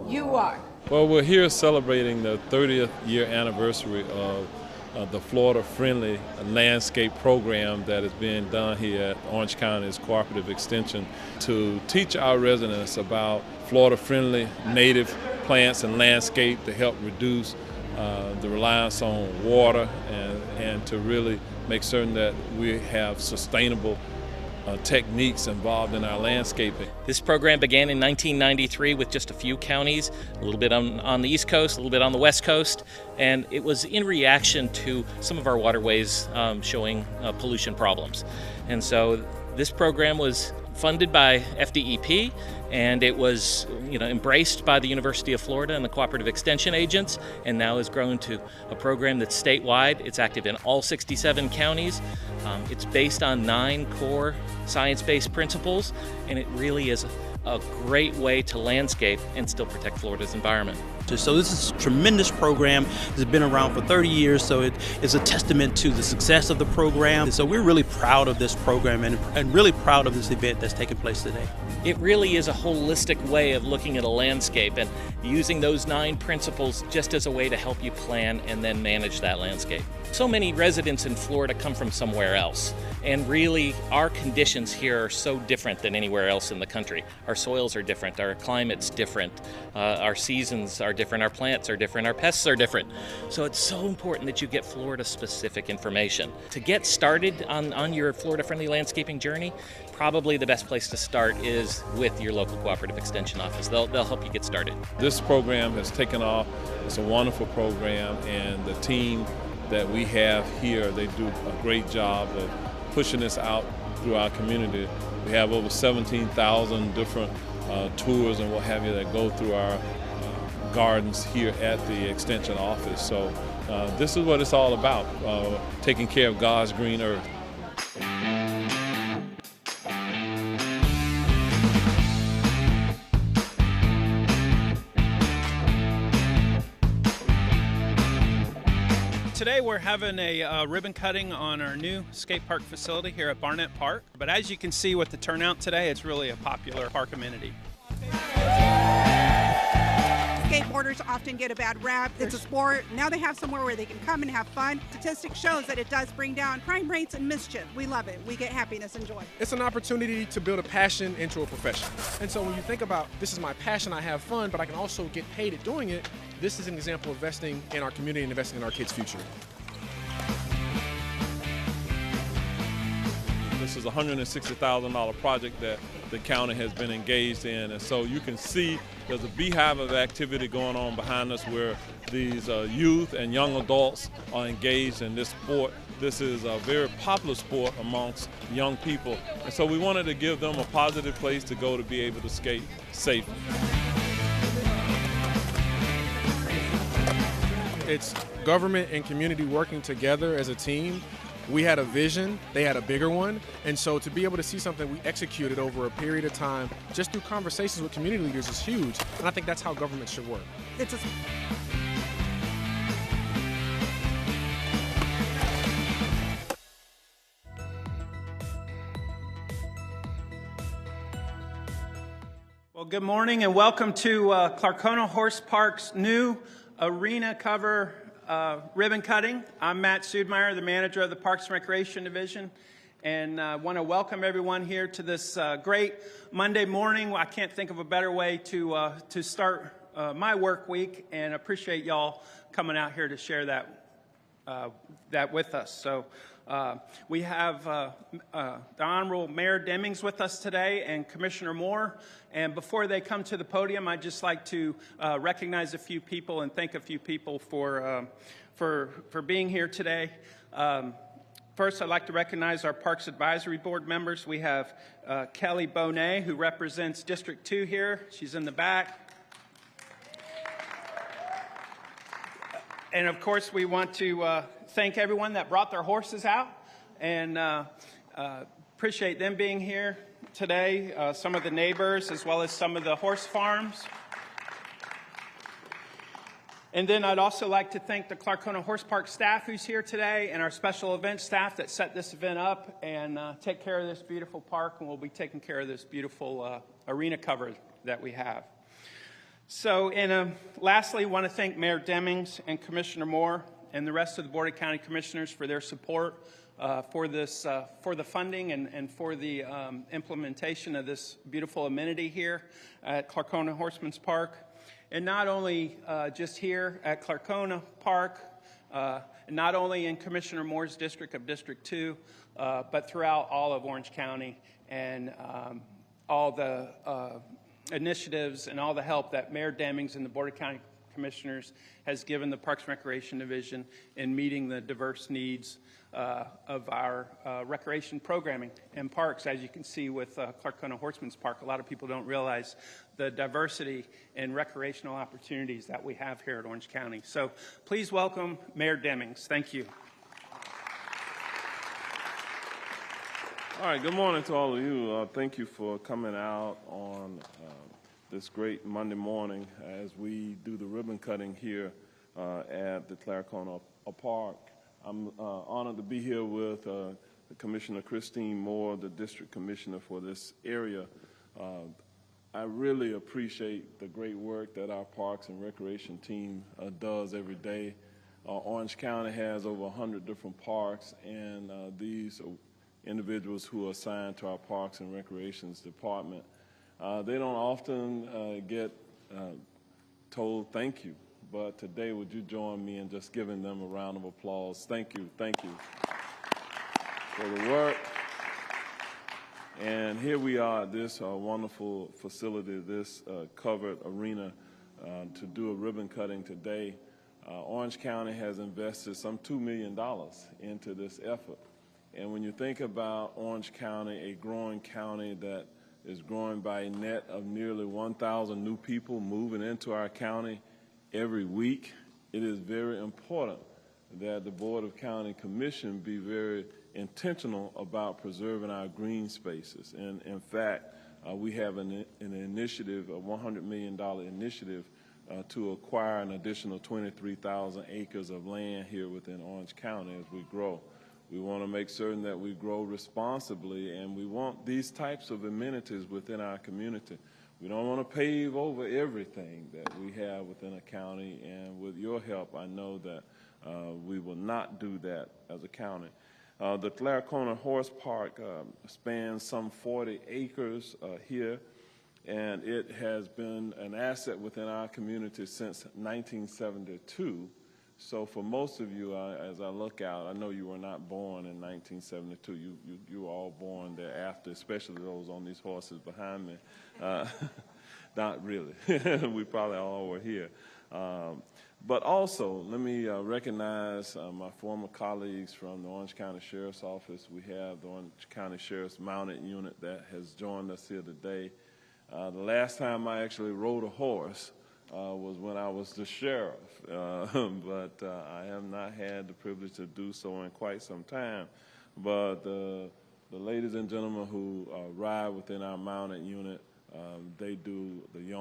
you are. Well, we're here celebrating the 30th year anniversary of the Florida Friendly Landscape program that is being done here at Orange County's Cooperative Extension to teach our residents about Florida friendly native plants and landscape to help reduce the reliance on water and to really make certain that we have sustainable techniques involved in our landscaping. This program began in 1993 with just a few counties, a little bit on the East Coast, a little bit on the West Coast, and it was in reaction to some of our waterways showing pollution problems. And so this program was funded by FDEP, and it was, you know, embraced by the University of Florida and the Cooperative Extension agents, and now has grown to a program that's statewide. It's active in all 67 counties. It's based on 9 core science-based principles, and it really is a great way to landscape and still protect Florida's environment. So this is a tremendous program. It's been around for 30 years, so it is a testament to the success of the program. So we're really proud of this program and really proud of this event that's taking place today. It really is a holistic way of looking at a landscape and using those 9 principles just as a way to help you plan and then manage that landscape. So many residents in Florida come from somewhere else, and really our conditions here are so different than anywhere else in the country. Our soils are different, our climate's different, our seasons are different, our plants are different, our pests are different. So it's so important that you get Florida-specific information. To get started on your Florida-friendly landscaping journey, probably the best place to start is with your local Cooperative Extension office. They'll help you get started. This program has taken off. It's a wonderful program, and the team that we have here, they do a great job of pushing this out through our community. We have over 17,000 different tours and what have you that go through our gardens here at the Extension office. So this is what it's all about, taking care of God's green earth. Today we're having a ribbon cutting on our new skate park facility here at Barnett Park. But as you can see with the turnout today, it's really a popular park amenity. Skateboarders often get a bad rap. It's a sport. Now they have somewhere where they can come and have fun. Statistics shows that it does bring down crime rates and mischief. We love it. We get happiness and joy. It's an opportunity to build a passion into a profession. And so when you think about, this is my passion, I have fun, but I can also get paid at doing it, this is an example of investing in our community and investing in our kids' future. This is a $160,000 project that the county has been engaged in, and so you can see there's a beehive of activity going on behind us where these youth and young adults are engaged in this sport. This is a very popular sport amongst young people, and so we wanted to give them a positive place to go to be able to skate safely. It's government and community working together as a team. We had a vision, they had a bigger one, and so to be able to see something we executed over a period of time just through conversations with community leaders is huge, and I think that's how government should work. Well, good morning and welcome to Clarcona Horse Park's new arena cover ribbon cutting. I'm Matt Sudmeyer, the manager of the Parks and Recreation Division, and I want to welcome everyone here to this great Monday morning. I can't think of a better way to start my work week, and appreciate y'all coming out here to share that with us. So we have the Honorable Mayor Demings with us today and Commissioner Moore. And before they come to the podium, I'd just like to recognize a few people and thank a few people for being here today. First, I'd like to recognize our Parks Advisory Board members. We have Kelly Bonet, who represents District 2 here. She's in the back. And of course, we want to thank everyone that brought their horses out, and appreciate them being here today, some of the neighbors as well as some of the horse farms. And then I'd also like to thank the Clarcona Horse Park staff who's here today, and our special events staff that set this event up and take care of this beautiful park, and we'll be taking care of this beautiful arena cover that we have. So, lastly, I want to thank Mayor Demings and Commissioner Moore and the rest of the Board of County Commissioners for their support for the funding and for the implementation of this beautiful amenity here at Clarcona Horsemen's Park. And not only just here at Clarcona Park, not only in Commissioner Moore's district of District 2, but throughout all of Orange County, and all the initiatives and all the help that Mayor Demings and the Board of County Commissioners has given the Parks and Recreation Division in meeting the diverse needs of our recreation programming and parks. As you can see with Clarcona Horsemen's Park, a lot of people don't realize the diversity and recreational opportunities that we have here at Orange County. So please welcome Mayor Demings. Thank you. All right, good morning to all of you. Thank you for coming out on this great Monday morning as we do the ribbon cutting here at the Clarcona Park. I'm honored to be here with Commissioner Christine Moore, the District Commissioner for this area. I really appreciate the great work that our Parks and Recreation team does every day. Orange County has over 100 different parks, and these individuals who are assigned to our Parks and Recreations Department, they don't often get told thank you. But today, would you join me in just giving them a round of applause? Thank you for the work. And here we are at this wonderful facility, this covered arena, to do a ribbon cutting today. Orange County has invested some $2 million into this effort. And when you think about Orange County, a growing county that is growing by a net of nearly 1,000 new people moving into our county every week, it is very important that the Board of County Commission be very intentional about preserving our green spaces. And in fact, we have an initiative, a $100 million initiative to acquire an additional 23,000 acres of land here within Orange County as we grow. We want to make certain that we grow responsibly, and we want these types of amenities within our community. We don't want to pave over everything that we have within a county, and with your help, I know that we will not do that as a county. The Clarcona Horse Park spans some 40 acres here, and it has been an asset within our community since 1972. So for most of you, as I look out, I know you were not born in 1972. You were all born thereafter, especially those on these horses behind me. Not really. We probably all were here. But also, let me recognize my former colleagues from the Orange County Sheriff's Office. We have the Orange County Sheriff's Mounted Unit that has joined us here today. The last time I actually rode a horse was when I was the sheriff, but I have not had the privilege to do so in quite some time. But the ladies and gentlemen who ride within our mounted unit, they do the